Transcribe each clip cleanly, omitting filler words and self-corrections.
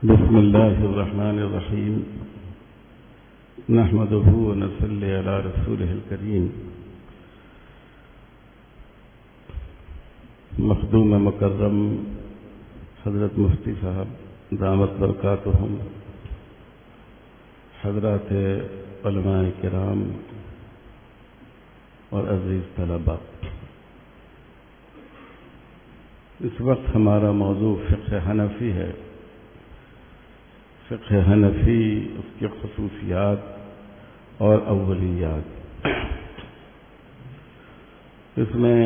بسم الله الرحمن الرحيم نحمده ونصلي على رسوله الكريم مخدوم مکرم حضرت مفتی صاحب دامت برکاتہم، حضرات علماء کرام اور عزیز طلباء، اس وقت ہمارا موضوع فقہ حنفی ہے۔ فقہ حنفی، اس کی خصوصیات اور اولیات۔ اس میں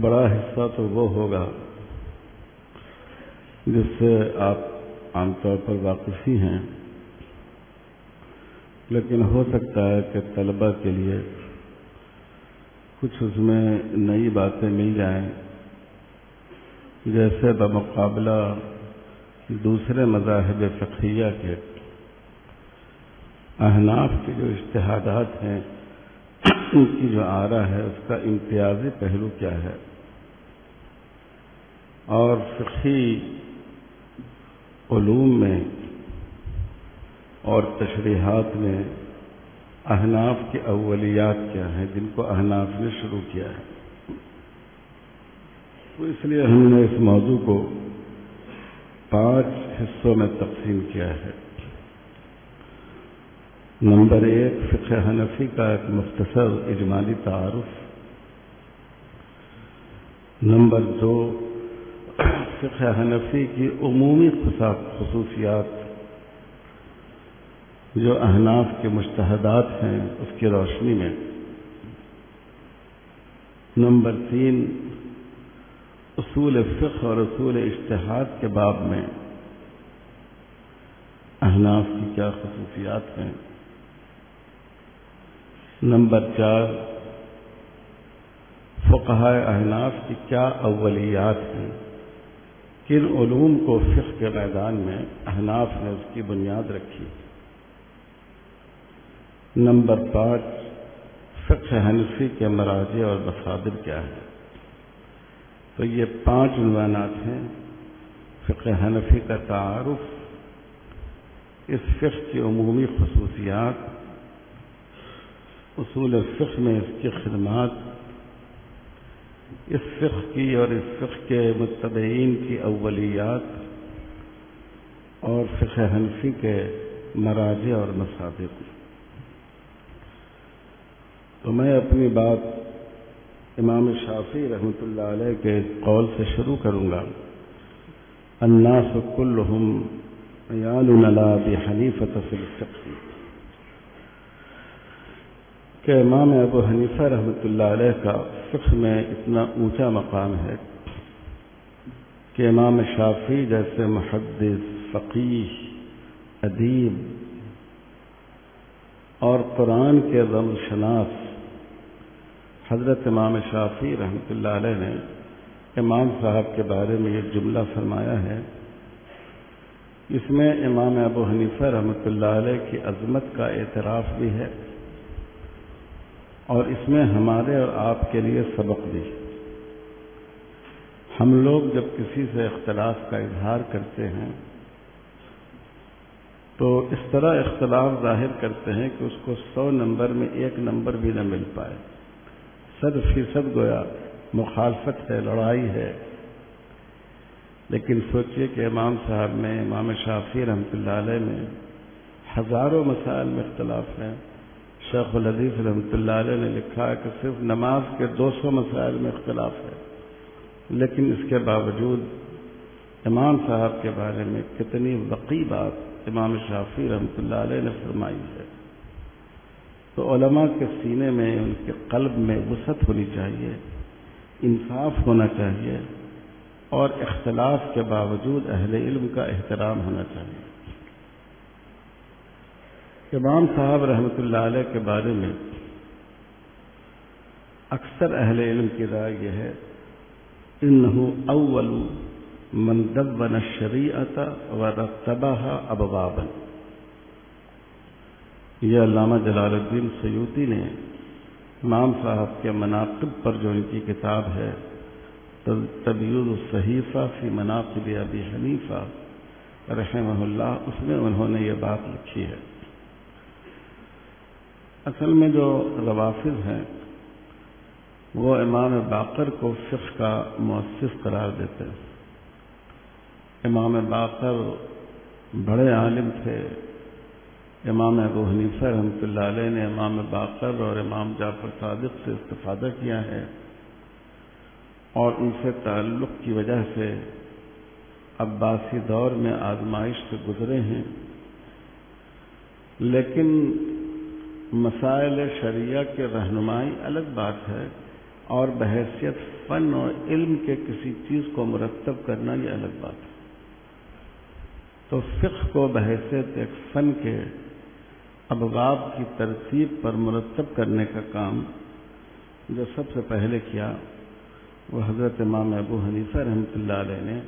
بڑا حصہ تو وہ ہوگا جس سے آپ عام طور پر واقف ہی ہیں، لیکن ہو سکتا ہے کہ طلباء کے لیے کچھ اس میں نئی باتیں مل جائیں، جیسے بمقابلہ دوسرے مذاہب فقہیہ کے احناف کے جو اجتہادات ہیں، ان کی جو آراء ہے، اس کا امتیازی پہلو کیا ہے، اور فقہی علوم میں اور تشریحات میں احناف کے اولیات کیا ہیں جن کو احناف نے شروع کیا ہے۔ تو اس لیے ہم نے اس موضوع کو 5 حصوں میں تقسیم کیا ہے۔ نمبر 1، فقہ حنفی کا ایک مختصر اجمالی تعارف۔ نمبر 2، فقہ حنفی کی عمومی خصوصیات جو احناف کے مجتہدات ہیں اس کی روشنی میں۔ نمبر 3، اصول فقہ اور اصول اجتہاد کے باب میں احناف کی کیا خصوصیات ہیں۔ نمبر 4، فقہائے احناف کی کیا اولیات ہیں، کن علوم کو فقہ کے میدان میں احناف نے اس کی بنیاد رکھی۔ نمبر 5، فقہ حنفی کے مراجع اور مصادر کیا ہیں۔ تو یہ 5 عنوانات ہیں۔ فقہ حنفی کا تعارف، اس فقہ کی عمومی خصوصیات، اصول فقہ میں اس کی خدمات، اس فقہ کی اور اس فقہ کے متبعین کی اولیات، اور فقہ حنفی کے مراجع اور مصادر۔ تو میں اپنی بات امام شافعی رحمۃ اللہ علیہ کے قول سے شروع کروں گا۔ الناس کلہم عیال علی ابی حنیفۃ فی الفقہ، کہ امام ابو حنیفہ رحمۃ اللہ علیہ کا فقہ میں اتنا اونچا مقام ہے کہ امام شافعی جیسے محدث، فقیہ، ادیب اور قرآن کے رمز شناس حضرت امام شافعی رحمۃ اللہ علیہ نے امام صاحب کے بارے میں یہ جملہ فرمایا ہے۔ اس میں امام ابو حنیفہ رحمۃ اللہ علیہ کی عظمت کا اعتراف بھی ہے، اور اس میں ہمارے اور آپ کے لیے سبق بھی۔ ہم لوگ جب کسی سے اختلاف کا اظہار کرتے ہیں تو اس طرح اختلاف ظاہر کرتے ہیں کہ اس کو 100 نمبر میں 1 نمبر بھی نہ مل پائے، 100% گویا مخالفت ہے، لڑائی ہے۔ لیکن سوچئے کہ امام صاحب میں، امام شافعی رحمۃ اللہ علیہ میں ہزاروں مسائل میں اختلاف ہیں۔ شیخ الحدیث رحمۃ اللہ علیہ نے لکھا ہے کہ صرف نماز کے 200 مسائل میں اختلاف ہے، لیکن اس کے باوجود امام صاحب کے بارے میں کتنی وقی بات امام شافعی رحمۃ اللہ علیہ نے فرمائی ہے۔ تو علماء کے سینے میں، ان کے قلب میں وسعت ہونی چاہیے، انصاف ہونا چاہیے، اور اختلاف کے باوجود اہل علم کا احترام ہونا چاہیے۔ امام صاحب رحمۃ اللہ علیہ کے بارے میں اکثر اہل علم کی رائے یہ ہے، انہ اول من دون الشریعۃ ورتبها ابوابا۔ یہ علامہ جلال الدین سیوطی نے امام صاحب کے مناقب پر جو ان کی کتاب ہے تبیین الصحیفہ فی مناقب ابی حنیفہ، رحمہ اللہ، اس میں انہوں نے یہ بات لکھی ہے۔ اصل میں جو روافض ہیں وہ امام باقر کو فقہ کا مؤسس قرار دیتے ہیں۔ امام باقر بڑے عالم تھے۔ امام ابو حنیفہ رحمۃ اللہ علیہ نے امام باقر اور امام جعفر صادق سے استفادہ کیا ہے، اور ان سے تعلق کی وجہ سے عباسی دور میں آزمائش سے گزرے ہیں، لیکن مسائل شریعہ کی رہنمائی الگ بات ہے، اور بحیثیت فن اور علم کے کسی چیز کو مرتب کرنا یہ الگ بات ہے۔ تو فقہ کو بحیثیت ایک فن کے ابواب کی ترتیب پر مرتب کرنے کا کام جو سب سے پہلے کیا وہ حضرت امام ابو حنیفہ رحمۃ اللہ علیہ نے،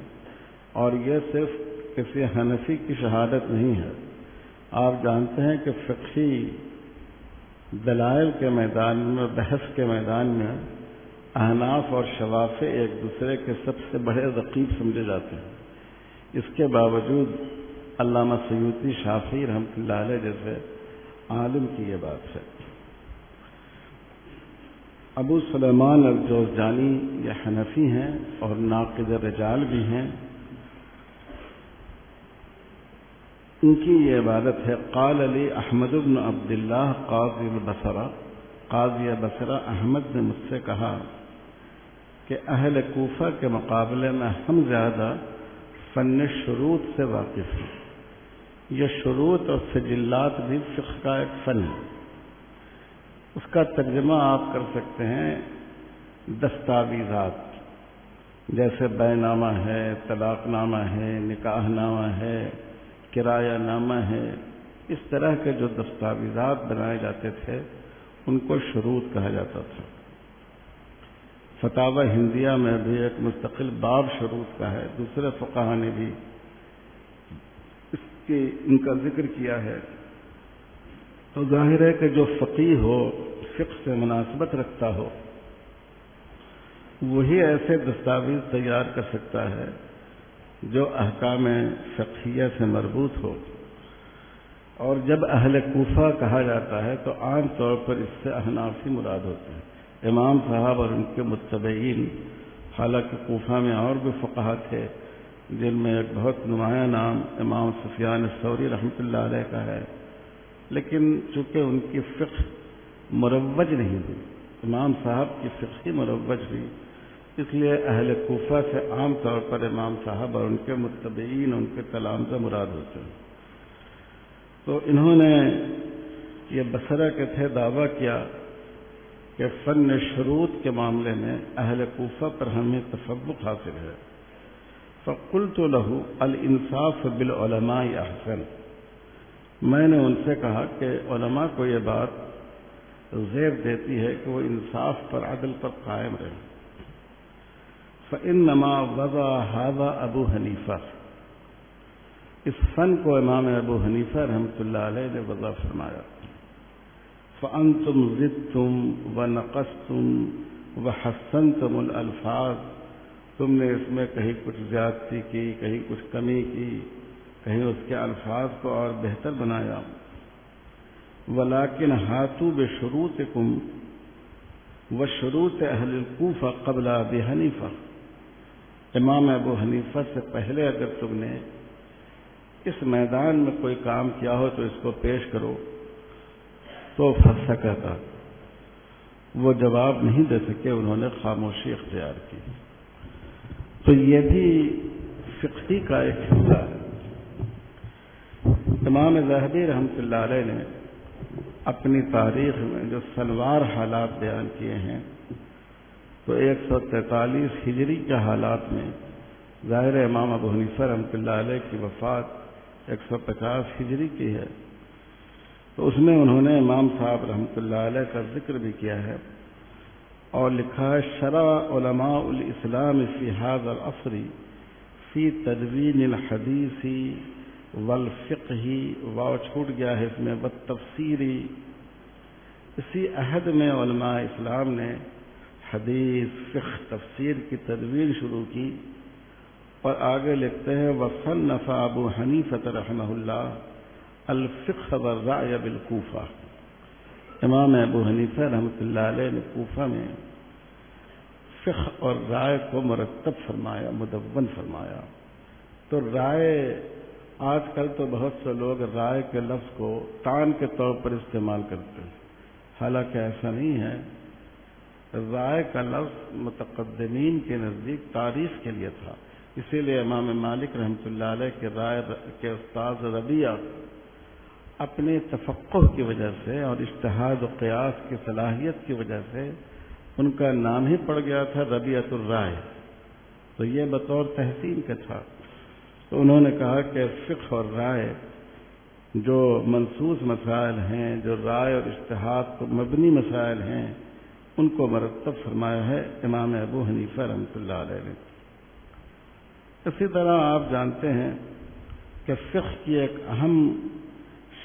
اور یہ صرف کسی حنفی کی شہادت نہیں ہے۔ آپ جانتے ہیں کہ فقہی دلائل کے میدان میں، بحث کے میدان میں احناف اور شوافع ایک دوسرے کے سب سے بڑے رقیب سمجھے جاتے ہیں۔ اس کے باوجود علامہ سیوطی شافعی رحمۃ اللہ علیہ جیسے عالم کی یہ بات ہے۔ ابو سلیمان الجوزجانی یہ حنفی ہیں اور ناقد رجال بھی ہیں۔ ان کی یہ عبادت ہے، قال علی احمد بن عبد اللہ قاضی البصرہ، قاضی بصرہ احمد نے مجھ سے کہا کہ اہل کوفہ کے مقابلے میں ہم زیادہ فن شروط سے واقف ہیں۔ یہ شروط اور سجلات بھی فقہ کا ایک فن ہے۔ اس کا ترجمہ آپ کر سکتے ہیں دستاویزات، جیسے بیع نامہ ہے، طلاق نامہ ہے، نکاح نامہ ہے، کرایہ نامہ ہے۔ اس طرح کے جو دستاویزات بنائے جاتے تھے ان کو شروط کہا جاتا تھا۔ فتاوی ہندیہ میں بھی ایک مستقل باب شروط کا ہے، دوسرے فقہا نے بھی ان کا ذکر کیا ہے۔ تو ظاہر ہے کہ جو فقیہ ہو، فقہ سے مناسبت رکھتا ہو، وہی ایسے دستاویز تیار کر سکتا ہے جو احکام فقہیہ سے مربوط ہو۔ اور جب اہل کوفہ کہا جاتا ہے تو عام طور پر اس سے احنافی مراد ہوتے ہیں، امام صاحب اور ان کے متبعین۔ حالانکہ کوفہ میں اور بھی فقہا تھے جن میں ایک بہت نمایاں نام امام سفیان الثوری رحمۃ اللہ علیہ کا ہے، لیکن چونکہ ان کی فقہ مروج نہیں ہوئی، امام صاحب کی فقہی مروج ہوئی، اس لیے اہل کوفہ سے عام طور پر امام صاحب اور ان کے متبعین، ان کے تلامذہ مراد ہوتے ہیں۔ تو انہوں نے یہ بصرہ کے تھے دعویٰ کیا کہ فن شروط کے معاملے میں اہل کوفہ پر ہمیں تفوق حاصل ہے۔ فقلت له الانصاف بالعلماء احسن، میں نے ان سے کہا کہ علماء کو یہ بات زیب دیتی ہے کہ وہ انصاف پر، عدل پر قائم رہیں۔ فإنما وضع هذا ابو حنیفہ، اس فن کو امام ابو حنیفہ رحمۃ اللہ علیہ نے وضع فرمایا۔ فأنتم زدتم ونقصتم وحسنتم الالفاظ، تم نے اس میں کہیں کچھ زیادتی کی، کہیں کچھ کمی کی، کہیں اس کے الفاظ کو اور بہتر بنایا۔ ولیکن ہاتوا بشروطکم وشروط اہل الکوفہ قبل ابی حنیفہ، امام ابو حنیفہ سے پہلے اگر تم نے اس میدان میں کوئی کام کیا ہو تو اس کو پیش کرو۔ تو فسکتا، وہ جواب نہیں دے سکے، انہوں نے خاموشی اختیار کی۔ تو یہ بھی فقہی کا ایک حصہ ہے۔ امام ذہبی رحمۃ اللہ علیہ نے اپنی تاریخ میں جو سنوار حالات بیان کیے ہیں، تو 143 ہجری کے حالات میں ظاہر امام ابو حنیفہ رحمۃ اللہ علیہ کی وفات 150 ہجری کی ہے، تو اس میں انہوں نے امام صاحب رحمۃ اللہ علیہ کا ذکر بھی کیا ہے اور لکھا ہے شرع علماء الاسلام فی ھذا العصر فی تدوین الحدیث والفقہ، واو چھوٹ گیا ہے اس میں، والتفسیری، اسی عہد میں علماء اسلام نے حدیث، فقہ، تفسیر کی تدوین شروع کی اور آگے لکھتے ہیں وصنف ابو حنیفہ رحمہ اللہ الفقہ والرأی بالکوفہ، امام ابو حنیفہ رحمۃ اللہ علیہ نے کوفہ میں فقہ اور رائے کو مرتب فرمایا، مدون فرمایا۔ تو رائے، آج کل تو بہت سے لوگ رائے کے لفظ کو طعن کے طور پر استعمال کرتے ہیں، حالانکہ ایسا نہیں ہے۔ رائے کا لفظ متقدمین کے نزدیک تعریف کے لیے تھا، اسی لیے امام مالک رحمۃ اللہ علیہ کے رائے کے استاد ربیعہ اپنے تفقہ کی وجہ سے اور اجتہاد و قیاس کی صلاحیت کی وجہ سے ان کا نام ہی پڑ گیا تھا ربیعۃ الرائے، تو یہ بطور تحسین کا تھا۔ تو انہوں نے کہا کہ فقہ اور رائے جو منصوص مسائل ہیں، جو رائے اور اجتہاد پر مبنی مسائل ہیں، ان کو مرتب فرمایا ہے امام ابو حنیفہ رحمۃ اللہ علیہ نے۔ اسی طرح آپ جانتے ہیں کہ فقہ کی ایک اہم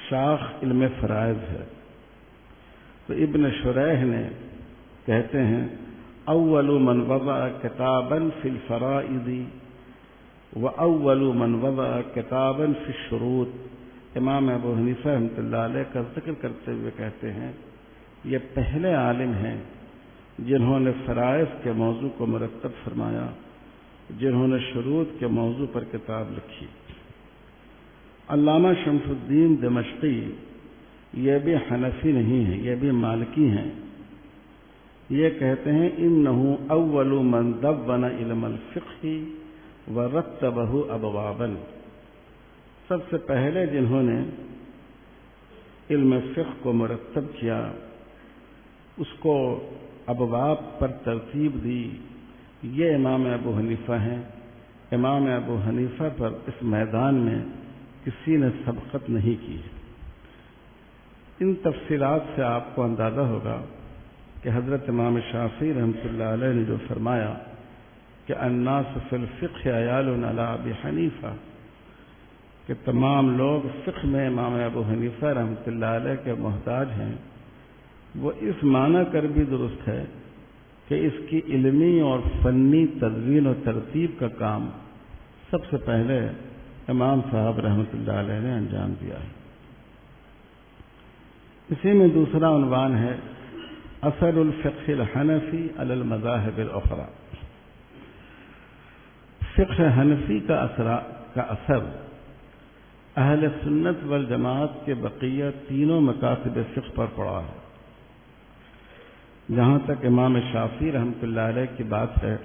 شاخ علم فرائض ہے۔ تو ابن شریح نے کہتے ہیں اول من وضع کتابا فی الفرائض واول من وضع کتابا فی الشروط، امام ابو حنیفہ رحمۃ اللہ علیہ کا ذکر کرتے ہوئے کہتے ہیں یہ پہلے عالم ہیں جنہوں نے فرائض کے موضوع کو مرتب فرمایا، جنہوں نے شروط کے موضوع پر کتاب لکھی۔ علامہ شمس الدین دمشقی یہ بھی حنفی نہیں ہیں، یہ بھی مالکی ہیں۔ یہ کہتے ہیں انہ اول من دون علم الفقہ ورتبہ ابوابا، سب سے پہلے جنہوں نے علم فقہ کو مرتب کیا، اس کو ابواب پر ترتیب دی، یہ امام ابو حنیفہ ہیں۔ امام ابو حنیفہ پر اس میدان میں کسی نے سبقت نہیں کی۔ ان تفصیلات سے آپ کو اندازہ ہوگا کہ حضرت امام شافعی رحمۃ اللہ علیہ نے جو فرمایا کہ الناس فی الفقہ عیال علی ابی حنیفہ، کہ تمام لوگ فقہ میں امام ابو حنیفہ رحمۃ اللہ علیہ کے محتاج ہیں، وہ اس معنی کر بھی درست ہے کہ اس کی علمی اور فنی تدوین و ترتیب کا کام سب سے پہلے امام صاحب رحمۃ اللہ علیہ نے انجام دیا ہے۔ اسی میں دوسرا عنوان ہے اثر الفقہ الحنفی علی المذاہب الاخری، فقہ حنفی کا اثر اہل سنت والجماعت کے بقیہ تینوں مکاتب فقہ پر پڑا ہے۔ جہاں تک امام شافعی رحمۃ اللہ علیہ کی بات ہے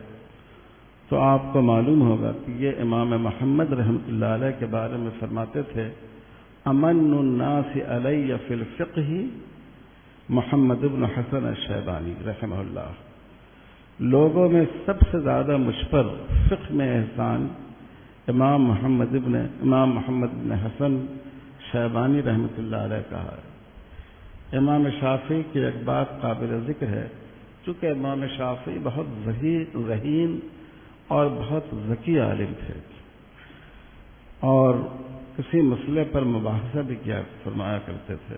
تو آپ کو معلوم ہوگا کہ یہ امام محمد رحمۃ اللہ علیہ کے بارے میں فرماتے تھے امن الناس علی فی الفقہ محمد بن حسن الشیبانی رحمہ اللہ، لوگوں میں سب سے زیادہ مجھ پر فقہ میں احسان امام محمد بن حسن شیبانی رحمۃ اللہ علیہ کا ہے۔ امام شافعی کی ایک بات قابل ذکر ہے، چونکہ امام شافعی بہت ذہین اور بہت ذکی عالم تھے، اور کسی مسئلے پر مباحثہ بھی کیا فرمایا کرتے تھے۔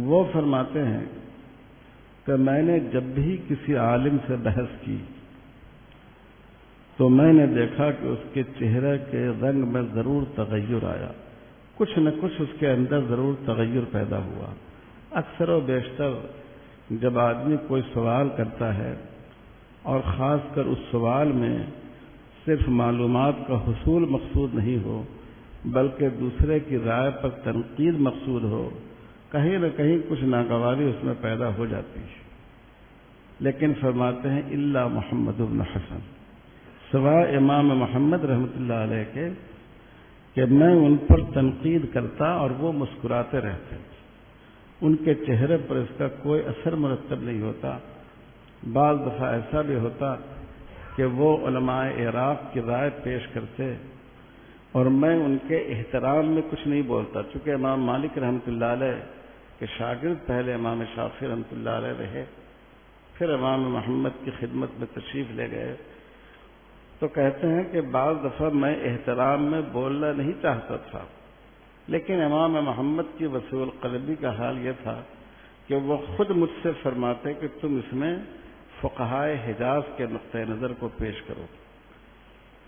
وہ فرماتے ہیں کہ میں نے جب بھی کسی عالم سے بحث کی تو میں نے دیکھا کہ اس کے چہرے کے رنگ میں ضرور تغیر آیا، کچھ نہ کچھ اس کے اندر ضرور تغیر پیدا ہوا۔ اکثر و بیشتر جب آدمی کوئی سوال کرتا ہے اور خاص کر اس سوال میں صرف معلومات کا حصول مقصود نہیں ہو بلکہ دوسرے کی رائے پر تنقید مقصود ہو، کہیں نہ کہیں کچھ ناگواری اس میں پیدا ہو جاتی ہے۔ لیکن فرماتے ہیں الا محمد بن حسن، سوائے امام محمد رحمۃ اللہ علیہ کے، کہ میں ان پر تنقید کرتا اور وہ مسکراتے رہتے، ان کے چہرے پر اس کا کوئی اثر مرتب نہیں ہوتا۔ بعض دفعہ ایسا بھی ہوتا کہ وہ علماء عراق کی رائے پیش کرتے اور میں ان کے احترام میں کچھ نہیں بولتا، چونکہ امام مالک رحمۃ اللہ علیہ کے شاگرد پہلے امام شافعی رحمۃ اللہ علیہ رہے، پھر امام محمد کی خدمت میں تشریف لے گئے، تو کہتے ہیں کہ بعض دفعہ میں احترام میں بولنا نہیں چاہتا تھا، لیکن امام محمد کی وسیع القلبی کا حال یہ تھا کہ وہ خود مجھ سے فرماتے کہ تم اس میں فقہائے حجاز کے نقطہ نظر کو پیش کرو۔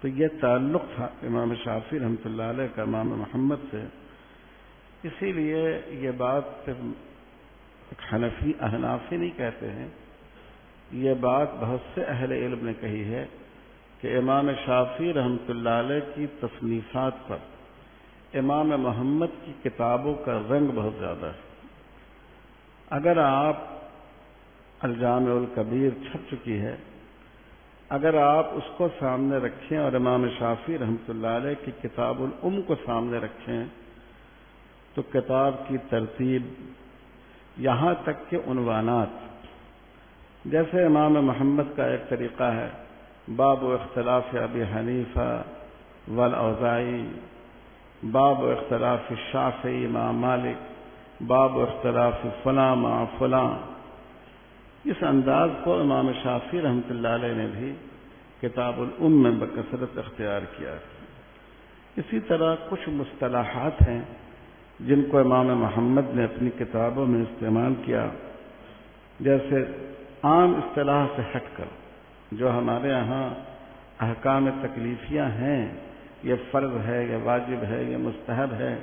تو یہ تعلق تھا امام شافعی رحمۃ اللہ علیہ کا امام محمد سے. اسی لیے یہ بات صرف حنفی احنافی نہیں کہتے ہیں، یہ بات بہت سے اہل علم نے کہی ہے کہ امام شافعی رحمۃ اللہ علیہ کی تصنیفات پر امام محمد کی کتابوں کا رنگ بہت زیادہ ہے. اگر آپ الجامع الکبیر چھپ چکی ہے، اگر آپ اس کو سامنے رکھیں اور امام شافعی رحمۃ اللہ علیہ کی کتاب الام کو سامنے رکھیں تو کتاب کی ترتیب یہاں تک کہ عنوانات، جیسے امام محمد کا ایک طریقہ ہے باب و اختلاف ابی حنیفہ والاوزاعی، باب و اختلاف الشافعی مع مالک، باب و اختلاف فلاں مع فلاں. اس انداز کو امام شافعی رحمۃ اللہ علیہ نے بھی کتاب الام میں بکثرت اختیار کیا. اسی طرح کچھ مصطلحات ہیں جن کو امام محمد نے اپنی کتابوں میں استعمال کیا، جیسے عام اصطلاح سے ہٹ کر جو ہمارے ہاں احکام تکلیفیہ ہیں، یہ فرض ہے، یہ واجب ہے، یہ مستحب ہے،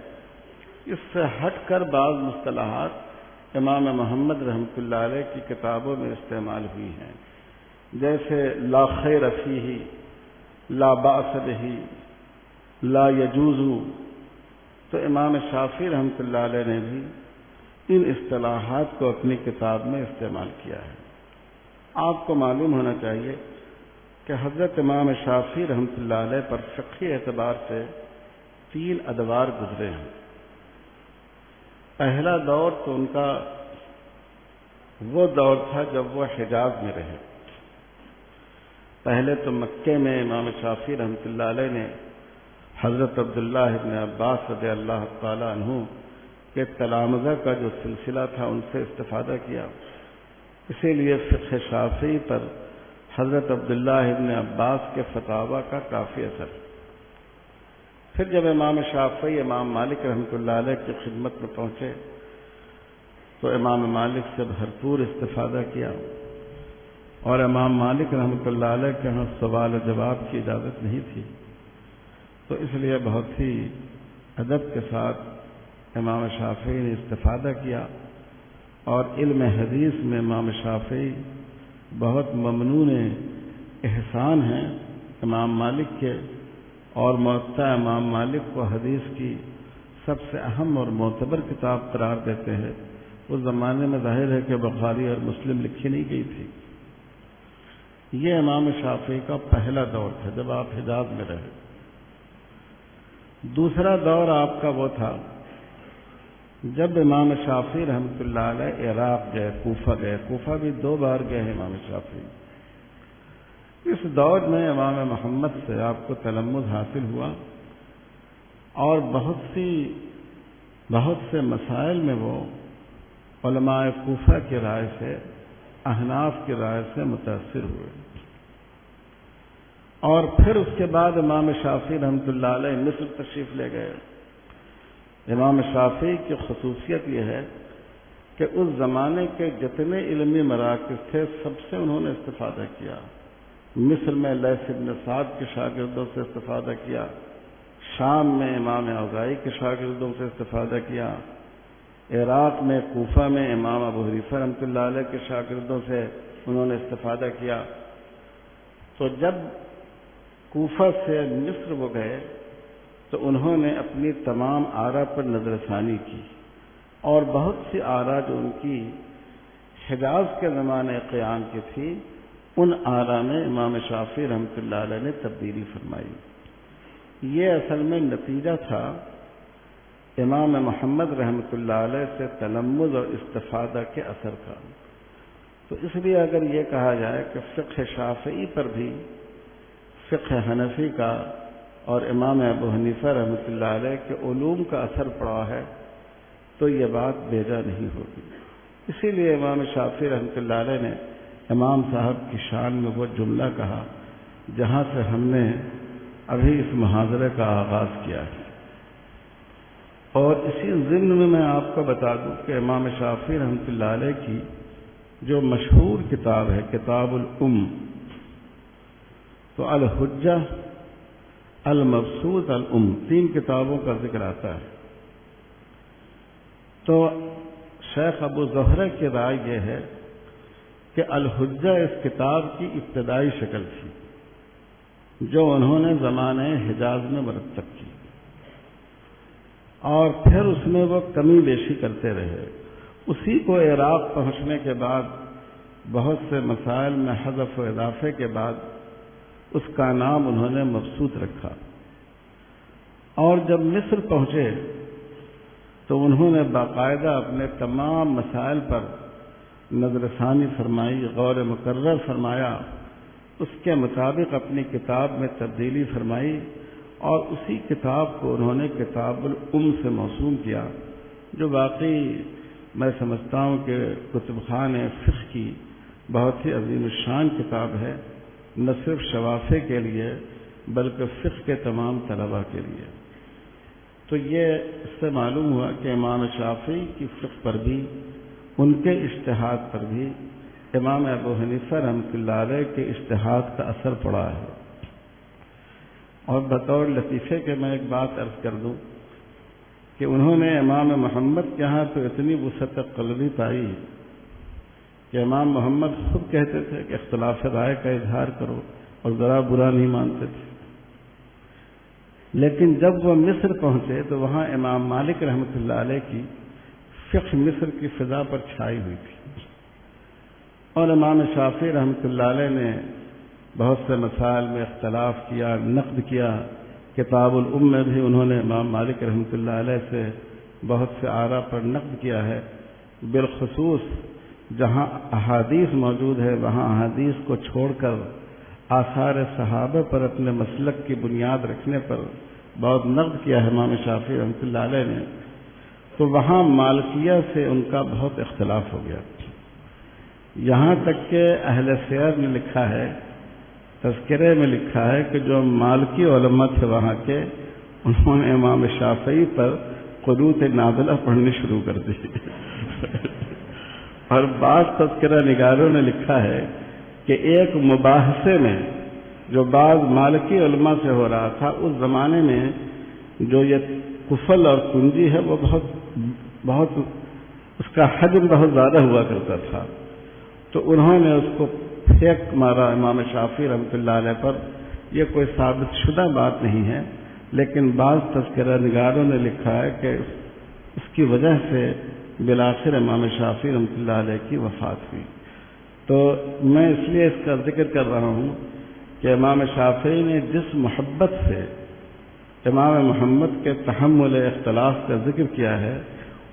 اس سے ہٹ کر بعض مصطلحات امام محمد رحمۃ اللہ علیہ کی کتابوں میں استعمال ہوئی ہیں، جیسے لا خیر فیہ، لا باس بہ، لا یجوز. تو امام شافعی رحمۃ اللہ علیہ نے بھی ان اصطلاحات کو اپنی کتاب میں استعمال کیا ہے. آپ کو معلوم ہونا چاہیے کہ حضرت امام شافعی رحمۃ اللہ علیہ پر فقہی اعتبار سے 3 ادوار گزرے ہیں. پہلا دور تو ان کا وہ دور تھا جب وہ حجاز میں رہے. پہلے تو مکے میں امام شافعی رحمۃ اللہ علیہ نے حضرت عبداللہ ابن عباس رضی اللہ تعالی عنہ کے تلامذہ کا جو سلسلہ تھا ان سے استفادہ کیا. اسی لیے فقہ شافعی پر حضرت عبداللہ ابن عباس کے فتاوی کا کافی اثر. پھر جب امام شافعی امام مالک رحمۃ اللہ علیہ کی خدمت میں پہنچے تو امام مالک سے بھرپور استفادہ کیا، اور امام مالک رحمۃ اللہ علیہ کے ہاں سوال و جواب کی اجازت نہیں تھی، تو اس لیے بہت ہی ادب کے ساتھ امام شافعی نے استفادہ کیا. اور علم حدیث میں امام شافعی بہت ممنون احسان ہیں امام مالک کے، اور موطا امام مالک کو حدیث کی سب سے اہم اور معتبر کتاب قرار دیتے ہیں. اس زمانے میں ظاہر ہے کہ بخاری اور مسلم لکھی نہیں گئی تھی. یہ امام شافعی کا پہلا دور تھا جب آپ حجاز میں رہے. دوسرا دور آپ کا وہ تھا جب امام شافعی رحمۃ اللہ علیہ عراق گئے، کوفہ گئے. کوفہ بھی 2 بار گئے ہیں امام شافعی. اس دور میں امام محمد سے آپ کو تلمذ حاصل ہوا، اور بہت سے مسائل میں وہ علماء کوفہ کی رائے سے، احناف کی رائے سے متاثر ہوئے. اور پھر اس کے بعد امام شافعی رحمۃ اللہ علیہ مصر تشریف لے گئے. امام شافعی کی خصوصیت یہ ہے کہ اس زمانے کے جتنے علمی مراکز تھے سب سے انہوں نے استفادہ کیا. مصر میں لیث بن سعد کے شاگردوں سے استفادہ کیا، شام میں امام اوزاعی کے شاگردوں سے استفادہ کیا، عراق میں کوفہ میں امام ابو حنیفہ رحمۃ اللہ علیہ کے شاگردوں سے انہوں نے استفادہ کیا. تو جب کوفہ سے مصر وہ گئے تو انہوں نے اپنی تمام آراء پر نظر ثانی کی، اور بہت سی آراء جو ان کی حجاز کے زمانے قیام کی تھی ان آراء میں امام شافعی رحمۃ اللہ علیہ نے تبدیلی فرمائی. یہ اصل میں نتیجہ تھا امام محمد رحمۃ اللہ علیہ سے تلمذ اور استفادہ کے اثر کا. تو اس لیے اگر یہ کہا جائے کہ فقہ شافعی پر بھی فقہ حنفی کا اور امام ابو حنیفہ رحمۃ اللہ علیہ کے علوم کا اثر پڑا ہے تو یہ بات بیجا نہیں ہوگی. اسی لیے امام شافعی رحمۃ اللہ علیہ نے امام صاحب کی شان میں وہ جملہ کہا جہاں سے ہم نے ابھی اس محاضرے کا آغاز کیا ہے. اور اسی ضمن میں آپ کو بتا دوں کہ امام شافعی رحمۃ اللہ علیہ کی جو مشہور کتاب ہے کتاب الام، تو الحجہ المبسوط، الام، 3 کتابوں کا ذکر آتا ہے۔ تو شیخ ابو زہرہ کی رائے یہ ہے کہ الحجہ اس کتاب کی ابتدائی شکل تھی جو انہوں نے زمانہ حجاز میں مرتب کی، اور پھر اس میں وہ کمی بیشی کرتے رہے۔ اسی کو عراق پہنچنے کے بعد بہت سے مسائل میں حذف و اضافے کے بعد اس کا نام انہوں نے مبسوط رکھا، اور جب مصر پہنچے تو انہوں نے باقاعدہ اپنے تمام مسائل پر نظر ثانی فرمائی، غور مقرر فرمایا، اس کے مطابق اپنی کتاب میں تبدیلی فرمائی، اور اسی کتاب کو انہوں نے کتاب الام سے موسوم کیا، جو واقعی میں سمجھتا ہوں کہ کتب خان فقہ کی بہت ہی عظیم الشان کتاب ہے، نہ صرف شوافع کے لیے بلکہ فقہ کے تمام طلباء کے لیے۔ تو یہ اس سے معلوم ہوا کہ امام شافعی کی فقہ پر بھی، ان کے اجتہاد پر بھی امام ابو حنیفہ رحمۃ اللہ علیہ کے اجتہاد کا اثر پڑا ہے۔ اور بطور لطیفے کے میں ایک بات عرض کر دوں کہ انہوں نے امام محمد کے ہاں تو اتنی وسعت قلبی پائی کہ امام محمد خود کہتے تھے کہ اختلاف رائے کا اظہار کرو، اور ذرا برا نہیں مانتے تھے۔ لیکن جب وہ مصر پہنچے تو وہاں امام مالک رحمۃ اللہ علیہ کی فقہ مصر کی فضا پر چھائی ہوئی تھی، اور امام شافعی رحمۃ اللہ علیہ نے بہت سے مسائل میں اختلاف کیا، نقد کیا۔ کتاب الام میں بھی انہوں نے امام مالک رحمۃ اللہ علیہ سے بہت سے آراء پر نقد کیا ہے، بالخصوص جہاں احادیث موجود ہے وہاں احادیث کو چھوڑ کر آثار صحابہ پر اپنے مسلک کی بنیاد رکھنے پر بہت نقد کیا ہے امام شافعی رحمۃ اللہ علیہ نے۔ تو وہاں مالکیہ سے ان کا بہت اختلاف ہو گیا، یہاں تک کہ اہل سیر نے لکھا ہے، تذکرے میں لکھا ہے کہ جو مالکی علماء تھے وہاں کے، انہوں نے امام شافعی پر قنوت نازلہ پڑھنی شروع کر دی اور بعض تذکرہ نگاروں نے لکھا ہے کہ ایک مباحثے میں جو بعض مالکی علماء سے ہو رہا تھا، اس زمانے میں جو یہ کفل اور کنجی ہے وہ بہت اس کا حجم بہت زیادہ ہوا کرتا تھا، تو انہوں نے اس کو پھینک مارا امام شافعی رحمۃ اللہ علیہ پر۔ یہ کوئی ثابت شدہ بات نہیں ہے، لیکن بعض تذکرہ نگاروں نے لکھا ہے کہ اس کی وجہ سے بالآخر امام شافعی رحمۃ اللہ علیہ کی وفات ہوئی۔ تو میں اس لیے اس کا ذکر کر رہا ہوں کہ امام شافعی نے جس محبت سے امام محمد کے تحمل اختلاف کا ذکر کیا ہے،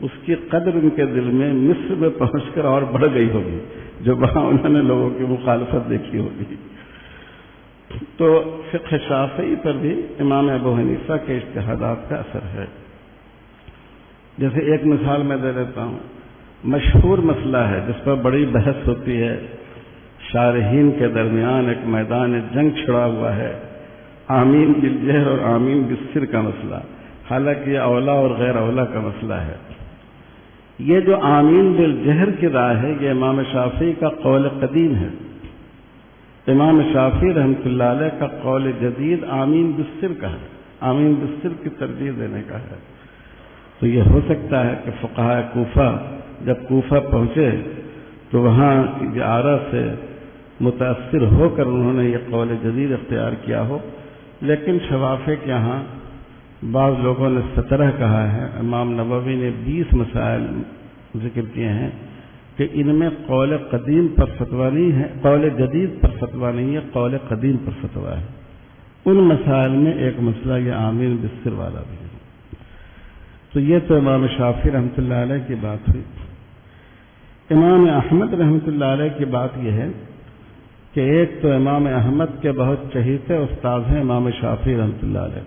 اس کی قدر ان کے دل میں مصر میں پہنچ کر اور بڑھ گئی ہوگی، جو وہاں انہوں نے لوگوں کی مخالفت دیکھی ہوگی۔ تو فقہ شافعی پر بھی امام ابو حنیفہ کے اجتہادات کا اثر ہے۔ جیسے ایک مثال میں دے دیتا ہوں، مشہور مسئلہ ہے جس پر بڑی بحث ہوتی ہے، شارحین کے درمیان ایک میدان جنگ چھڑا ہوا ہے، آمین بالجہر اور آمین بالسر کا مسئلہ۔ حالانکہ یہ اولا اور غیر اولا کا مسئلہ ہے۔ یہ جو آمین بالجہر کی رائے ہے، یہ امام شافعی کا قول قدیم ہے۔ امام شافعی رحمۃ اللہ علیہ کا قول جدید آمین بالسر کا ہے، آمین بالسر کی ترجیح دینے کا ہے۔ تو یہ ہو سکتا ہے کہ فقہاء کوفہ جب کوفہ پہنچے تو وہاں کی آراء سے متاثر ہو کر انہوں نے یہ قول جدید اختیار کیا ہو، لیکن شوافع کے یہاں بعض لوگوں نے 17 کہا ہے، امام نووی نے 20 مسائل ذکر کیے ہیں کہ ان میں قول قدیم پر فتویٰ نہیں ہے، قول جدید پر فتویٰ نہیں ہے، قول قدیم پر فتویٰ ہے۔ ان مسائل میں ایک مسئلہ یہ آمین بالسر والا بھی ہے۔ تو یہ تو امام شافعی رحمۃ اللہ علیہ کی بات ہوئی۔ امام احمد رحمۃ اللہ علیہ کی بات یہ ہے کہ ایک تو امام احمد کے بہت چہیتے استاد ہیں امام شافعی رحمۃ اللہ علیہ،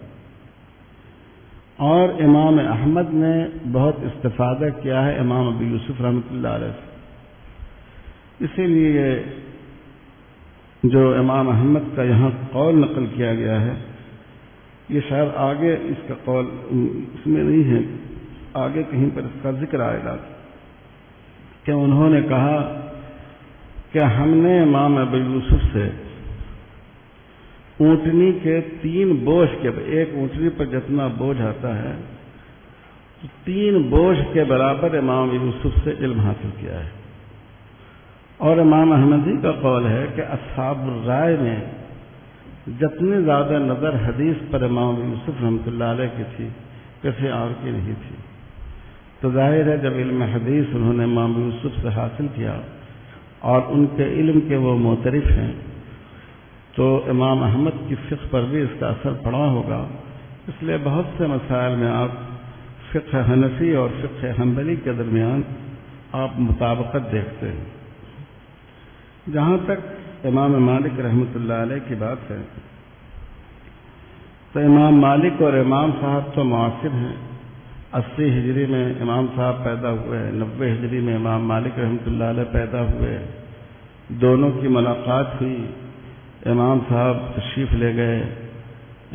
اور امام احمد نے بہت استفادہ کیا ہے امام ابو یوسف رحمۃ اللہ علیہ سے۔ اسی لیے جو امام احمد کا یہاں قول نقل کیا گیا ہے، یہ شاید آگے اس کا قول اس میں نہیں ہے، آگے کہیں پر اس کا ذکر آئے گا کہ انہوں نے کہا کہ ہم نے امام ابو یوسف سے اونٹنی کے 3 بوجھ کے، ایک اونٹنی پر جتنا بوجھ آتا ہے 3 بوجھ کے برابر امام یوسف سے علم حاصل کیا ہے۔ اور امام احمدی کا قول ہے کہ اصحاب الرائے میں جتنی زیادہ نظر حدیث پر امام یوسف رحمۃ اللہ علیہ کی تھی کسی اور کی نہیں تھی۔ تو ظاہر ہے جب علم حدیث انہوں نے امام یوسف سے حاصل کیا اور ان کے علم کے وہ معترف ہیں، تو امام احمد کی فقہ پر بھی اس کا اثر پڑا ہوگا۔ اس لیے بہت سے مسائل میں آپ فقہ حنفی اور فقہ حنبلی کے درمیان آپ مطابقت دیکھتے ہیں۔ جہاں تک امام مالک رحمۃ اللہ علیہ کی بات ہے، تو امام مالک اور امام صاحب تو معاصر ہیں۔ 80 ہجری میں امام صاحب پیدا ہوئے، 90 ہجری میں امام مالک رحمۃ اللہ علیہ پیدا ہوئے۔ دونوں کی ملاقات ہوئی، امام صاحب تشریف لے گئے،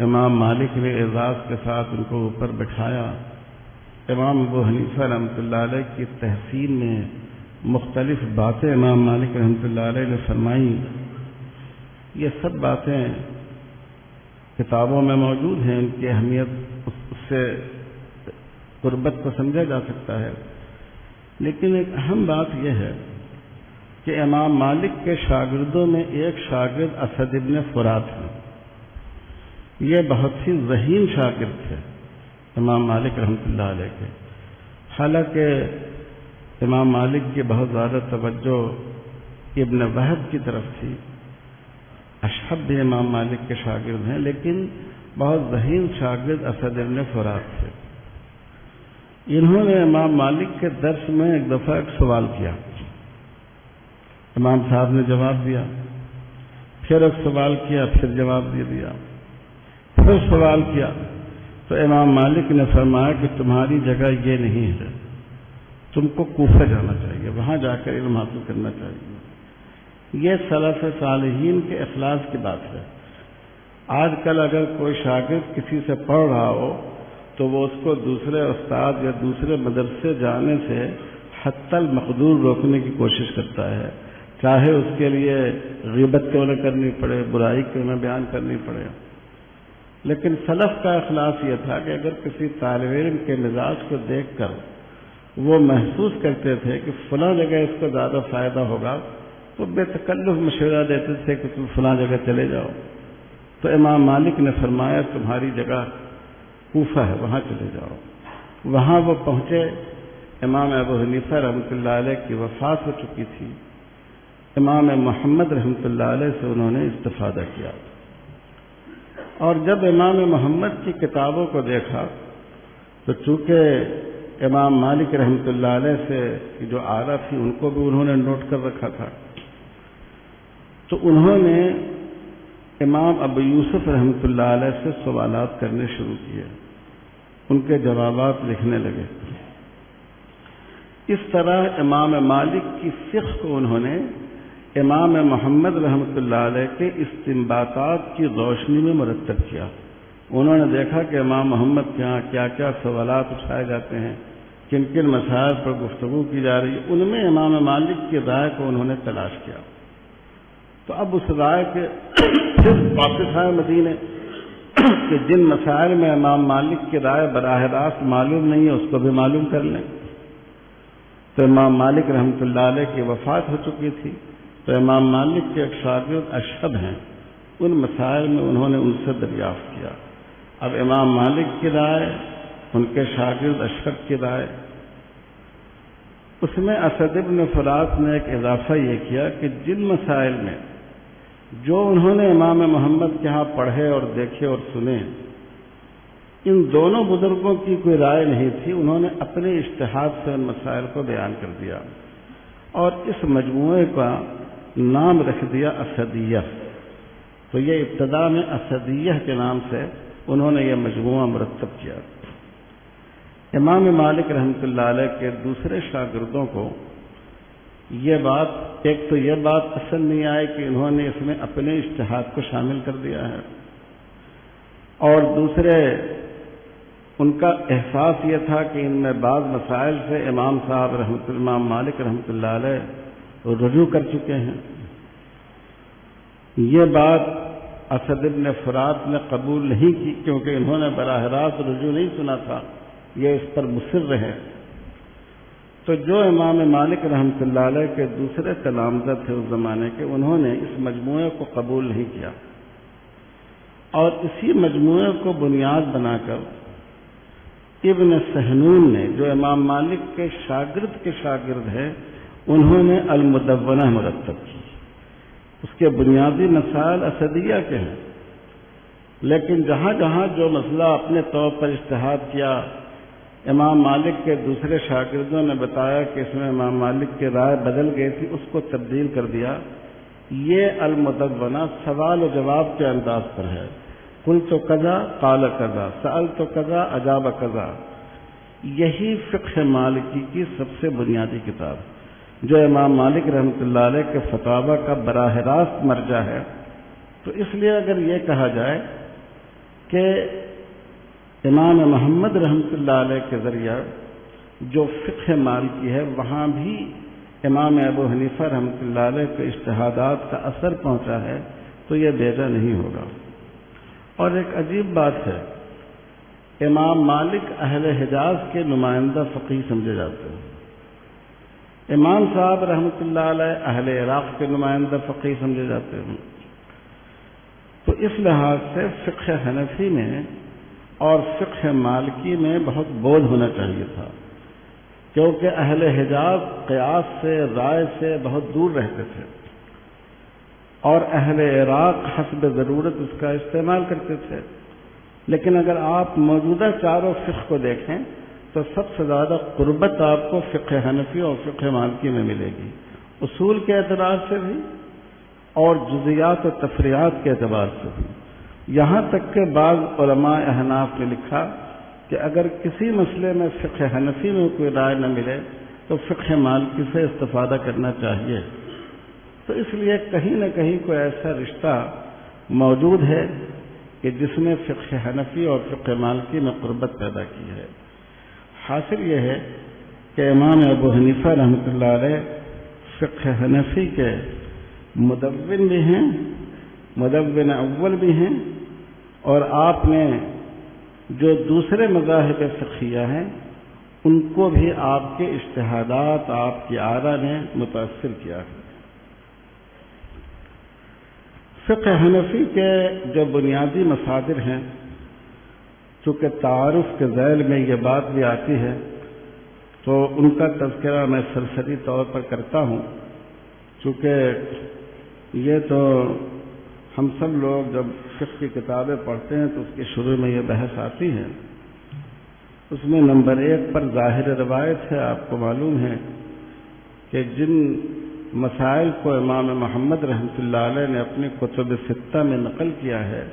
امام مالک نے اعزاز کے ساتھ ان کو اوپر بٹھایا۔ امام ابو حنیفہ رحمۃ اللہ علیہ کی تحسین میں مختلف باتیں امام مالک رحمۃ اللہ علیہ نے فرمائیں۔ یہ سب باتیں کتابوں میں موجود ہیں، ان کی اہمیت اس سے قربت کو سمجھا جا سکتا ہے۔ لیکن ایک اہم بات یہ ہے کہ امام مالک کے شاگردوں میں ایک شاگرد اسد ابن فرات ہیں۔ یہ بہت ہی ذہین شاگرد تھے امام مالک رحمۃ اللہ علیہ کے۔ حالانکہ امام مالک کی بہت زیادہ توجہ ابن وہب کی طرف تھی، اشہب بھی امام مالک کے شاگرد ہیں، لیکن بہت ذہین شاگرد اسد ابن فرات تھے۔ انہوں نے امام مالک کے درس میں ایک دفعہ ایک سوال کیا، امام صاحب نے جواب دیا، پھر ایک سوال کیا، پھر جواب دے دیا، پھر سوال کیا، تو امام مالک نے فرمایا کہ تمہاری جگہ یہ نہیں ہے، تم کو کوفہ جانا چاہیے، وہاں جا کر علم حاصل کرنا چاہیے۔ یہ سلف صالحین کے اخلاص کی بات ہے۔ آج کل اگر کوئی شاگرد کسی سے پڑھ رہا ہو تو وہ اس کو دوسرے استاد یا دوسرے مدرسے جانے سے حتی المقدور روکنے کی کوشش کرتا ہے، چاہے اس کے لیے غیبت کیوں نہ کرنی پڑے، برائی کیوں نہ بیان کرنی پڑے۔ لیکن سلف کا اخلاص یہ تھا کہ اگر کسی طالب علم کے مزاج کو دیکھ کر وہ محسوس کرتے تھے کہ فلاں جگہ اس کو زیادہ فائدہ ہوگا تو بے تکلف مشورہ دیتے تھے کہ تم فلاں جگہ چلے جاؤ۔ تو امام مالک نے فرمایا تمہاری جگہ کوفہ ہے، وہاں چلے جاؤ۔ وہاں وہ پہنچے، امام ابو حنیفہ رحمۃ اللہ علیہ کی وفات ہو چکی تھی۔ امام محمد رحمۃ اللہ علیہ سے انہوں نے استفادہ کیا، اور جب امام محمد کی کتابوں کو دیکھا تو چونکہ امام مالک رحمۃ اللہ علیہ سے جو آرا تھی ان کو بھی انہوں نے نوٹ کر رکھا تھا، تو انہوں نے امام ابو یوسف رحمۃ اللہ علیہ سے سوالات کرنے شروع کیے، ان کے جوابات لکھنے لگے۔ اس طرح امام مالک کی فقہ کو انہوں نے امام محمد رحمۃ اللہ علیہ کے استنباطات کی روشنی میں مرتب کیا۔ انہوں نے دیکھا کہ امام محمد کے یہاں کیا کیا سوالات اٹھائے جاتے ہیں، کن کن مسائل پر گفتگو کی جا رہی ہے، ان میں امام مالک کی رائے کو انہوں نے تلاش کیا۔ تو اب اس رائے کے پھر واپس آئے مدینے کہ جن مسائل میں امام مالک کی رائے براہ راست معلوم نہیں ہے اس کو بھی معلوم کر لیں۔ تو امام مالک رحمۃ اللہ علیہ کی وفات ہو چکی تھی، تو امام مالک کے ایک شاگرد اشہب ہیں، ان مسائل میں انہوں نے ان سے دریافت کیا۔ اب امام مالک کی رائے، ان کے شاگرد اشہب کی رائے، اس میں اسد ابن فرات نے ایک اضافہ یہ کیا کہ جن مسائل میں جو انہوں نے امام محمد کے ہاں پڑھے اور دیکھے اور سنے، ان دونوں بزرگوں کی کوئی رائے نہیں تھی، انہوں نے اپنے اجتہاد سے ان مسائل کو بیان کر دیا اور اس مجموعے کا نام رکھ دیا اسدیہ۔ تو یہ ابتدا میں اسدیہ کے نام سے انہوں نے یہ مجموعہ مرتب کیا۔ امام مالک رحمۃ اللہ علیہ کے دوسرے شاگردوں کو یہ بات، ایک تو یہ بات پسند نہیں آئی کہ انہوں نے اس میں اپنے اجتہاد کو شامل کر دیا ہے، اور دوسرے ان کا احساس یہ تھا کہ ان میں بعض مسائل سے امام مالک رحمۃ اللہ علیہ رجوع کر چکے ہیں۔ یہ بات اسد بن فرات نے قبول نہیں کی کیونکہ انہوں نے براہ راست رجوع نہیں سنا تھا، یہ اس پر مصر رہے۔ تو جو امام مالک رحمۃ اللہ علیہ کے دوسرے تلامذہ تھے اس زمانے کے، انہوں نے اس مجموعے کو قبول نہیں کیا، اور اسی مجموعے کو بنیاد بنا کر ابن سہنون نے، جو امام مالک کے شاگرد ہیں، انہوں نے المدونہ مرتب کی۔ اس کے بنیادی مسائل اسدیہ کے ہیں، لیکن جہاں جہاں جو مسئلہ اپنے طور پر اجتہاد کیا، امام مالک کے دوسرے شاگردوں نے بتایا کہ اس میں امام مالک کی رائے بدل گئی تھی، اس کو تبدیل کر دیا۔ یہ المدونہ سوال و جواب کے انداز پر ہے، قلت کذا قال کذا، سألت کذا اجاب کذا۔ یہی فقہ مالکی کی سب سے بنیادی کتاب، جو امام مالک رحمۃ اللہ علیہ کے فتاوی کا براہ راست مرجع ہے۔ تو اس لیے اگر یہ کہا جائے کہ امام محمد رحمۃ اللہ علیہ کے ذریعہ جو فقہ مالکی ہے، وہاں بھی امام ابو حنیفہ رحمۃ اللہ علیہ کے اجتہادات کا اثر پہنچا ہے، تو یہ بیجا نہیں ہوگا۔ اور ایک عجیب بات ہے، امام مالک اہل حجاز کے نمائندہ فقیہ سمجھے جاتے ہیں، امام صاحب رحمۃ اللہ علیہ اہل عراق کے نمائندہ فقیہ سمجھے جاتے ہیں۔ تو اس لحاظ سے فقہ حنفی میں اور فقہ مالکی میں بہت بول ہونا چاہیے تھا، کیونکہ اہل حجاز قیاس سے، رائے سے بہت دور رہتے تھے، اور اہل عراق حسب ضرورت اس کا استعمال کرتے تھے۔ لیکن اگر آپ موجودہ چاروں فقہ کو دیکھیں تو سب سے زیادہ قربت آپ کو فقہ حنفی اور فقہ مالکی میں ملے گی، اصول کے اعتبار سے بھی اور جزیات و تفریعات کے اعتبار سے بھی۔ یہاں تک کہ بعض علماء احناف نے لکھا کہ اگر کسی مسئلے میں فقہ حنفی میں کوئی رائے نہ ملے تو فقہ مالکی سے استفادہ کرنا چاہیے۔ تو اس لیے کہیں نہ کہیں کوئی ایسا رشتہ موجود ہے کہ جس نے فقہ حنفی اور فقہ مالکی میں قربت پیدا کی ہے۔ حاصل یہ ہے کہ امام ابو حنیفہ رحمۃ اللہ علیہ فقہ حنفی کے مدون بھی ہیں، مدون اول بھی ہیں، اور آپ نے جو دوسرے مذاہب فقہیہ ہیں ان کو بھی آپ کے اجتہادات، آپ کی آراء نے متاثر کیا ہے۔ فقہ حنفی کے جو بنیادی مصادر ہیں، چونکہ تعارف کے ذیل میں یہ بات بھی آتی ہے تو ان کا تذکرہ میں سرسری طور پر کرتا ہوں، چونکہ یہ تو ہم سب لوگ جب فقہ کی کتابیں پڑھتے ہیں تو اس کے شروع میں یہ بحث آتی ہے۔ اس میں نمبر 1 پر ظاہر روایت ہے، آپ کو معلوم ہے کہ جن مسائل کو امام محمد رحمۃ اللہ علیہ نے اپنی کتب ستہ میں نقل کیا ہے،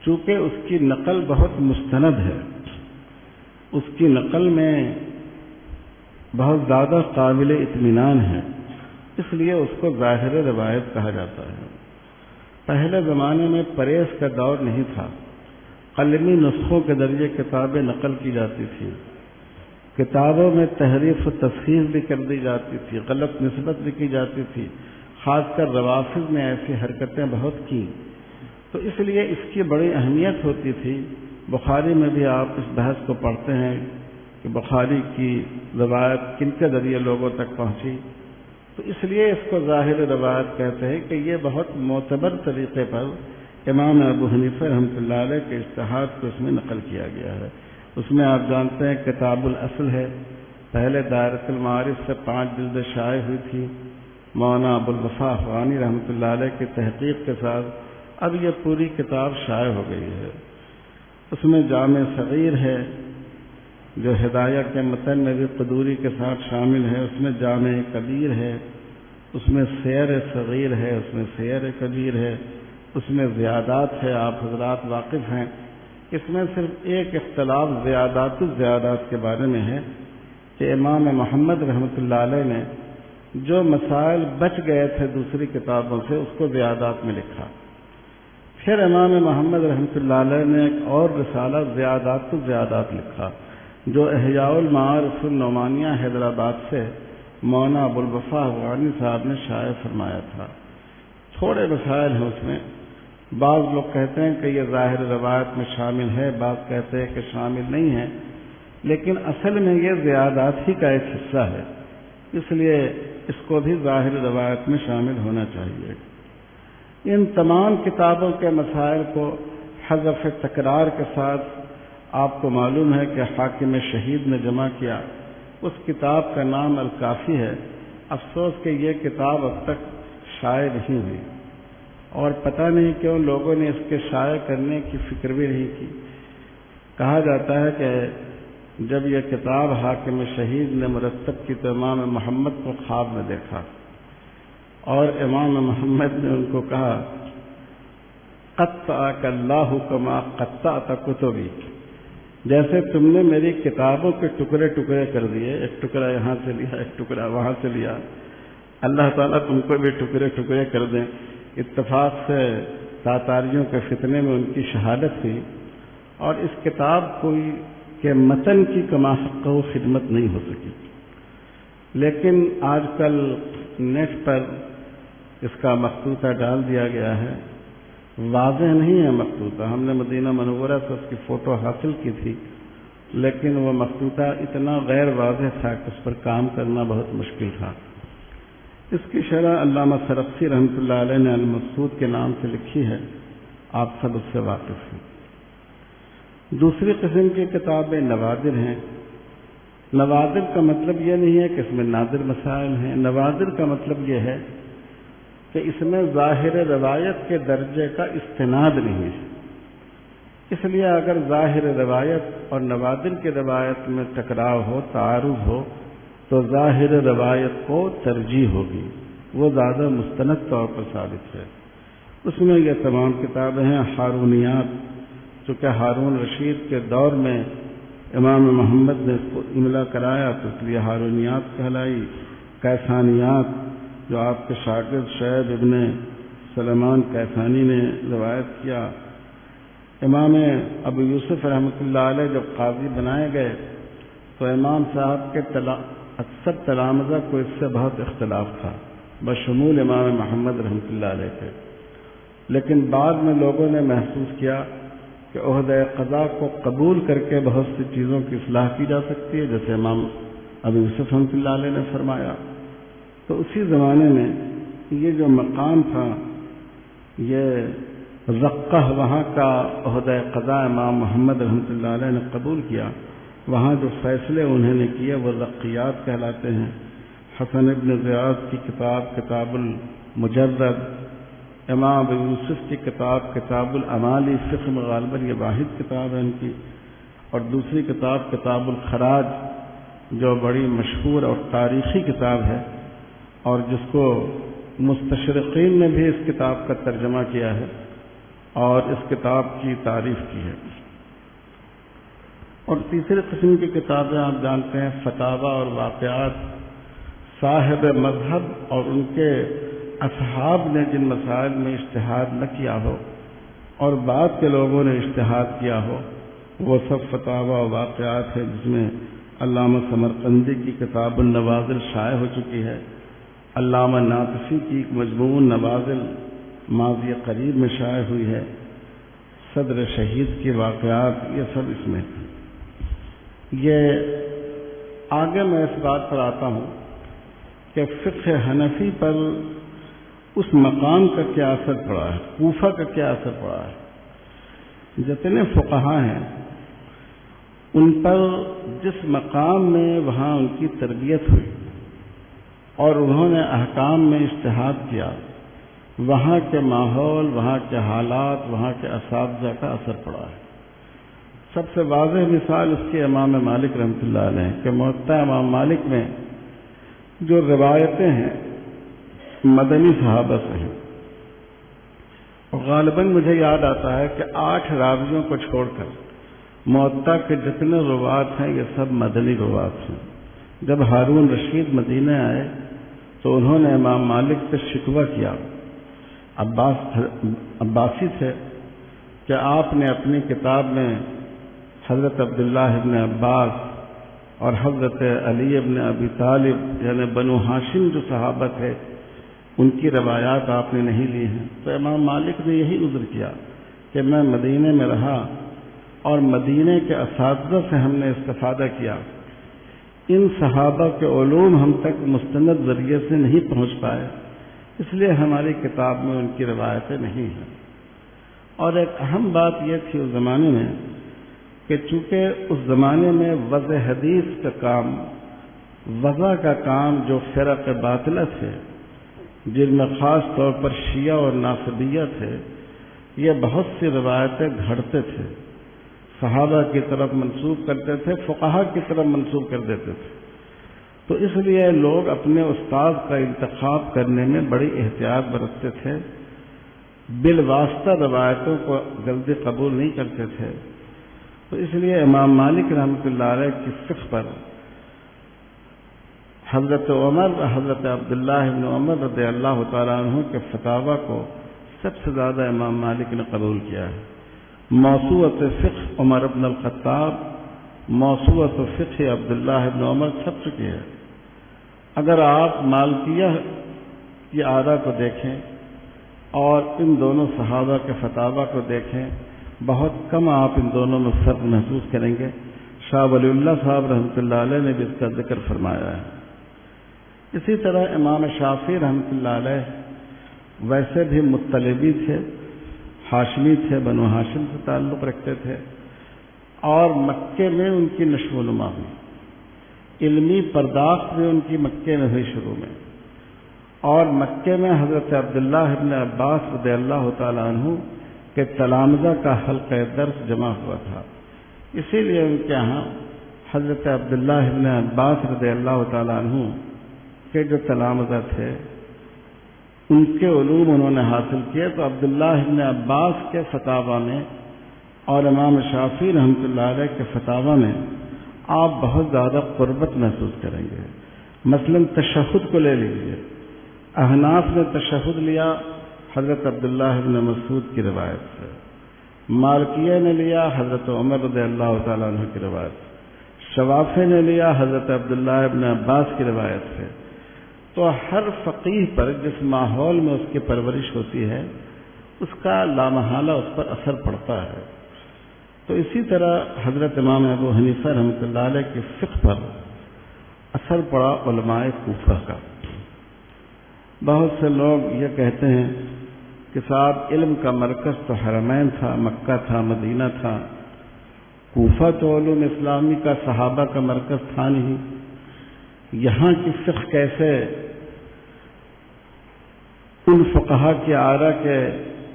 چونکہ اس کی نقل بہت مستند ہے، اس کی نقل میں بہت زیادہ قابل اطمینان ہے، اس لیے اس کو ظاہر روایت کہا جاتا ہے۔ پہلے زمانے میں پریس کا دور نہیں تھا، قلمی نسخوں کے ذریعے کتابیں نقل کی جاتی تھیں، کتابوں میں تحریف و تصحیح بھی کر دی جاتی تھی، غلط نسبت بھی کی جاتی تھی، خاص کر روافض نے ایسی حرکتیں بہت کی، تو اس لیے اس کی بڑی اہمیت ہوتی تھی۔ بخاری میں بھی آپ اس بحث کو پڑھتے ہیں کہ بخاری کی روایت کن کے ذریعے لوگوں تک پہنچی، تو اس لیے اس کو ظاہر روایت کہتے ہیں کہ یہ بہت معتبر طریقے پر امام ابو حنیفہ رحمۃ اللہ علیہ کے اجتہاد کو اس میں نقل کیا گیا ہے۔ اس میں آپ جانتے ہیں کتاب الاصل ہے، پہلے دائرۃ المعارف سے 5 جلدیں شائع ہوئی تھی، مولانا ابو الوفا افغانی رحمۃ اللہ علیہ کی تحقیق کے ساتھ اب یہ پوری کتاب شائع ہو گئی ہے۔ اس میں جامع صغیر ہے جو ہدایہ کے متن میں بھی قدوری کے ساتھ شامل ہے، اس میں جامع کبیر ہے، اس میں سیر صغیر ہے، اس میں سیر کبیر ہے، اس میں زیادات ہے، آپ حضرات واقف ہیں۔ اس میں صرف ایک اختلاف زیادات کے بارے میں ہے کہ امام محمد رحمۃ اللہ علیہ نے جو مسائل بچ گئے تھے دوسری کتابوں سے اس کو زیادات میں لکھا۔ پھر امام محمد رحمۃ اللہ علیہ نے ایک اور رسالہ زیادات لکھا جو احیاء المعارف النعمانیہ حیدرآباد سے مولانا ابو الوفا افغانی صاحب نے شائع فرمایا تھا۔ تھوڑے مسائل ہیں اس میں، بعض لوگ کہتے ہیں کہ یہ ظاہر روایت میں شامل ہے، بعض کہتے ہیں کہ شامل نہیں ہے، لیکن اصل میں یہ زیادات ہی کا ایک حصہ ہے، اس لیے اس کو بھی ظاہر روایت میں شامل ہونا چاہیے۔ ان تمام کتابوں کے مسائل کو حذف تکرار کے ساتھ آپ کو معلوم ہے کہ حاکم شہید نے جمع کیا۔ اس کتاب کا نام الکافی ہے۔ افسوس کہ یہ کتاب اب تک شائع نہیں ہوئی، اور پتہ نہیں کیوں لوگوں نے اس کے شائع کرنے کی فکر بھی نہیں کی۔ کہا جاتا ہے کہ جب یہ کتاب حاکم شہید نے مرتب کی تو امام محمد کو خواب میں دیکھا، اور امام محمد نے ان کو کہا قطعک اللہ کما قطعت کتبی، جیسے تم نے میری کتابوں کے ٹکڑے ٹکڑے کر دیے، ایک ٹکڑا یہاں سے لیا، ایک ٹکڑا وہاں سے لیا، اللہ تعالیٰ تم کو بھی ٹکڑے ٹکڑے کر دیں۔ اتفاق سے تاتاریوں کے فتنے میں ان کی شہادت ہوئی، اور اس کتاب کے متن کی کما حق و خدمت نہیں ہو سکی۔ لیکن آج کل نیٹ پر اس کا مخطوطہ ڈال دیا گیا ہے، واضح نہیں ہے مخطوطہ، ہم نے مدینہ منورہ سے اس کی فوٹو حاصل کی تھی، لیکن وہ مخطوطہ اتنا غیر واضح تھا کہ اس پر کام کرنا بہت مشکل تھا۔ اس کی شرح علامہ سرخسی رحمۃ اللہ علیہ نے المقصود کے نام سے لکھی ہے، آپ سب اس سے واقف ہیں۔ دوسری قسم کی کتابیں نوادر ہیں۔ نوادر کا مطلب یہ نہیں ہے کہ اس میں نادر مسائل ہیں، نوادر کا مطلب یہ ہے کہ اس میں ظاہر روایت کے درجے کا استناد نہیں ہے۔ اس لیے اگر ظاہر روایت اور نوادر کی روایت میں ٹکراؤ ہو، تعارض ہو، تو ظاہر روایت کو ترجیح ہوگی، وہ زیادہ مستند طور پر ثابت ہے۔ اس میں یہ تمام کتابیں ہیں۔ ہارونیات، چونکہ ہارون رشید کے دور میں امام محمد نے اس کو املا کرایا تو اس لیے ہارونیات کہلائی۔ کیسانیات، جو آپ کے شاگرد شعیب ابن سلیمان کیسانی نے روایت کیا۔ امام ابو یوسف رحمۃ اللہ علیہ جب قاضی بنائے گئے تو امام صاحب کے اکثر تلامذہ کو اس سے بہت اختلاف تھا، بشمول امام محمد رحمۃ اللہ علیہ کے، لیکن بعد میں لوگوں نے محسوس کیا کہ عہدہ قضا کو قبول کر کے بہت سی چیزوں کی اصلاح کی جا سکتی ہے، جیسے امام ابو یوسف رحمۃ اللہ علیہ نے فرمایا۔ تو اسی زمانے میں یہ جو مقام تھا، یہ رقہ، وہاں کا عہدہ قضا امام محمد رحمۃ اللہ علیہ نے قبول کیا۔ وہاں جو فیصلے انہوں نے کیے وہ رقیات کہلاتے ہیں۔ حسن ابن زیاد کی کتاب کتاب المجرد، امام ابو یوسف کی کتاب کتاب الامالی، فقہ میں غالباً یہ واحد کتاب ہے ان کی، اور دوسری کتاب کتاب الخراج جو بڑی مشہور اور تاریخی کتاب ہے، اور جس کو مستشرقین نے بھی اس کتاب کا ترجمہ کیا ہے اور اس کتاب کی تعریف کی ہے۔ اور تیسری قسم کی کتابیں آپ جانتے ہیں، فتاوی اور واقعات، صاحب مذہب اور ان کے اصحاب نے جن مسائل میں اجتہاد نہ کیا ہو اور بعد کے لوگوں نے اجتہاد کیا ہو، وہ سب فتاوی و واقعات ہے، جس میں علامہ سمرقندی کی کتاب النوازل شائع ہو چکی ہے، علامہ ناطفی کی ایک مجموع نوازل ماضی قریب میں شائع ہوئی ہے، صدر شہید کے واقعات، یہ سب اس میں ہیں۔ یہ آگے میں اس بات پر آتا ہوں کہ فقہ حنفی پر اس مقام کا کیا اثر پڑا ہے، کوفہ کا کیا اثر پڑا ہے۔ جتنے فقہا ہیں ان پر جس مقام میں وہاں ان کی تربیت ہوئی اور انہوں نے احکام میں اجتہاد کیا، وہاں کے ماحول، وہاں کے حالات، وہاں کے اساتذہ کا اثر پڑا ہے۔ سب سے واضح مثال اس کی امام مالک رحمۃ اللہ علیہ کہ موطا امام مالک میں جو روایتیں ہیں مدنی صحابہ سے ہیں، اور غالباً مجھے یاد آتا ہے کہ 8 راویوں کو چھوڑ کر موطا کے جتنے روات ہیں یہ سب مدنی روات ہیں۔ جب ہارون رشید مدینہ آئے تو انہوں نے امام مالک سے شکوہ کیا، عباسی تھے، کہ آپ نے اپنی کتاب میں حضرت عبداللہ ابن عباس اور حضرت علی ابن ابی طالب، یعنی بنو ہاشم جو صحابہ تھے، ان کی روایات آپ نے نہیں لی ہیں، تو امام مالک نے یہی عذر کیا کہ میں مدینے میں رہا اور مدینے کے اساتذہ سے ہم نے استفادہ کیا، ان صحابہ کے علوم ہم تک مستند ذریعے سے نہیں پہنچ پائے، اس لیے ہماری کتاب میں ان کی روایتیں نہیں ہیں۔ اور ایک اہم بات یہ تھی اس زمانے میں کہ چونکہ اس زمانے میں وضع حدیث کا کام، وضع کا کام جو فرق باطلہ تھے، جن میں خاص طور پر شیعہ اور ناصبیہ تھے، یہ بہت سی روایتیں گھڑتے تھے، صحابہ کی طرف منسوب کرتے تھے، فقہا کی طرف منسوب کر دیتے تھے، تو اس لیے لوگ اپنے استاد کا انتخاب کرنے میں بڑی احتیاط برتتے تھے، بالواسطہ روایتوں کو جلدی قبول نہیں کرتے تھے۔ تو اس لیے امام مالک رحمۃ اللہ علیہ کی فقہ پر حضرت عمر و حضرت عبداللہ بن عمر رضی اللہ تعالیٰ عنہ کے فتاوی کو سب سے زیادہ امام مالک نے قبول کیا ہے۔ موسوعۃ فقہ عمر بن الخطاب، موسوعۃ فقہ عبداللہ بن عمر چھپ چکی ہے۔ اگر آپ مالکیہ کی آراء کو دیکھیں اور ان دونوں صحابہ کے فتاوی کو دیکھیں، بہت کم آپ ان دونوں میں فرق محسوس کریں گے۔ شاہ ولی اللہ صاحب رحمۃ اللہ علیہ نے بھی اس کا ذکر فرمایا ہے۔ اسی طرح امام شافعی رحمۃ اللہ علیہ ویسے بھی مطلبی تھے، ہاشمی تھے، بنو ہاشم سے تعلق رکھتے تھے، اور مکے میں ان کی نشو و نما ہوئی، علمی پرداخت بھی ان کی مکے میں ہوئی شروع میں، اور مکے میں حضرت عبداللہ ابن عباس رضی اللہ تعالیٰ عنہ کے تلامذہ کا حلقہ درس جمع ہوا تھا، اسی لیے ان کے ہاں حضرت عبداللہ ابن عباس رضی اللہ تعالیٰ عنہ کے جو تلامذہ تھے ان کے علوم انہوں نے حاصل کیے، تو عبداللہ ابن عباس کے فتاوی میں اور امام شافعی رحمۃ اللہ علیہ کے فتاوی میں آپ بہت زیادہ قربت محسوس کریں گے۔ مثلا تشہد کو لے لیجیے، احناف نے تشہد لیا حضرت عبداللہ ابن مسعود کی روایت سے، مالکیہ نے لیا حضرت عمر رضی اللہ تعالیٰ عنہ کی روایت سے، شوافی نے لیا حضرت عبداللہ ابن عباس کی روایت سے۔ تو ہر فقیہ پر جس ماحول میں اس کی پرورش ہوتی ہے اس کا لامحالہ اس پر اثر پڑتا ہے۔ تو اسی طرح حضرت امام ابو حنیفہ رحمۃ اللہ علیہ کی فقہ پر اثر پڑا علماء کوفہ کا۔ بہت سے لوگ یہ کہتے ہیں کہ صاحب علم کا مرکز تو حرمین تھا، مکہ تھا، مدینہ تھا، کوفہ تو علوم اسلامی کا صحابہ کا مرکز تھا نہیں، یہاں کی فقہ کیسے ان فقہا کی آراء کے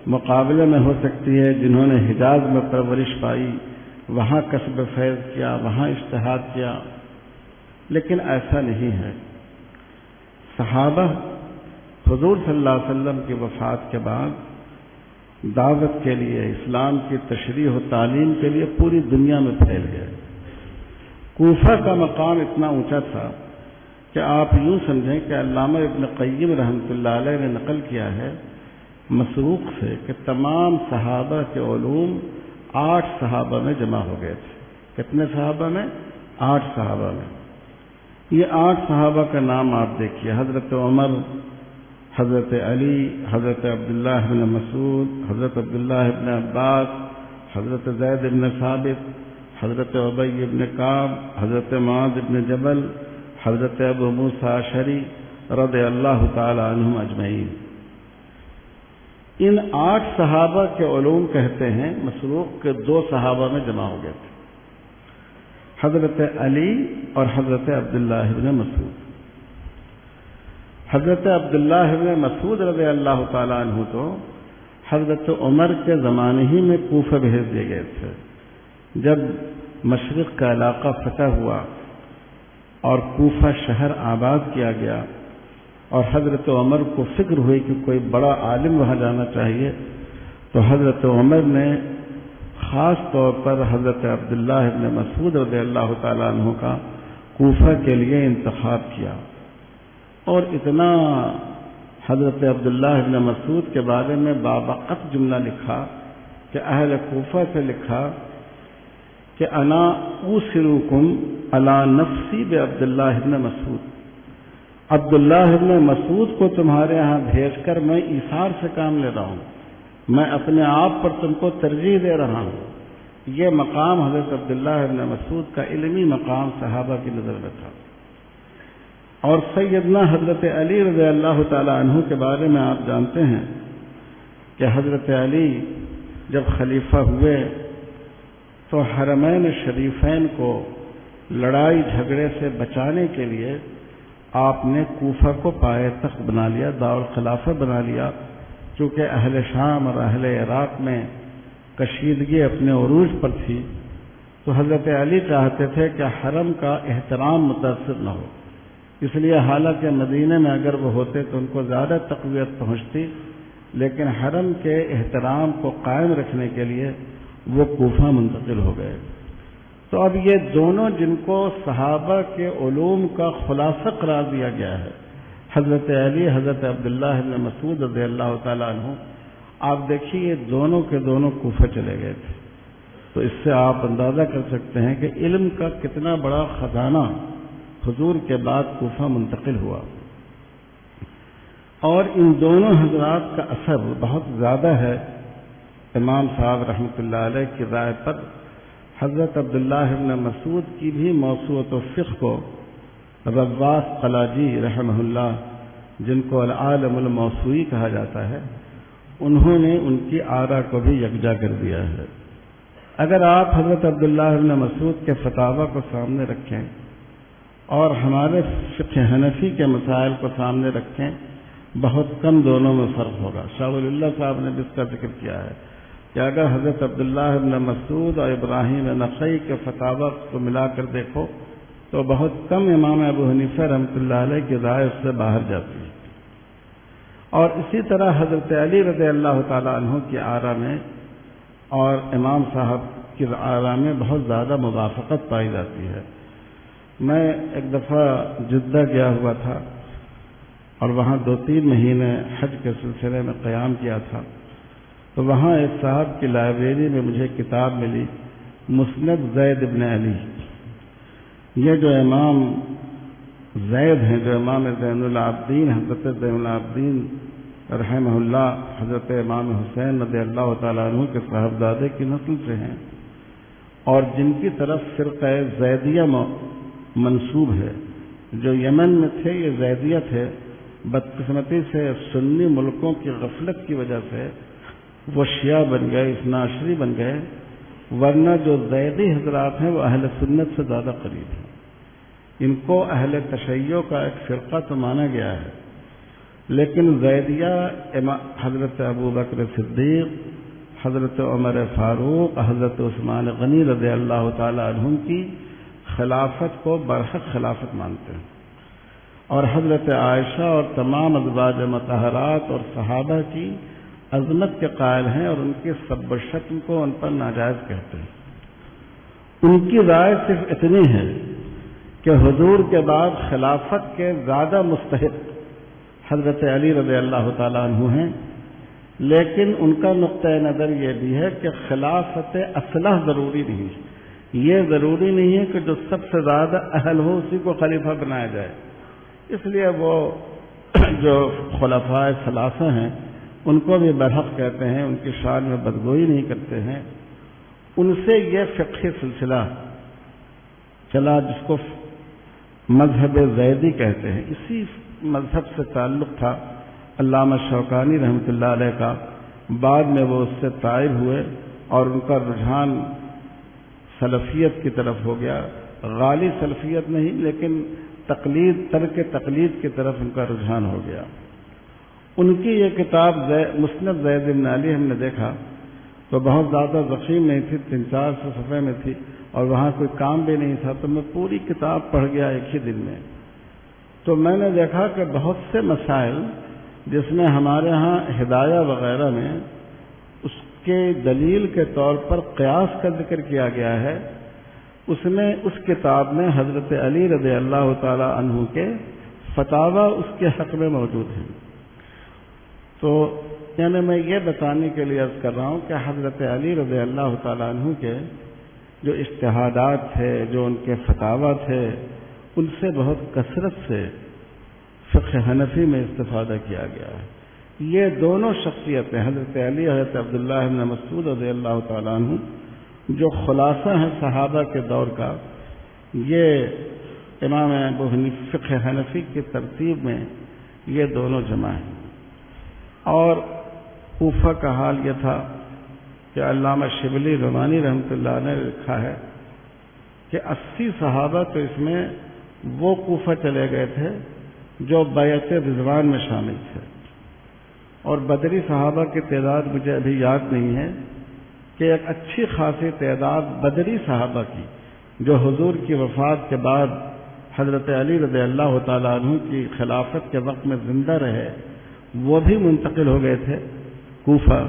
مقابلے میں ہو سکتی ہے جنہوں نے حجاز میں پرورش پائی، وہاں کسب فیض کیا، وہاں اجتہاد کیا؟ لیکن ایسا نہیں ہے۔ صحابہ حضور صلی اللہ علیہ وسلم کی وفات کے بعد دعوت کے لیے، اسلام کی تشریح و تعلیم کے لیے پوری دنیا میں پھیل گئے۔ کوفہ کا مقام اتنا اونچا تھا کہ آپ یوں سمجھیں کہ علامہ ابن قیم رحمۃ اللہ علیہ نے نقل کیا ہے مسروق سے کہ تمام صحابہ کے علوم 8 صحابہ میں جمع ہو گئے تھے۔ کتنے صحابہ میں؟ 8 صحابہ میں۔ یہ 8 صحابہ کا نام آپ دیکھیے: حضرت عمر، حضرت علی، حضرت عبداللہ بن مسعود، حضرت عبداللہ بن عباس، حضرت زید بن ثابت، حضرت ابی بن کعب، حضرت معاذ بن جبل، حضرت ابو موسیٰ اشعری رضی اللہ تعالی عنہم اجمعین۔ ان 8 صحابہ کے علوم کہتے ہیں مسروق کے 2 صحابہ میں جمع ہو گئے تھے، حضرت علی اور حضرت عبداللہ بن مسعود۔ حضرت عبداللہ بن مسعود رضی اللہ تعالیٰ عنہ تو حضرت عمر کے زمانے ہی میں کوفہ بھیج دیے گئے تھے۔ جب مشرق کا علاقہ فتح ہوا اور کوفہ شہر آباد کیا گیا اور حضرت عمر کو فکر ہوئی کہ کوئی بڑا عالم وہاں جانا چاہیے، تو حضرت عمر نے خاص طور پر حضرت عبداللہ بن مسعود رضی اللہ تعالیٰ عنہ کا کوفہ کے لیے انتخاب کیا، اور اتنا حضرت عبداللہ بن مسعود کے بارے میں بابقت جملہ لکھا کہ اہل کوفہ سے لکھا کہ انا اوصرکم علی نفسی بعبداللہ بن مسعود، عبداللہ ابن مسعود کو تمہارے ہاں بھیج کر میں ایثار سے کام لے رہا ہوں، میں اپنے آپ پر تم کو ترجیح دے رہا ہوں۔ یہ مقام حضرت عبداللہ ابن مسعود کا علمی مقام صحابہ کی نظر میں تھا۔ اور سیدنا حضرت علی رضی اللہ تعالی عنہ کے بارے میں آپ جانتے ہیں کہ حضرت علی جب خلیفہ ہوئے تو حرمین شریفین کو لڑائی جھگڑے سے بچانے کے لیے آپ نے کوفہ کو پائے تخت بنا لیا، دارالخلافہ بنا لیا، چونکہ اہل شام اور اہل عراق میں کشیدگی اپنے عروج پر تھی، تو حضرت علی چاہتے تھے کہ حرم کا احترام متاثر نہ ہو، اس لیے حالانکہ مدینے میں اگر وہ ہوتے تو ان کو زیادہ تقویت پہنچتی، لیکن حرم کے احترام کو قائم رکھنے کے لیے وہ کوفہ منتقل ہو گئے۔ تو اب یہ دونوں جن کو صحابہ کے علوم کا خلاصہ قرار دیا گیا ہے، حضرت علی، حضرت عبداللہ ابن مسعود رضی اللہ تعالیٰ عنہ، آپ دیکھیے یہ دونوں کے دونوں کوفہ چلے گئے تھے، تو اس سے آپ اندازہ کر سکتے ہیں کہ علم کا کتنا بڑا خزانہ حضور کے بعد کوفہ منتقل ہوا۔ اور ان دونوں حضرات کا اثر بہت زیادہ ہے امام صاحب رحمۃ اللہ علیہ کی رائے پر۔ حضرت عبداللہ ابن مسعود کی بھی موسوعۃ الفقہ کو رواس قلاجی رحمہ اللہ، جن کو العالم الموسوعی کہا جاتا ہے، انہوں نے ان کی آراء کو بھی یکجا کر دیا ہے۔ اگر آپ حضرت عبداللہ ابن مسعود کے فتاویٰ کو سامنے رکھیں اور ہمارے فقہ حنفی کے مسائل کو سامنے رکھیں، بہت کم دونوں میں فرق ہوگا۔ شاہ ولی اللہ صاحب نے بھی اس کا ذکر کیا ہے کہ اگر حضرت عبداللہ ابن مسعود اور ابراہیم نخعی کے فتاویٰ کو ملا کر دیکھو تو بہت کم امام ابو حنیفہ رحمۃ اللہ علیہ کی رائے اس سے باہر جاتی ہے۔ اور اسی طرح حضرت علی رضی اللہ تعالیٰ عنہ کی آراء میں اور امام صاحب کی آراء میں بہت زیادہ موافقت پائی جاتی ہے۔ میں ایک دفعہ جدہ گیا ہوا تھا اور وہاں 2-3 مہینے حج کے سلسلے میں قیام کیا تھا، تو وہاں ایک صاحب کی لائبریری میں مجھے کتاب ملی مسند زید ابن علی۔ یہ جو امام زید ہیں، جو امام زین العابدین حضرت زین العابدین رحمہ اللہ، حضرت امام حسین رضی اللہ تعالیٰ عنہ کے صاحبزادے کی نسل سے ہیں، اور جن کی طرف فرقہ زیدیہ منسوب ہے، جو یمن میں تھے یہ زیدیہ تھے، بدقسمتی سے سنی ملکوں کی غفلت کی وجہ سے وہ شیعہ بن گئے، اثنا عشری بن گئے، ورنہ جو زیدی حضرات ہیں وہ اہل سنت سے زیادہ قریب ہیں۔ ان کو اہل تشیع کا ایک فرقہ تو مانا گیا ہے، لیکن زیدیہ حضرت ابو بکر صدیق، حضرت عمر فاروق، حضرت عثمان غنی رضی اللہ تعالی عنہم کی خلافت کو برحق خلافت مانتے ہیں، اور حضرت عائشہ اور تمام ازواج مطہرات اور صحابہ کی عظمت کے قائل ہیں، اور ان کی سب و شتم کو ان پر ناجائز کہتے ہیں۔ ان کی رائے صرف اتنی ہے کہ حضور کے بعد خلافت کے زیادہ مستحق حضرت علی رضی اللہ تعالیٰ عنہ ہیں، لیکن ان کا نقطۂ نظر یہ بھی ہے کہ خلافت اصلح ضروری نہیں ہے، یہ ضروری نہیں ہے کہ جو سب سے زیادہ اہل ہو اسی کو خلیفہ بنایا جائے، اس لیے وہ جو خلفائے ثلاثہ ہیں ان کو بھی برحق کہتے ہیں، ان کی شان میں بدگوئی نہیں کرتے ہیں۔ ان سے یہ فقہی سلسلہ چلا جس کو مذہب زیدی کہتے ہیں، اسی مذہب سے تعلق تھا علامہ شوکانی رحمۃ اللہ علیہ کا، بعد میں وہ اس سے طائب ہوئے اور ان کا رجحان سلفیت کی طرف ہو گیا، غالی سلفیت نہیں لیکن ترک تقلید کی طرف ان کا رجحان ہو گیا۔ ان کی یہ کتاب مسند زید بن علی ہم نے دیکھا تو بہت زیادہ ضخیم نہیں تھی، 300-400 صفحے میں تھی، اور وہاں کوئی کام بھی نہیں تھا، تو میں پوری کتاب پڑھ گیا ایک ہی دن میں۔ تو میں نے دیکھا کہ بہت سے مسائل جس میں ہمارے ہاں ہدایہ وغیرہ میں اس کے دلیل کے طور پر قیاس کا ذکر کیا گیا ہے، اس میں اس کتاب میں حضرت علی رضی اللہ تعالی عنہ کے فتاویٰ اس کے حق میں موجود ہیں۔ تو یعنی میں یہ بتانے کے لیے عرض کر رہا ہوں کہ حضرت علی رضی اللہ تعالی عنہ کے جو اجتہادات تھے، جو ان کے فتاویٰ تھے، ان سے بہت کثرت سے فقہ حنفی میں استفادہ کیا گیا ہے۔ یہ دونوں شخصیتیں حضرت علی، حضرت عبداللہ بن مسعود رضی اللہ تعالیٰ عنہ، جو خلاصہ ہیں صحابہ کے دور کا، یہ امام ابو حنیفہ فقہ حنفی کی ترتیب میں یہ دونوں جمع ہیں۔ اور کوفہ کا حال یہ تھا کہ علامہ شبلی رحمانی رحمۃ اللہ نے لکھا ہے کہ 80 صحابہ تو اس میں وہ کوفہ چلے گئے تھے جو بیعت رضوان میں شامل تھے، اور بدری صحابہ کی تعداد مجھے ابھی یاد نہیں ہے، کہ ایک اچھی خاصی تعداد بدری صحابہ کی جو حضور کی وفات کے بعد حضرت علی رضی اللہ تعالیٰ عنہ کی خلافت کے وقت میں زندہ رہے، وہ بھی منتقل ہو گئے تھے کوفہ،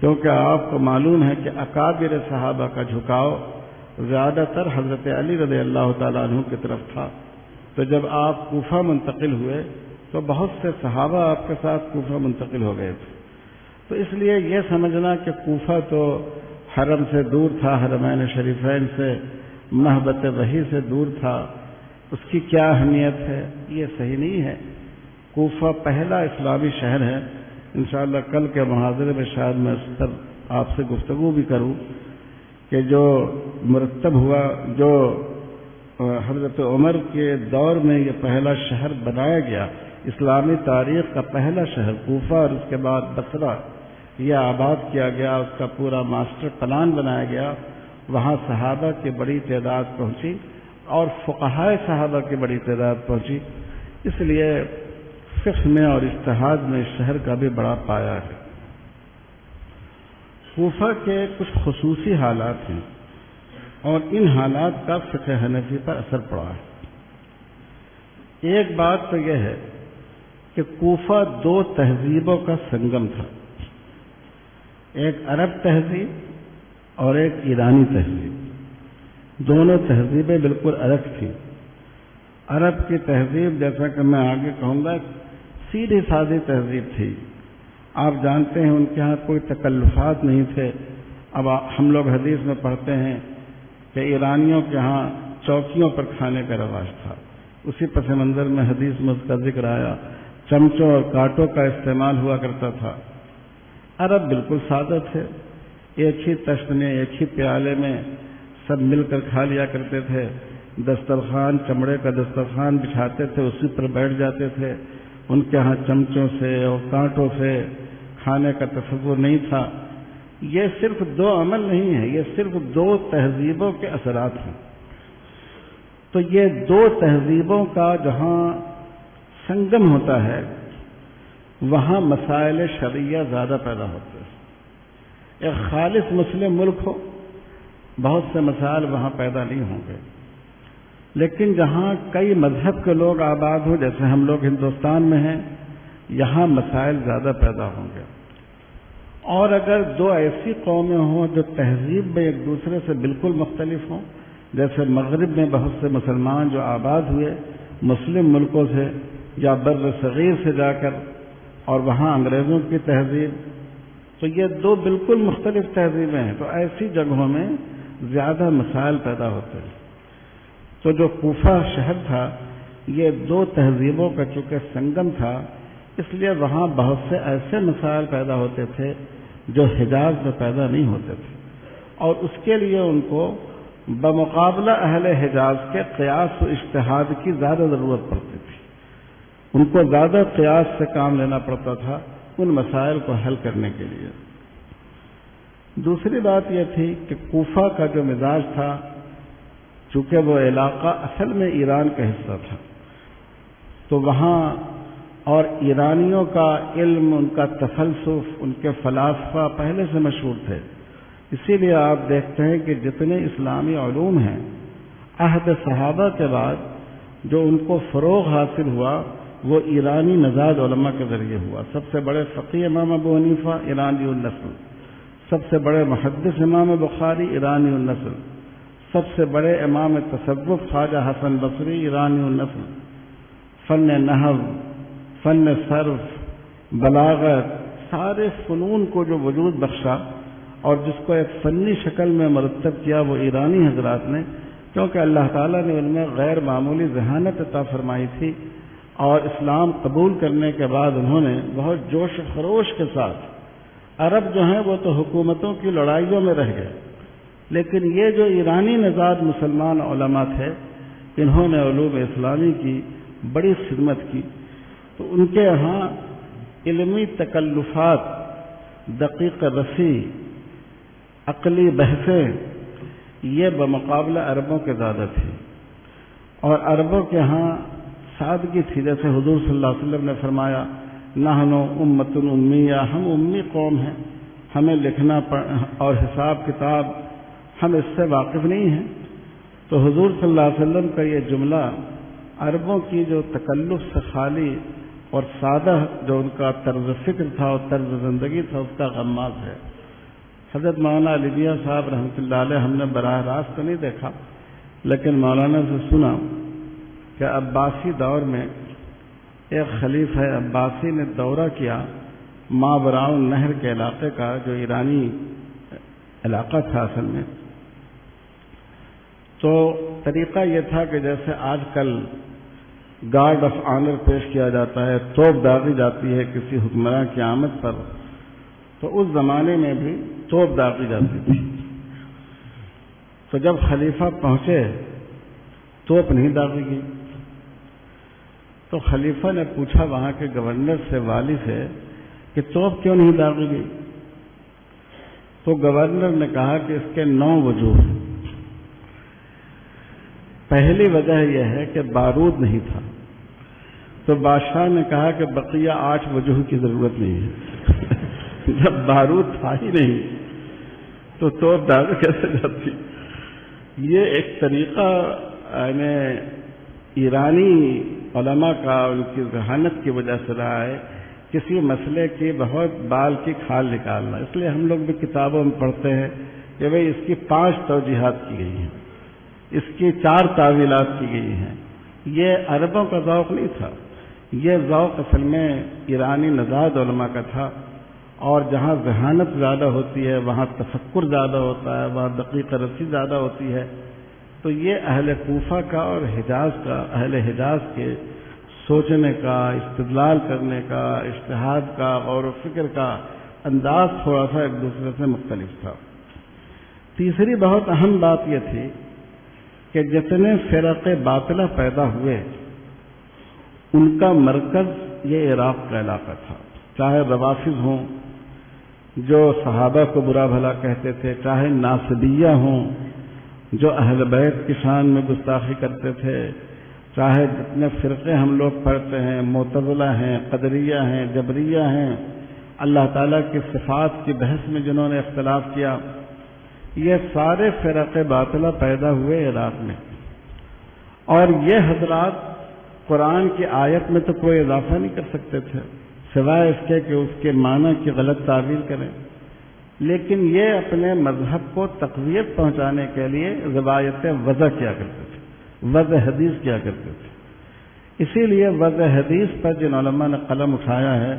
کیونکہ آپ کو معلوم ہے کہ اکابر صحابہ کا جھکاؤ زیادہ تر حضرت علی رضی اللہ تعالیٰ عنہ کی طرف تھا۔ تو جب آپ کوفہ منتقل ہوئے تو بہت سے صحابہ آپ کے ساتھ کوفہ منتقل ہو گئے تھے، تو اس لیے یہ سمجھنا کہ کوفہ تو حرم سے دور تھا، حرمین شریفین سے، محبت وحی سے دور تھا، اس کی کیا اہمیت ہے، یہ صحیح نہیں ہے۔ کوفہ پہلا اسلامی شہر ہے۔ انشاءاللہ کل کے محاضرے میں شاید میں اس پر آپ سے گفتگو بھی کروں کہ جو مرتب ہوا، جو حضرت عمر کے دور میں یہ پہلا شہر بنایا گیا، اسلامی تاریخ کا پہلا شہر کوفہ، اور اس کے بعد بصرہ یہ آباد کیا گیا، اس کا پورا ماسٹر پلان بنایا گیا، وہاں صحابہ کی بڑی تعداد پہنچی اور فقہائے صحابہ کی بڑی تعداد پہنچی، اس لیے فقہ میں اور اجتہاد میں اس شہر کا بھی بڑا پایہ ہے۔ کوفہ کے کچھ خصوصی حالات ہیں اور ان حالات کا فقہ حنفی پر اثر پڑا ہے۔ ایک بات تو یہ ہے کہ کوفہ دو تہذیبوں کا سنگم تھا، ایک عرب تہذیب اور ایک ایرانی تہذیب، دونوں تہذیبیں بالکل الگ تھیں۔ عرب کی تہذیب، جیسا کہ میں آگے کہوں گا، سیدھی سادی تہذیب تھی۔ آپ جانتے ہیں ان کے ہاں کوئی تکلفات نہیں تھے۔ اب ہم لوگ حدیث میں پڑھتے ہیں کہ ایرانیوں کے ہاں چوکیوں پر کھانے کا رواج تھا، اسی پس منظر میں حدیث میں اس کا ذکر آیا، چمچوں اور کانٹوں کا استعمال ہوا کرتا تھا۔ عرب بالکل سادہ تھے، ایک ہی تشت میں، ایک ہی پیالے میں سب مل کر کھا لیا کرتے تھے، دسترخوان، چمڑے کا دسترخوان بچھاتے تھے، اسی پر بیٹھ جاتے تھے۔ ان کے ہاں چمچوں سے اور کانٹوں سے کھانے کا تصور نہیں تھا۔ یہ صرف دو عمل نہیں ہے، یہ صرف دو تہذیبوں کے اثرات ہیں۔ تو یہ دو تہذیبوں کا جہاں سنگم ہوتا ہے وہاں مسائل شرعیہ زیادہ پیدا ہوتے ہیں۔ ایک خالص مسلم ملک ہو، بہت سے مسائل وہاں پیدا نہیں ہوں گے، لیکن جہاں کئی مذہب کے لوگ آباد ہوں، جیسے ہم لوگ ہندوستان میں ہیں، یہاں مسائل زیادہ پیدا ہوں گے۔ اور اگر دو ایسی قومیں ہوں جو تہذیب میں ایک دوسرے سے بالکل مختلف ہوں، جیسے مغرب میں بہت سے مسلمان جو آباد ہوئے مسلم ملکوں سے یا بر صغیر سے جا کر، اور وہاں انگریزوں کی تہذیب، تو یہ دو بالکل مختلف تہذیبیں ہیں، تو ایسی جگہوں میں زیادہ مسائل پیدا ہوتے ہیں۔ تو جو کوفہ شہر تھا یہ دو تہذیبوں کا چونکہ سنگم تھا، اس لیے وہاں بہت سے ایسے مسائل پیدا ہوتے تھے جو حجاز میں پیدا نہیں ہوتے تھے، اور اس کے لیے ان کو بمقابلہ اہل حجاز کے قیاس و اجتہاد کی زیادہ ضرورت پڑتی تھی۔ ان کو زیادہ قیاس سے کام لینا پڑتا تھا ان مسائل کو حل کرنے کے لیے۔ دوسری بات یہ تھی کہ کوفہ کا جو مزاج تھا، چونکہ وہ علاقہ اصل میں ایران کا حصہ تھا، تو وہاں اور ایرانیوں کا علم، ان کا تفلسف، ان کے فلاسفہ پہلے سے مشہور تھے۔ اسی لیے آپ دیکھتے ہیں کہ جتنے اسلامی علوم ہیں عہد صحابہ کے بعد جو ان کو فروغ حاصل ہوا وہ ایرانی نژاد علماء کے ذریعے ہوا۔ سب سے بڑے فقیہ امام ابو حنیفہ ایرانی النسل، سب سے بڑے محدث امام بخاری ایرانی النسل، سب سے بڑے امام تصوف خواجہ حسن بصری ایرانی النسل، فن نحو، فن صرف، بلاغت، سارے فنون کو جو وجود بخشا اور جس کو ایک فنی شکل میں مرتب کیا وہ ایرانی حضرات نے، کیونکہ اللہ تعالیٰ نے ان میں غیر معمولی ذہانت عطا فرمائی تھی، اور اسلام قبول کرنے کے بعد انہوں نے بہت جوش و خروش کے ساتھ، عرب جو ہیں وہ تو حکومتوں کی لڑائیوں میں رہ گئے، لیکن یہ جو ایرانی نژاد مسلمان علماء تھے انہوں نے علوم اسلامی کی بڑی خدمت کی. تو ان کے یہاں علمی تکلفات، دقیق رسی، عقلی بحثیں یہ بمقابلہ عربوں کے زیادہ تھی. اور عربوں کے ہاں سادگی تھی، جیسے حضور صلی اللہ علیہ وسلم نے فرمایا نحن امۃ امیہ، ہم امی قوم ہیں، ہمیں لکھنا اور حساب کتاب ہم اس سے واقف نہیں ہیں. تو حضور صلی اللہ علیہ وسلم کا یہ جملہ عربوں کی جو تکلف سے خالی اور سادہ جو ان کا طرز فکر تھا اور طرز زندگی تھا اس کا غماز ہے. حضرت مولانا علی میاں صاحب رحمۃ اللہ علیہ ہم نے براہ راست تو نہیں دیکھا، لیکن مولانا سے سنا کہ عباسی دور میں ایک خلیفہ عباسی نے دورہ کیا ماوراء نہر کے علاقے کا، جو ایرانی علاقہ تھا اصل میں. تو طریقہ یہ تھا کہ جیسے آج کل گارڈ آف آنر پیش کیا جاتا ہے، توپ داغی جاتی ہے کسی حکمراں کی آمد پر، تو اس زمانے میں بھی توپ داغی جاتی تھی. تو جب خلیفہ پہنچے توپ نہیں داغی گئی. تو خلیفہ نے پوچھا وہاں کے گورنر سے، والی سے، کہ توپ کیوں نہیں داغی گئی؟ تو گورنر نے کہا کہ اس کے 9 وجوہ ہیں. پہلی وجہ یہ ہے کہ بارود نہیں تھا. تو بادشاہ نے کہا کہ بقیہ 8 وجوہ کی ضرورت نہیں ہے. جب بارود تھا ہی نہیں تو توپ داغی کیسے جاتی؟ یہ ایک طریقہ یعنی ایرانی علماء کا ان کی ذہانت کی وجہ سے رہا ہے، کسی مسئلے کی بہت بال کی کھال نکالنا. اس لیے ہم لوگ بھی کتابوں میں پڑھتے ہیں کہ بھئی اس کی 5 توجیحات کی گئی ہیں، اس کی 4 تعویلات کی گئی ہیں. یہ عربوں کا ذوق نہیں تھا، یہ ذوق اصل میں ایرانی نژاد علماء کا تھا. اور جہاں ذہانت زیادہ ہوتی ہے وہاں تفکر زیادہ ہوتا ہے، وہاں دقیق رسی زیادہ ہوتی ہے. تو یہ اہل کوفہ کا اور حجاز کا، اہل حجاز کے سوچنے کا، استدلال کرنے کا، اجتہاد کا، غور و فکر کا انداز تھوڑا سا ایک دوسرے سے مختلف تھا. تیسری بہت اہم بات یہ تھی کہ جتنے فرق باطلہ پیدا ہوئے ان کا مرکز یہ عراق کا علاقہ تھا. چاہے روافض ہوں جو صحابہ کو برا بھلا کہتے تھے، چاہے ناصبیہ ہوں جو اہل بیت کی شان میں گستاخی کرتے تھے، چاہے جتنے فرقے ہم لوگ پڑھتے ہیں، معتزلہ ہیں، قدریہ ہیں، جبریہ ہیں، اللہ تعالیٰ کی صفات کی بحث میں جنہوں نے اختلاف کیا، یہ سارے فرقے باطلہ پیدا ہوئے عراق میں. اور یہ حضرات قرآن کی آیت میں تو کوئی اضافہ نہیں کر سکتے تھے سوائے اس کے کہ اس کے معنی کی غلط تعبیر کریں، لیکن یہ اپنے مذہب کو تقویت پہنچانے کے لیے روایت وضع کیا کرتے تھے، وضع حدیث کیا کرتے تھے. اسی لیے وضع حدیث پر جن علماء نے قلم اٹھایا ہے،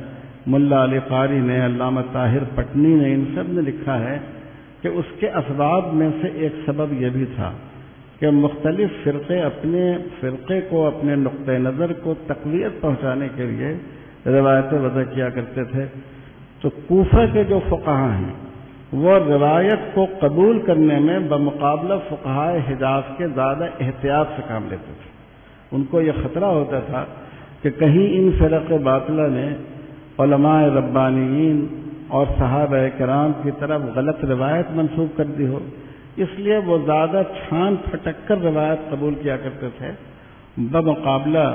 ملا علی قاری نے، علامہ طاہر پٹنی نے، ان سب نے لکھا ہے کہ اس کے اسباب میں سے ایک سبب یہ بھی تھا کہ مختلف فرقے اپنے فرقے کو، اپنے نقطہ نظر کو تقویت پہنچانے کے لیے روایت وضع کیا کرتے تھے. تو کوفہ کے جو فقہاء ہیں وہ روایت کو قبول کرنے میں بمقابلہ فقہائے حجاز کے زیادہ احتیاط سے کام لیتے تھے. ان کو یہ خطرہ ہوتا تھا کہ کہیں ان فرق باطلہ نے علماء ربانیین اور صحابہ کرام کی طرف غلط روایت منسوب کر دی ہو. اس لیے وہ زیادہ چھان پھٹک کر روایت قبول کیا کرتے تھے بمقابلہ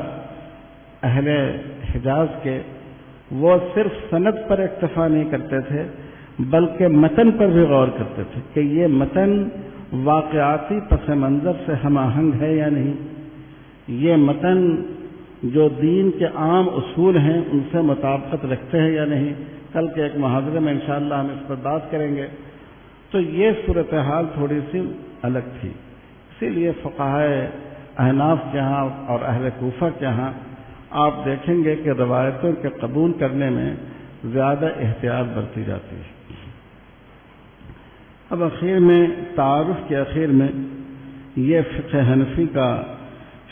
اہل حجاز کے. وہ صرف سند پر اکتفا نہیں کرتے تھے بلکہ متن پر بھی غور کرتے تھے کہ یہ متن واقعاتی پس منظر سے ہم آہنگ ہے یا نہیں، یہ متن جو دین کے عام اصول ہیں ان سے مطابقت رکھتے ہیں یا نہیں. کل کے ایک محاضرے میں انشاءاللہ ہم اس پر بات کریں گے. تو یہ صورتحال تھوڑی سی الگ تھی. اسی لیے فقہائے احناف کے ہاں اور اہل کوفہ کے ہاں آپ دیکھیں گے کہ روایتوں کے قبول کرنے میں زیادہ احتیاط برتی جاتی ہے. اب اخیر میں تعارف کے اخیر میں یہ فقہ حنفی کا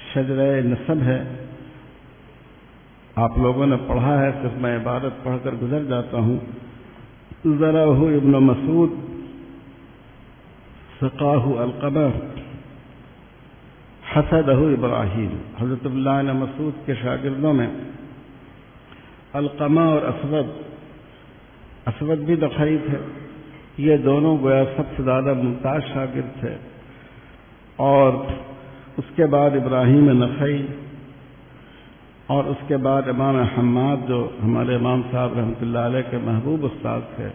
شجرہ نسب ہے. آپ لوگوں نے پڑھا ہے، صرف میں عبارت پڑھ کر گزر جاتا ہوں. زرعہ ابن مسعود سقاہ القمہ حسدہ ابراہیم. حضرت عبداللہ بن مسعود کے شاگردوں میں القمہ اور اسود بھی نخعی تھے. یہ دونوں گویا سب سے زیادہ ممتاز شاگرد تھے. اور اس کے بعد ابراہیم نخعی، اور اس کے بعد امام حماد جو ہمارے امام صاحب رحمۃ اللہ علیہ کے محبوب استاد تھے،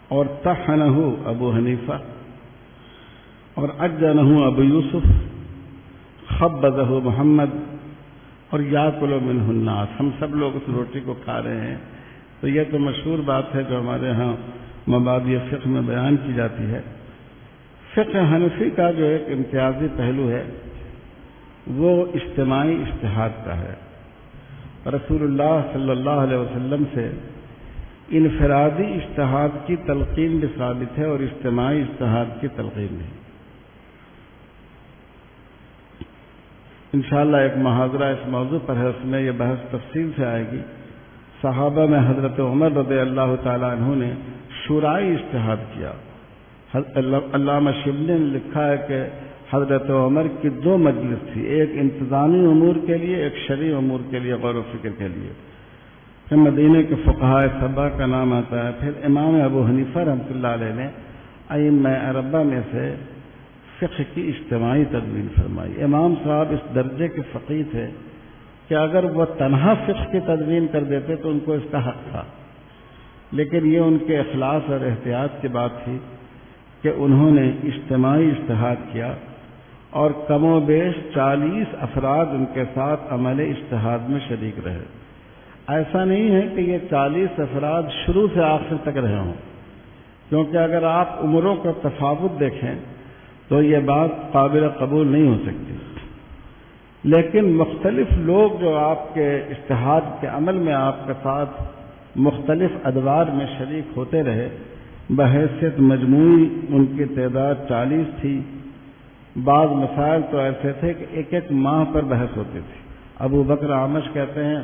اور طحنہ ابو حنیفہ، اور عجنہ ابو یوسف، خبزہ محمد، اور یاکل منہ الناس. ہم سب لوگ اس روٹی کو کھا رہے ہیں. تو یہ تو مشہور بات ہے جو ہمارے ہاں مبادئ فقہ میں بیان کی جاتی ہے. فقہ حنفی کا جو ایک امتیازی پہلو ہے وہ اجتماعی اجتہاد کا ہے. رسول اللہ صلی اللہ علیہ وسلم سے انفرادی اجتہاد کی تلقین بھی ثابت ہے اور اجتماعی اجتہاد کی تلقین بھی. انشاءاللہ ایک محاضرہ اس موضوع پر ہے، اس میں یہ بحث تفصیل سے آئے گی. صحابہ میں حضرت عمر رضی اللہ تعالیٰ عنہ نے شورائی اجتہاد کیا. علامہ شبلی نے لکھا ہے کہ حضرت عمر کی 2 مجلس تھی، ایک انتظامی امور کے لیے، ایک شرعی امور کے لیے، غور و فکر کے لیے. پھر مدینہ کے فقہاء سبع کا نام آتا ہے. پھر امام ابو حنیفہ رحمۃ اللہ علیہ نے ائمہ اربعہ میں سے فقہ کی اجتماعی تدوین فرمائی. امام صاحب اس درجے کے فقیہ تھے کہ اگر وہ تنہا فقہ کی تدوین کر دیتے تو ان کو اس کا حق تھا، لیکن یہ ان کے اخلاص اور احتیاط کی بات تھی کہ انہوں نے اجتماعی اجتہاد کیا، اور کم و بیش 40 افراد ان کے ساتھ عمل اجتہاد میں شریک رہے. ایسا نہیں ہے کہ یہ 40 افراد شروع سے آخر تک رہے ہوں، کیونکہ اگر آپ عمروں کا تفاوت دیکھیں تو یہ بات قابل قبول نہیں ہو سکتی. لیکن مختلف لوگ جو آپ کے اجتہاد کے عمل میں آپ کے ساتھ مختلف ادوار میں شریک ہوتے رہے، بحیثیت مجموعی ان کی تعداد 40 تھی. بعض مسائل تو ایسے تھے کہ ایک ماہ پر بحث ہوتی تھی. ابو بکر اعمش کہتے ہیں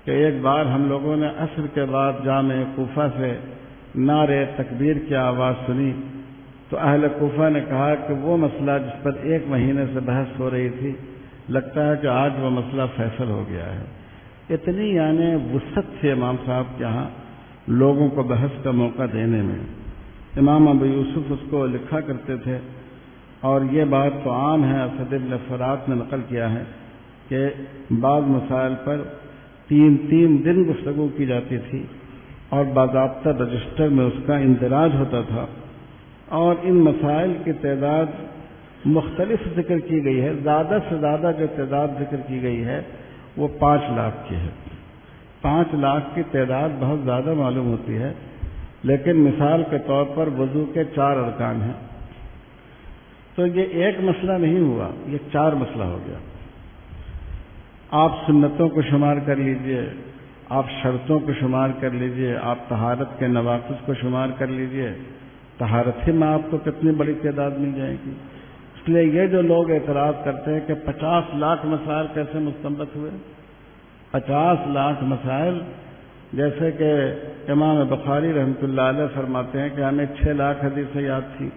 کہ ایک بار ہم لوگوں نے عصر کے بعد جامع کوفہ سے نعرے تکبیر کی آواز سنی تو اہل کوفہ نے کہا کہ وہ مسئلہ جس پر 1 مہینے سے بحث ہو رہی تھی، لگتا ہے کہ آج وہ مسئلہ فیصل ہو گیا ہے. اتنی یعنی وسعت تھی امام صاحب کے یہاں لوگوں کو بحث کا موقع دینے میں. امام ابو یوسف اس کو لکھا کرتے تھے، اور یہ بات تو عام ہے، اسد بن فرات نے نقل کیا ہے کہ بعض مسائل پر 3 دن گفتگو کی جاتی تھی، اور باضابطہ رجسٹر میں اس کا اندراج ہوتا تھا. اور ان مسائل کی تعداد مختلف ذکر کی گئی ہے. زیادہ سے زیادہ جو تعداد ذکر کی گئی ہے وہ 5 لاکھ کی ہے. 5 لاکھ کی تعداد بہت زیادہ معلوم ہوتی ہے، لیکن مثال کے طور پر وضو کے 4 ارکان ہیں، تو یہ ایک مسئلہ نہیں ہوا، یہ 4 مسئلہ ہو گیا. آپ سنتوں کو شمار کر لیجئے، آپ شرطوں کو شمار کر لیجئے، آپ طہارت کے نواقص کو شمار کر لیجئے، طہارت ہی میں آپ کو کتنی بڑی تعداد مل جائے گی. اس لیے یہ جو لوگ اعتراض کرتے ہیں کہ 50 لاکھ مسائل کیسے مستنبط ہوئے، 50 لاکھ مسائل، جیسے کہ امام بخاری رحمۃ اللہ علیہ فرماتے ہیں کہ ہمیں 6 لاکھ حدیثیں یاد تھی،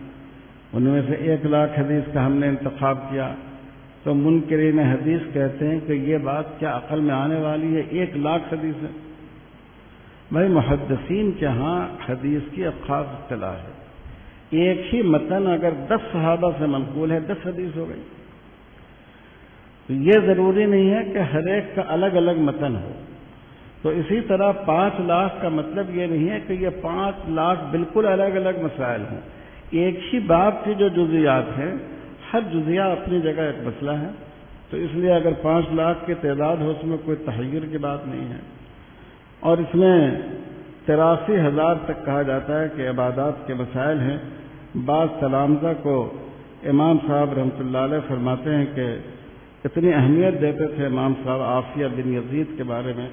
ان میں سے 1 لاکھ حدیث کا ہم نے انتخاب کیا. تو منکرین حدیث کہتے ہیں کہ یہ بات کیا عقل میں آنے والی ہے، 1 لاکھ حدیث ہے. بھائی محدثین کے ہاں حدیث کی اب خاص اصطلاح ہے. ایک ہی متن اگر 10 صحابہ سے منقول ہے 10 حدیث ہو گئی. تو یہ ضروری نہیں ہے کہ ہر ایک کا الگ الگ متن ہو. تو اسی طرح 5 لاکھ کا مطلب یہ نہیں ہے کہ یہ 5 لاکھ بالکل الگ الگ مسائل ہیں. ایک ہی باب کی جو جزیات ہیں، ہر جزیہ اپنی جگہ ایک مسئلہ ہے. تو اس لیے اگر 5 لاکھ کی تعداد ہو اس میں کوئی تحیر کی بات نہیں ہے. اور اس میں 83,000 تک کہا جاتا ہے کہ عبادات کے مسائل ہیں. بعض تلامذہ کو امام صاحب رحمۃ اللہ علیہ فرماتے ہیں کہ اتنی اہمیت دیتے تھے امام صاحب عافیہ بن یزید کے بارے میں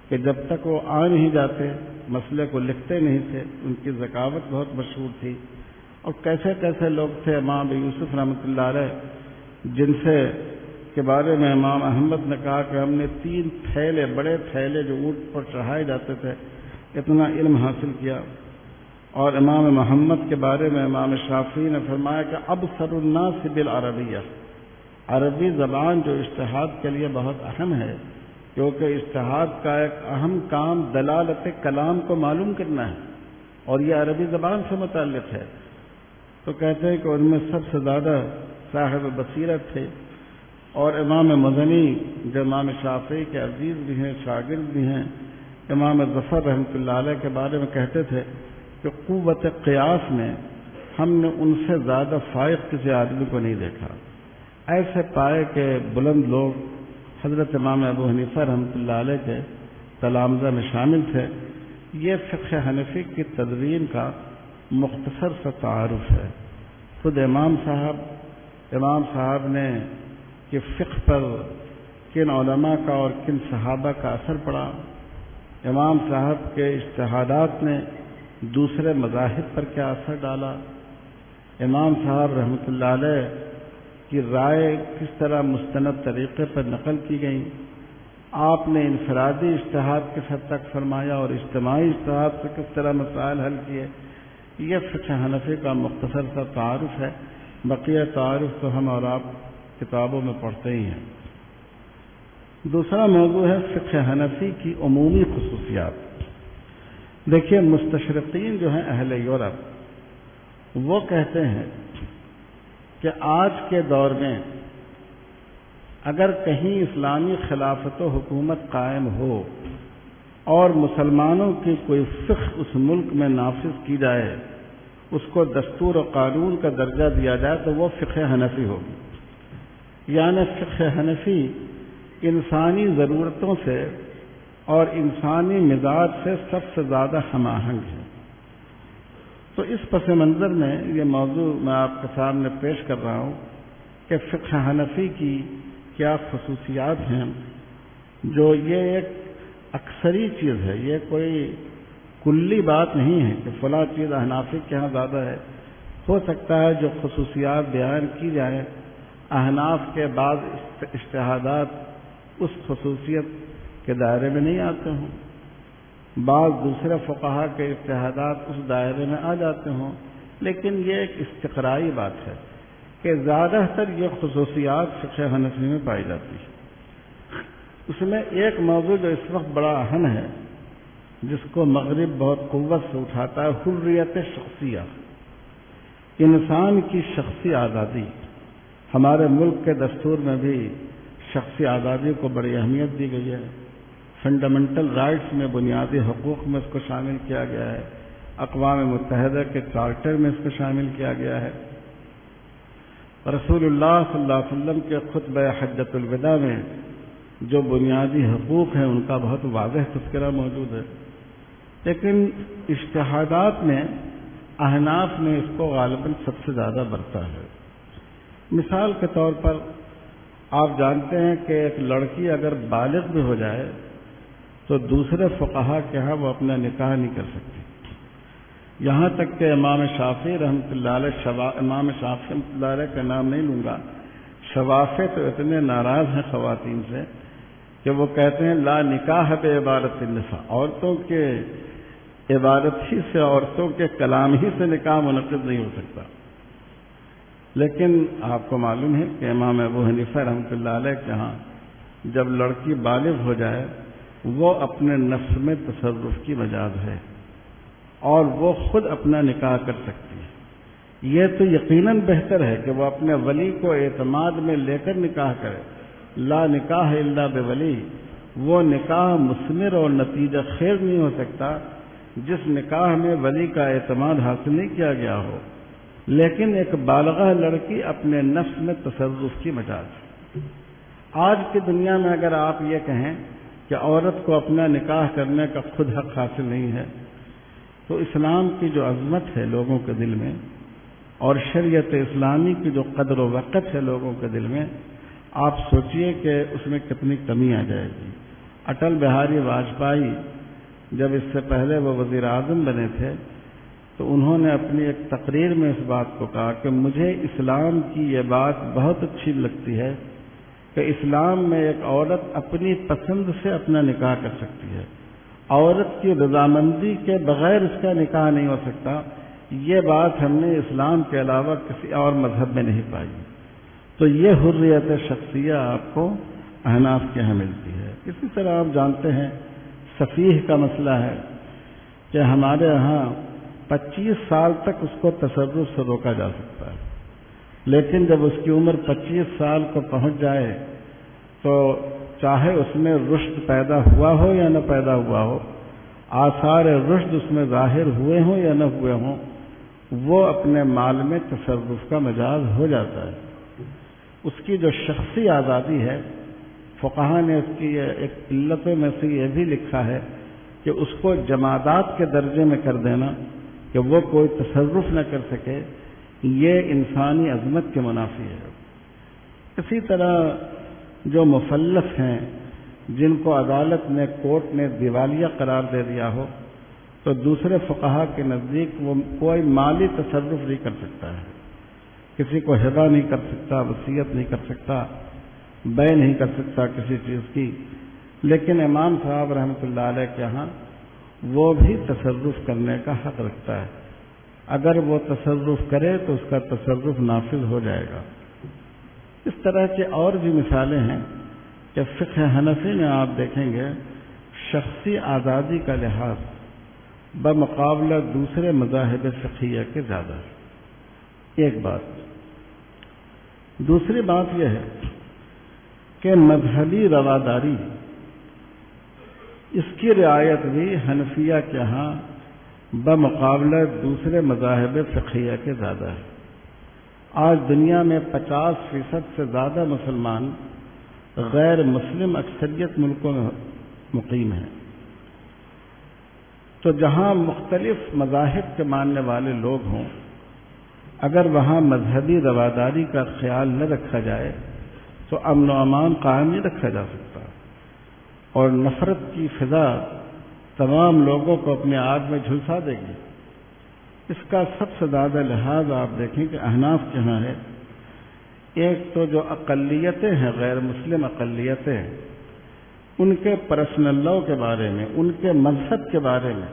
کہ جب تک وہ آ نہیں جاتے مسئلے کو لکھتے نہیں تھے. ان کی ذکاوت بہت مشہور تھی. اور کیسے کیسے لوگ تھے امام ابو یوسف رحمۃ اللہ علیہ جن سے کے بارے میں امام احمد نے کہا کہ ہم نے 3 تھیلے، بڑے تھیلے جو اونٹ پر چڑھائے جاتے تھے، اتنا علم حاصل کیا۔ اور امام محمد کے بارے میں امام شافعی نے فرمایا کہ ابصر الناس بالعربیہ، عربی زبان جو اجتہاد کے لیے بہت اہم ہے، کیونکہ اجتہاد کا ایک اہم کام دلالت کلام کو معلوم کرنا ہے، اور یہ عربی زبان سے متعلق ہے۔ تو کہتے ہیں کہ ان میں سب سے زیادہ صاحب بصیرت تھے۔ اور امام مزنی جو امام شافعی کے عزیز بھی ہیں، شاگرد بھی ہیں، امام ظفر رحمۃ اللہ علیہ کے بارے میں کہتے تھے کہ قوت قیاس میں ہم نے ان سے زیادہ فائق کسی آدمی کو نہیں دیکھا۔ ایسے پائے کہ بلند لوگ حضرت امام ابو حنیفہ رحمۃ اللہ علیہ کے تلامذہ میں شامل تھے۔ یہ فقہ حنفی کی تدوین کا مختصر سا تعارف ہے۔ خود امام صاحب نے کہ فقہ پر کن علماء کا اور کن صحابہ کا اثر پڑا، امام صاحب کے اجتہادات نے دوسرے مذاہب پر کیا اثر ڈالا، امام صاحب رحمۃ اللہ علیہ کی رائے کس طرح مستند طریقے پر نقل کی گئی، آپ نے انفرادی اجتہاد کس حد تک فرمایا اور اجتماعی اجتہاد سے کس طرح مسائل حل کیے، یہ فقہ حنفی کا مختصر سا تعارف ہے۔ بقیہ تعارف تو ہم اور آپ کتابوں میں پڑھتے ہی ہیں۔ دوسرا موضوع ہے فقہ حنفی کی عمومی خصوصیات۔ دیکھیے، مستشرقین جو ہیں اہل یورپ، وہ کہتے ہیں کہ آج کے دور میں اگر کہیں اسلامی خلافت و حکومت قائم ہو اور مسلمانوں کی کوئی فقہ اس ملک میں نافذ کی جائے، اس کو دستور و قانون کا درجہ دیا جائے، تو وہ فقہ حنفی ہوگی۔ یعنی فقہ حنفی انسانی ضرورتوں سے اور انسانی مزاج سے سب سے زیادہ ہم آہنگ ہے۔ تو اس پس منظر میں یہ موضوع میں آپ کے سامنے پیش کر رہا ہوں کہ فقہ حنفی کی کیا خصوصیات ہیں، جو یہ ایک اکثری چیز ہے، یہ کوئی کلی بات نہیں ہے کہ فلاں چیز احنافی کے ہاں زیادہ ہے۔ ہو سکتا ہے جو خصوصیات بیان کی جائیں، احناف کے بعض اجتہادات اس خصوصیت کے دائرے میں نہیں آتے ہوں، بعض دوسرے فقہا کے اجتہادات اس دائرے میں آ جاتے ہوں، لیکن یہ ایک استقرائی بات ہے کہ زیادہ تر یہ خصوصیات فقہ حنفی میں پائی جاتی ہے۔ اس میں ایک موضوع جو اس وقت بڑا اہم ہے، جس کو مغرب بہت قوت سے اٹھاتا ہے، حریت شخصیہ، انسان کی شخصی آزادی۔ ہمارے ملک کے دستور میں بھی شخصی آزادی کو بڑی اہمیت دی گئی ہے، فنڈامنٹل رائٹس میں، بنیادی حقوق میں اس کو شامل کیا گیا ہے، اقوام متحدہ کے چارٹر میں اس کو شامل کیا گیا ہے۔ رسول اللہ صلی اللہ علیہ وسلم کے خطبہ حجۃ الوداع میں جو بنیادی حقوق ہیں ان کا بہت واضح تذکرہ موجود ہے، لیکن اجتہادات میں احناف نے اس کو غالباً سب سے زیادہ برتا ہے۔ مثال کے طور پر آپ جانتے ہیں کہ ایک لڑکی اگر بالغ بھی ہو جائے تو دوسرے فقہا کے ہاں وہ اپنا نکاح نہیں کر سکتی، یہاں تک کہ امام شافعی رحمۃ اللہ علیہ، امام شافعی رحمۃ اللہ علیہ کا نام نہیں لوں گا، شوافع تو اتنے ناراض ہیں خواتین سے کہ وہ کہتے ہیں لا نکاح بعبارت النساء، عورتوں کے عبادت ہی سے، عورتوں کے کلام ہی سے نکاح منعقد نہیں ہو سکتا۔ لیکن آپ کو معلوم ہے کہ امام ابو حنیفہ رحمۃ اللہ علیہ کے ہاں جب لڑکی بالغ ہو جائے وہ اپنے نفس میں تصرف کی مجاز ہے اور وہ خود اپنا نکاح کر سکتی ہے۔ یہ تو یقیناً بہتر ہے کہ وہ اپنے ولی کو اعتماد میں لے کر نکاح کرے۔ لا نکاح الا بولی، وہ نکاح مثمر اور نتیجہ خیز نہیں ہو سکتا جس نکاح میں ولی کا اعتماد حاصل نہیں کیا گیا ہو، لیکن ایک بالغہ لڑکی اپنے نفس میں تصرف کی مجاز ہے۔ آج کی دنیا میں اگر آپ یہ کہیں کہ عورت کو اپنا نکاح کرنے کا خود حق حاصل نہیں ہے، تو اسلام کی جو عظمت ہے لوگوں کے دل میں اور شریعت اسلامی کی جو قدر و وقت ہے لوگوں کے دل میں، آپ سوچئے کہ اس میں کتنی کمی آ جائے گی۔ اٹل بہاری واجپئی جب اس سے پہلے وہ وزیر اعظم بنے تھے تو انہوں نے اپنی ایک تقریر میں اس بات کو کہا کہ مجھے اسلام کی یہ بات بہت اچھی لگتی ہے کہ اسلام میں ایک عورت اپنی پسند سے اپنا نکاح کر سکتی ہے، عورت کی رضامندی کے بغیر اس کا نکاح نہیں ہو سکتا، یہ بات ہم نے اسلام کے علاوہ کسی اور مذہب میں نہیں پائی۔ تو یہ حریت شخصیہ آپ کو احناف کے ہاں ملتی ہے۔ اسی طرح آپ جانتے ہیں سفیہ کا مسئلہ ہے کہ ہمارے ہاں 25 سال تک اس کو تصرف سے روکا جا سکتا ہے، لیکن جب اس کی عمر 25 سال کو پہنچ جائے تو چاہے اس میں رشد پیدا ہوا ہو یا نہ پیدا ہوا ہو، آثار رشد اس میں ظاہر ہوئے ہوں یا نہ ہوئے ہوں، وہ اپنے مال میں تصرف کا مجاز ہو جاتا ہے۔ اس کی جو شخصی آزادی ہے، فقہا نے اس کی ایک علتوں میں سے یہ بھی لکھا ہے کہ اس کو جمادات کے درجے میں کر دینا کہ وہ کوئی تصرف نہ کر سکے، یہ انسانی عظمت کے منافی ہے۔ اسی طرح جو مفلس ہیں، جن کو عدالت نے، کورٹ نے دیوالیہ قرار دے دیا ہو، تو دوسرے فقہا کے نزدیک وہ کوئی مالی تصرف نہیں کر سکتا ہے، کسی کو ہبہ نہیں کر سکتا، وصیت نہیں کر سکتا، بے نہیں کر سکتا کسی چیز کی، لیکن امام صاحب رحمۃ اللہ علیہ کے ہاں وہ بھی تصرف کرنے کا حق رکھتا ہے۔ اگر وہ تصرف کرے تو اس کا تصرف نافذ ہو جائے گا۔ اس طرح کے اور بھی مثالیں ہیں کہ فقہ حنفی میں آپ دیکھیں گے شخصی آزادی کا لحاظ بمقابلہ دوسرے مذاہب فقہیہ کے زیادہ ہے۔ ایک بات۔ دوسری بات یہ ہے کہ مذہبی رواداری، اس کی رعایت بھی حنفیہ کے ہاں بمقابلہ دوسرے مذاہب فقہیہ کے زیادہ ہے۔ آج دنیا میں 50% سے زیادہ مسلمان غیر مسلم اکثریت ملکوں میں مقیم ہیں، تو جہاں مختلف مذاہب کے ماننے والے لوگ ہوں، اگر وہاں مذہبی رواداری کا خیال نہ رکھا جائے تو امن و امان قائم نہیں رکھا جا سکتا، اور نفرت کی فضا تمام لوگوں کو اپنے آگ میں جھلسا دے گی۔ اس کا سب سے زیادہ لحاظ آپ دیکھیں کہ احناف کے ہاں ہے۔ ایک تو جو اقلیتیں ہیں، غیر مسلم اقلیتیں، ان کے پرسنل لاء کے بارے میں، ان کے مذہب کے بارے میں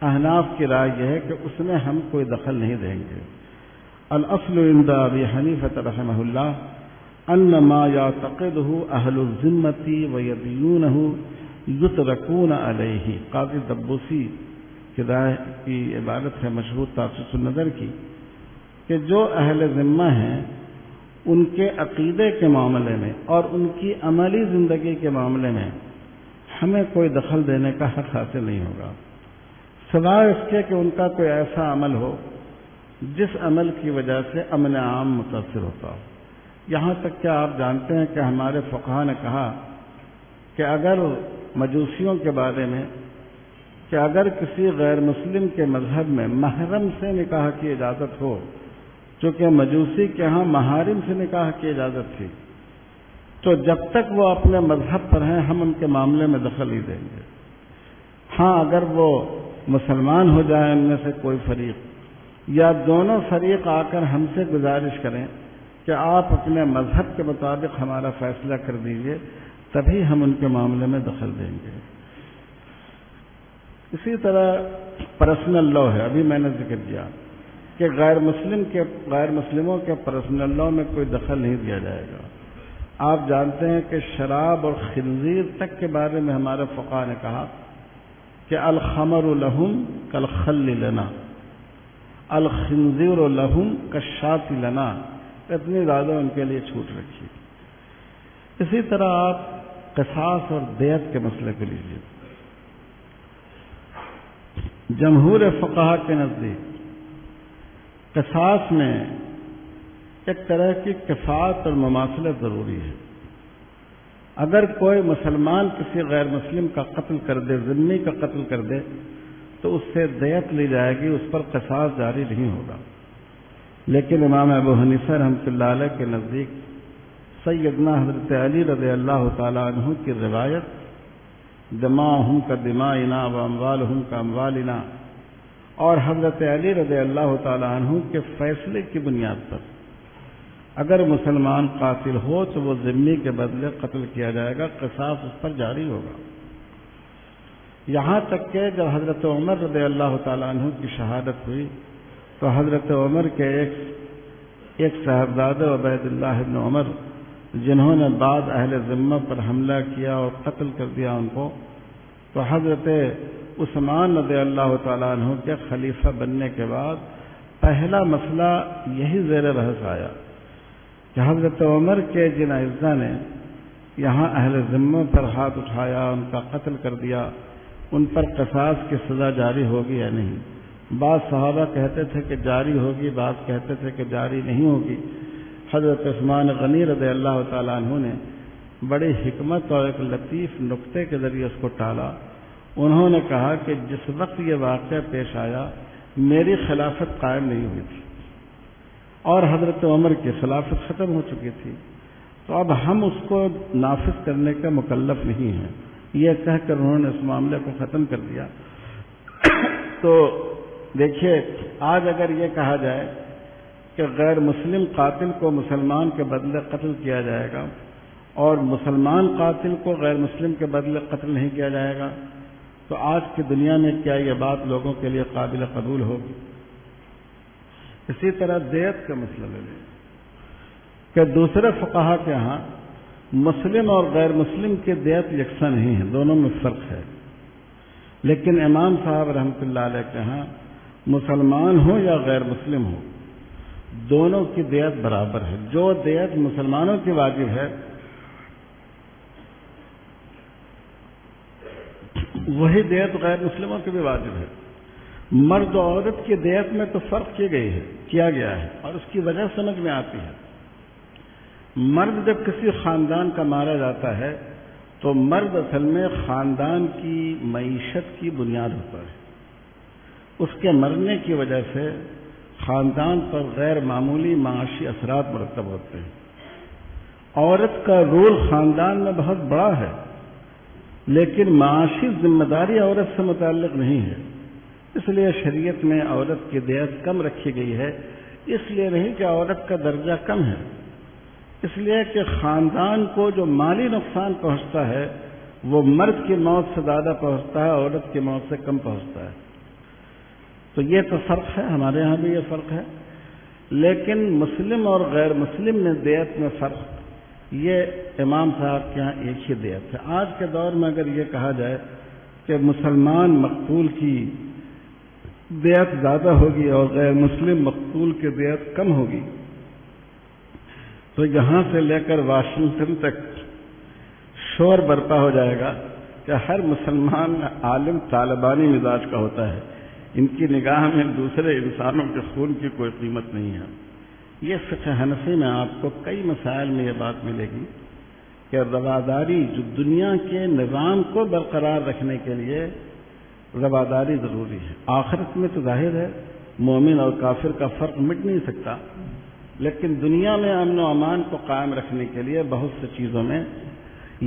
احناف کی رائے یہ ہے کہ اس میں ہم کوئی دخل نہیں دیں گے۔ الاصل عند ابی حنیفہ رحمہ اللہ ان ما یعتقدہ اہل الذمۃ ویدینونہ یترکون علیہ۔ قاضی دبوسی کی عبارت ہے مشہور تاسس النظر کی، کہ جو اہل ذمہ ہیں ان کے عقیدے کے معاملے میں اور ان کی عملی زندگی کے معاملے میں ہمیں کوئی دخل دینے کا حق حاصل نہیں ہوگا، سوائے اس کے کہ ان کا کوئی ایسا عمل ہو جس عمل کی وجہ سے امن عام متاثر ہوتا ہو۔ یہاں تک کہ آپ جانتے ہیں کہ ہمارے فقہا نے کہا کہ اگر مجوسیوں کے بارے میں کہ اگر کسی غیر مسلم کے مذہب میں محرم سے نکاح کی اجازت ہو، چونکہ مجوسی کے ہاں محارم سے نکاح کی اجازت تھی، تو جب تک وہ اپنے مذہب پر ہیں ہم ان کے معاملے میں دخل نہیں دیں گے۔ ہاں اگر وہ مسلمان ہو جائیں ان میں سے کوئی فریق، یا دونوں فریق آ کر ہم سے گزارش کریں کہ آپ اپنے مذہب کے مطابق ہمارا فیصلہ کر دیجئے، تبھی ہم ان کے معاملے میں دخل دیں گے۔ اسی طرح پرسنل لاء ہے، ابھی میں نے ذکر کیا کہ غیر مسلموں کے پرسنل لاء میں کوئی دخل نہیں دیا جائے گا۔ آپ جانتے ہیں کہ شراب اور خنزیر تک کے بارے میں ہمارے فقہا نے کہا کہ الخمر لہم کالخل لنا، الخنزیر لہم کالشاۃ لنا، اتنی زیادہ ان کے لیے چھوٹ رکھی۔ اسی طرح آپ قصاص اور دیت کے مسئلے کو لیجیے۔ جمہور فقہا کے نزدیک قصاص میں ایک طرح کی کفایت اور مماثلت ضروری ہے۔ اگر کوئی مسلمان کسی غیر مسلم کا قتل کر دے، ذمی کا قتل کر دے، تو اس سے دیت لی جائے گی، اس پر قصاص جاری نہیں ہوگا۔ لیکن امام ابو حنیفہ رحمۃ اللہ علیہ کے نزدیک سیدنا حضرت علی رضی اللہ تعالیٰ عنہ کی روایت دماؤہم کا دمائنا و اموالہم کا اموالنا، اور حضرت علی رضی اللہ تعالیٰ عنہ کے فیصلے کی بنیاد پر اگر مسلمان قاتل ہو تو وہ ذمہ کے بدلے قتل کیا جائے گا، قصاص اس پر جاری ہوگا۔ یہاں تک کہ جب حضرت عمر رضی اللہ تعالیٰ عنہ کی شہادت ہوئی تو حضرت عمر کے ایک صاحبزادہ عبید اللہ ابن عمر، جنہوں نے بعض اہل ذمہ پر حملہ کیا اور قتل کر دیا ان کو، تو حضرت عثمان رضی اللہ تعالیٰ عنہ کے خلیفہ بننے کے بعد پہلا مسئلہ یہی زیر بحث آیا کہ حضرت عمر کے جن اعزاء نے یہاں اہل ذمہ پر ہاتھ اٹھایا، ان کا قتل کر دیا، ان پر قصاص کی سزا جاری ہوگی یا نہیں۔ بعض صحابہ کہتے تھے کہ جاری ہوگی، بعض کہتے تھے کہ جاری نہیں ہوگی۔ حضرت عثمان غنی رضی اللہ تعالیٰ عنہ نے بڑی حکمت اور ایک لطیف نکتے کے ذریعے اس کو ٹالا۔ انہوں نے کہا کہ جس وقت یہ واقعہ پیش آیا میری خلافت قائم نہیں ہوئی تھی اور حضرت عمر کی خلافت ختم ہو چکی تھی، تو اب ہم اس کو نافذ کرنے کا مکلف نہیں ہیں، یہ کہہ کر انہوں نے اس معاملے کو ختم کر دیا۔ تو دیکھیے، آج اگر یہ کہا جائے کہ غیر مسلم قاتل کو مسلمان کے بدلے قتل کیا جائے گا اور مسلمان قاتل کو غیر مسلم کے بدلے قتل نہیں کیا جائے گا، تو آج کی دنیا میں کیا یہ بات لوگوں کے لیے قابل قبول ہوگی؟ اسی طرح دیت کا مسئلہ لے لیں کہ دوسرے فقہا کے ہاں مسلم اور غیر مسلم کی دیت یکساں نہیں ہے، دونوں میں فرق ہے، لیکن امام صاحب رحمۃ اللہ علیہ کے ہاں مسلمان ہو یا غیر مسلم ہو دونوں کی دیت برابر ہے۔ جو دیت مسلمانوں کی واجب ہے وہی دیت غیر مسلموں کی بھی واجب ہے۔ مرد و عورت کی دیت میں تو فرق کیا گیا ہے اور اس کی وجہ سمجھ میں آتی ہے۔ مرد جب کسی خاندان کا مارا جاتا ہے تو مرد اصل میں خاندان کی معیشت کی بنیاد ہوتا ہے، اس کے مرنے کی وجہ سے خاندان پر غیر معمولی معاشی اثرات مرتب ہوتے ہیں۔ عورت کا رول خاندان میں بہت بڑا ہے، لیکن معاشی ذمہ داری عورت سے متعلق نہیں ہے، اس لیے شریعت میں عورت کی دیت کم رکھی گئی ہے۔ اس لیے نہیں کہ عورت کا درجہ کم ہے، اس لیے کہ خاندان کو جو مالی نقصان پہنچتا ہے وہ مرد کی موت سے زیادہ پہنچتا ہے، عورت کی موت سے کم پہنچتا ہے۔ تو یہ تو فرق ہے، ہمارے ہاں بھی یہ فرق ہے، لیکن مسلم اور غیر مسلم میں دیت میں فرق، یہ امام صاحب کے یہاں ایک ہی دیت ہے۔ آج کے دور میں اگر یہ کہا جائے کہ مسلمان مقتول کی دیت زیادہ ہوگی اور غیر مسلم مقتول کی دیت کم ہوگی، تو یہاں سے لے کر واشنگٹن تک شور برپا ہو جائے گا کہ ہر مسلمان عالم طالبانی مزاج کا ہوتا ہے، ان کی نگاہ میں دوسرے انسانوں کے خون کی کوئی قیمت نہیں ہے۔ یہ فقہ حنفی میں آپ کو کئی مسائل میں یہ بات ملے گی کہ رواداری جو دنیا کے نظام کو برقرار رکھنے کے لیے رواداری ضروری ہے۔ آخرت میں تو ظاہر ہے مومن اور کافر کا فرق مٹ نہیں سکتا، لیکن دنیا میں امن و امان کو قائم رکھنے کے لیے بہت سی چیزوں میں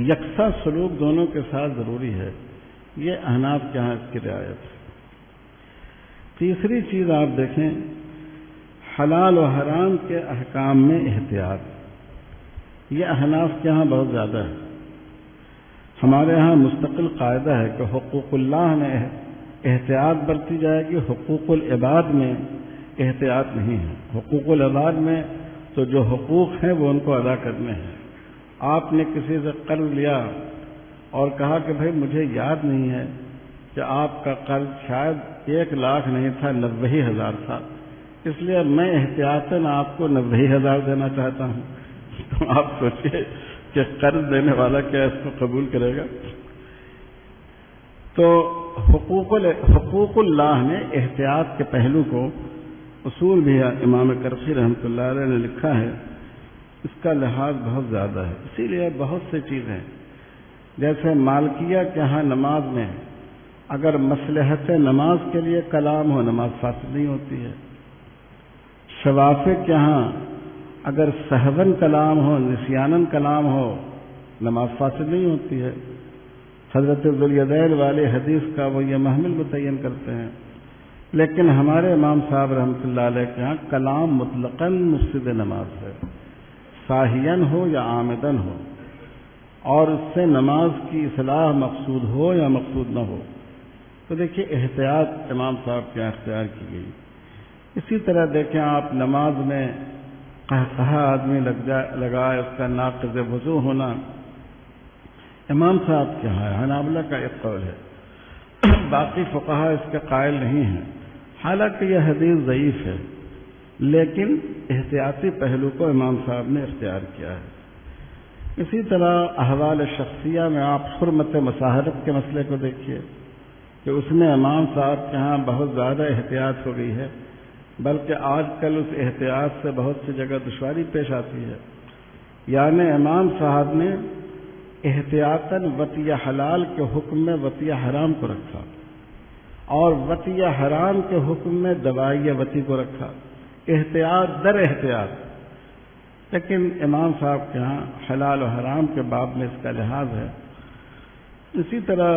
یکساں سلوک دونوں کے ساتھ ضروری ہے۔ یہ احناف کے یہاں اس کی رعایت ہے۔ تیسری چیز آپ دیکھیں، حلال و حرام کے احکام میں احتیاط، یہ احناف کے یہاں بہت زیادہ ہے۔ ہمارے ہاں مستقل قاعدہ ہے کہ حقوق اللہ میں احتیاط برتی جائے گی، حقوق العباد میں احتیاط نہیں ہے۔ حقوق العباد میں تو جو حقوق ہیں وہ ان کو ادا کرنے ہیں۔ آپ نے کسی سے قرض لیا اور کہا کہ بھائی مجھے یاد نہیں ہے کہ آپ کا قرض شاید 1 لاکھ نہیں تھا، 90,000 تھا، اس لیے میں احتیاطاً آپ کو 90,000 دینا چاہتا ہوں۔ تو آپ سوچئے کہ قرض دینے والا کیا اس کو قبول کرے گا؟ تو حقوق اللہ نے احتیاط کے پہلو کو اصول بھی امام کرخی رحمۃ اللہ علیہ نے لکھا ہے، اس کا لحاظ بہت زیادہ ہے۔ اسی لیے بہت سی چیزیں جیسے مالکیہ کے ہاں نماز میں اگر مصلحت نماز کے لیے کلام ہو نماز فاسد نہیں ہوتی ہے۔ شوافع کے ہاں اگر سہون کلام ہو، نسیانن کلام ہو، نماز فاسد نہیں ہوتی ہے۔ حضرت ذوالیدین والے حدیث کا وہ یہ محمل متعین کرتے ہیں، لیکن ہمارے امام صاحب رحمۃ اللہ علیہ کے ہاں کلام مطلقاً مفسد نماز ہے، ساہین ہو یا عامدن ہو، اور اس سے نماز کی اصلاح مقصود ہو یا مقصود نہ ہو، تو دیکھیے احتیاط امام صاحب کے اختیار کی گئی۔ اسی طرح دیکھیں آپ نماز میں قہقہا آدمی لگائے، اس کا ناقض وضو ہونا، امام صاحب کے ہے، حنابلہ کا ایک قول ہے، باقی فقہا اس کے قائل نہیں ہیں، حالانکہ یہ حدیث ضعیف ہے، لیکن احتیاطی پہلو کو امام صاحب نے اختیار کیا ہے۔ اسی طرح احوال شخصیہ میں آپ حرمت مصاحرت کے مسئلے کو دیکھیے کہ اس میں امام صاحب کے ہاں بہت زیادہ احتیاط ہو گئی ہے، بلکہ آج کل اس احتیاط سے بہت سی جگہ دشواری پیش آتی ہے۔ یعنی امام صاحب نے احتیاطاً وطیہ حلال کے حکم میں وطیہ حرام کو رکھا، اور وطیہ حرام کے حکم میں دوائیہ وطی کو رکھا، احتیاط در احتیاط۔ لیکن امام صاحب کے ہاں حلال و حرام کے باب میں اس کا لحاظ ہے۔ اسی طرح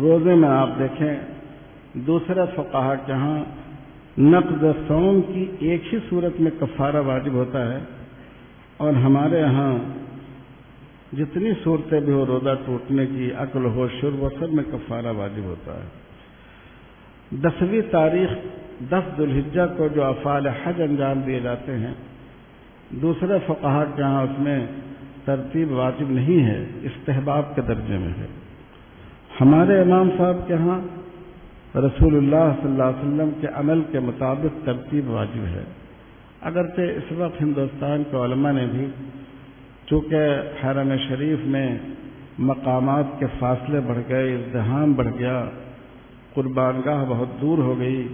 روزے میں آپ دیکھیں، دوسرے فقہا کے ہاں نقض صوم کی ایک ہی صورت میں کفارہ واجب ہوتا ہے، اور ہمارے ہاں جتنی صورتیں بھی ہو روزہ ٹوٹنے کی، عقل ہو، شرب و سب میں کفارہ واجب ہوتا ہے۔ 10ویں تاریخ 10 ذو الحجہ کو جو افعال حج انجام دیے جاتے ہیں، دوسرے فقہا کے ہاں اس میں ترتیب واجب نہیں ہے، استحباب کے درجے میں ہے۔ ہمارے امام صاحب کے ہاں رسول اللہ صلی اللہ علیہ وسلم کے عمل کے مطابق ترتیب واجب ہے، اگرچہ اس وقت ہندوستان کے علماء نے بھی چونکہ حرم شریف میں مقامات کے فاصلے بڑھ گئے، ازدحام بڑھ گیا، قربان گاہ بہت دور ہو گئی،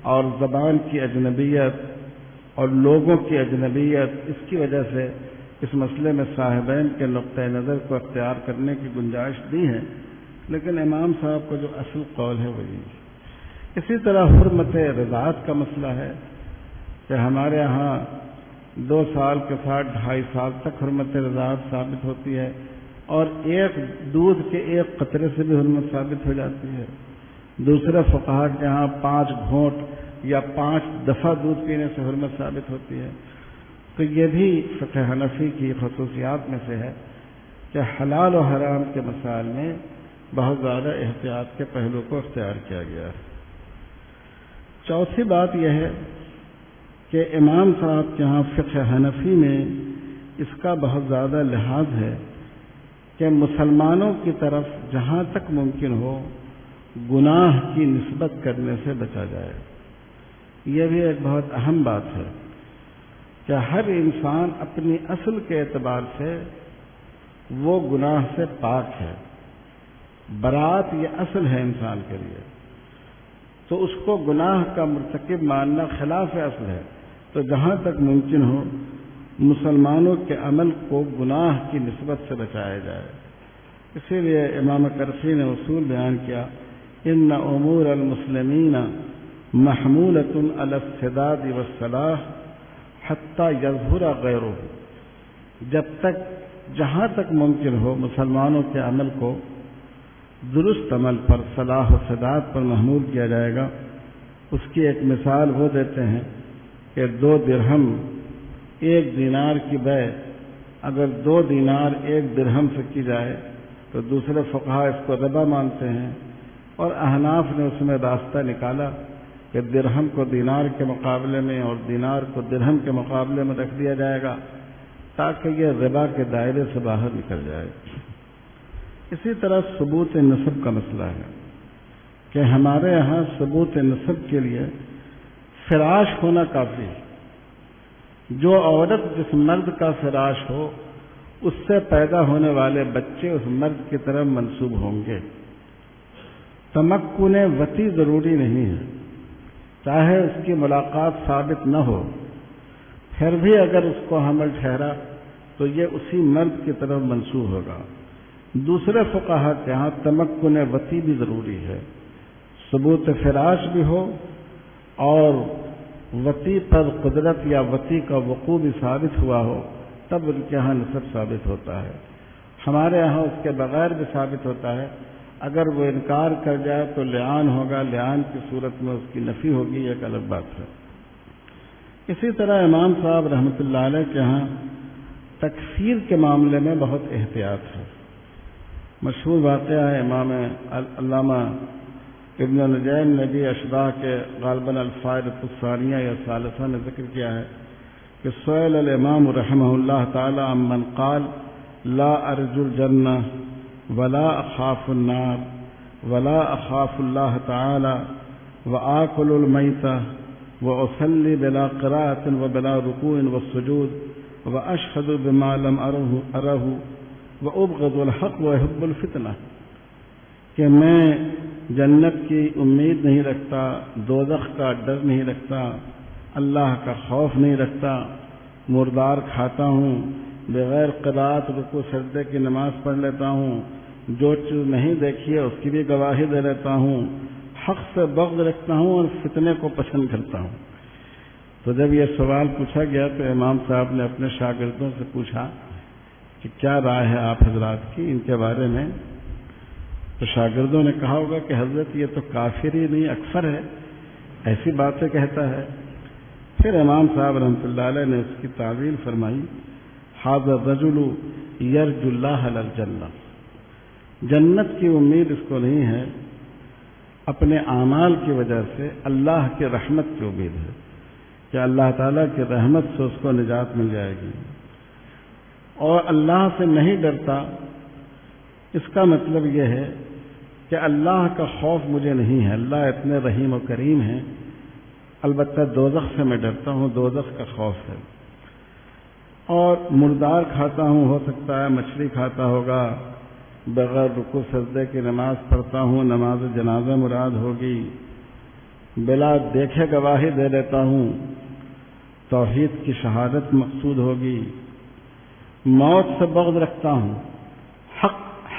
اور زبان کی اجنبیت اور لوگوں کی اجنبیت، اس کی وجہ سے اس مسئلے میں صاحبین کے نقطۂ نظر کو اختیار کرنے کی گنجائش دی ہے، لیکن امام صاحب کو جو اصل قول ہے وہی۔ اسی طرح حرمت رضاعت کا مسئلہ ہے کہ ہمارے ہاں 2 سال کے ساتھ 2.5 سال تک حرمت رضاعت ثابت ہوتی ہے، اور ایک دودھ کے ایک قطرے سے بھی حرمت ثابت ہو جاتی ہے۔ دوسرے فقہا کے ہاں 5 گھونٹ یا 5 دفعہ دودھ پینے سے حرمت ثابت ہوتی ہے۔ تو یہ بھی فقہ حنفی کی خصوصیات میں سے ہے کہ حلال و حرام کے مسائل میں بہت زیادہ احتیاط کے پہلو کو اختیار کیا گیا ہے۔ چوتھی بات یہ ہے کہ امام صاحب کے ہاں فقہ حنفی میں اس کا بہت زیادہ لحاظ ہے کہ مسلمانوں کی طرف جہاں تک ممکن ہو گناہ کی نسبت کرنے سے بچا جائے۔ یہ بھی ایک بہت اہم بات ہے کہ ہر انسان اپنی اصل کے اعتبار سے وہ گناہ سے پاک ہے، برات یہ اصل ہے انسان کے لیے، تو اس کو گناہ کا مرتکب ماننا خلاف اصل ہے۔ تو جہاں تک ممکن ہو مسلمانوں کے عمل کو گناہ کی نسبت سے بچایا جائے۔ اسی لیے امام کرخی نے اصول بیان کیا، ان امور المسلمین محمولۃ علی السداد والصلاح حتی یظہر غیرہ، جب تک جہاں تک ممکن ہو مسلمانوں کے عمل کو درست عمل پر، صلاح و سداد پر محمول کیا جائے گا۔ اس کی ایک مثال وہ دیتے ہیں کہ 2 درہم 1 دینار کی بے اگر 2 دینار 1 درہم سے کی جائے تو دوسرے فقہا اس کو ربا مانتے ہیں، اور احناف نے اس میں راستہ نکالا کہ درہم کو دینار کے مقابلے میں اور دینار کو درہم کے مقابلے میں رکھ دیا جائے گا تاکہ یہ ربا کے دائرے سے باہر نکل جائے۔ اسی طرح ثبوت نسب کا مسئلہ ہے کہ ہمارے یہاں ثبوت نسب کے لیے فراش ہونا کافی ہے۔ جو عورت جس مرد کا فراش ہو اس سے پیدا ہونے والے بچے اس مرد کی طرف منسوب ہوں گے۔ تمکن وطی ضروری نہیں ہے، چاہے اس کی ملاقات ثابت نہ ہو، پھر بھی اگر اس کو حمل ٹھہرا تو یہ اسی مرد کی طرف منسوب ہوگا۔ دوسرے فقہا کے ہاں تمکن وطی بھی ضروری ہے، ثبوت فراش بھی ہو اور وطی پر قدرت یا وطی کا وقوع بھی ثابت ہوا ہو، تب ان کے ہاں نسب ثابت ہوتا ہے۔ ہمارے یہاں اس کے بغیر بھی ثابت ہوتا ہے، اگر وہ انکار کر جائے تو لعان ہوگا، لعان کی صورت میں اس کی نفی ہوگی، ایک الگ بات ہے۔ اسی طرح امام صاحب رحمۃ اللہ علیہ کے ہاں تکفیر کے معاملے میں بہت احتیاط ہے۔ مشہور واقعہ ہے، امام علامہ ابن نجیم نے بھی اشباہ کے غالباً الفائدۃ الثانیہ یا ثالثہ نے ذکر کیا ہے کہ سئل الامام رحمہ اللہ تعالی عمن قال لا ارجو الجنہ ولا اخاف النار ولا اخاف اللہ تعالی وآکل المیتۃ وأصلي بلا قراءة وبلا ركوع والسجود وأشهد بما لم أره وأبغض الحق وأحب الفتنة، کہ میں جنت کی امید نہیں رکھتا، دوزخ کا ڈر نہیں رکھتا، اللہ کا خوف نہیں رکھتا، مردار کھاتا ہوں، بغیر قرات رکوع سجدے کی نماز پڑھ لیتا ہوں، جو چیز نہیں دیکھی ہے اس کی بھی گواہی دے لیتا ہوں، حق سے بغض رکھتا ہوں اور فتنے کو پسند کرتا ہوں۔ تو جب یہ سوال پوچھا گیا تو امام صاحب نے اپنے شاگردوں سے پوچھا کہ کیا رائے ہے آپ حضرات کی ان کے بارے میں؟ تو شاگردوں نے کہا ہوگا کہ حضرت یہ تو کافر ہی نہیں اکفر ہے، ایسی باتیں کہتا ہے۔ پھر امام صاحب رحمۃ اللہ علیہ نے اس کی تعویل فرمائی، ھذا الرجل یرجو اللہ الجنہ، جنت کی امید اس کو نہیں ہے، اپنے اعمال کی وجہ سے اللہ کی رحمت کی امید ہے کہ اللہ تعالیٰ کی رحمت سے اس کو نجات مل جائے گی، اور اللہ سے نہیں ڈرتا۔ اس کا مطلب یہ ہے کہ اللہ کا خوف مجھے نہیں ہے، اللہ اتنے رحیم و کریم ہیں، البتہ دوزخ سے میں ڈرتا ہوں، دوزخ کا خوف ہے۔ اور مردار کھاتا ہوں، ہو سکتا ہے مچھلی کھاتا ہوگا، بغیر رکوع سجدے کی نماز پڑھتا ہوں، نماز جنازہ مراد ہوگی، بلا دیکھے گواہی دے لیتا ہوں، توحید کی شہادت مقصود ہوگی، موت سے بغض رکھتا ہوں،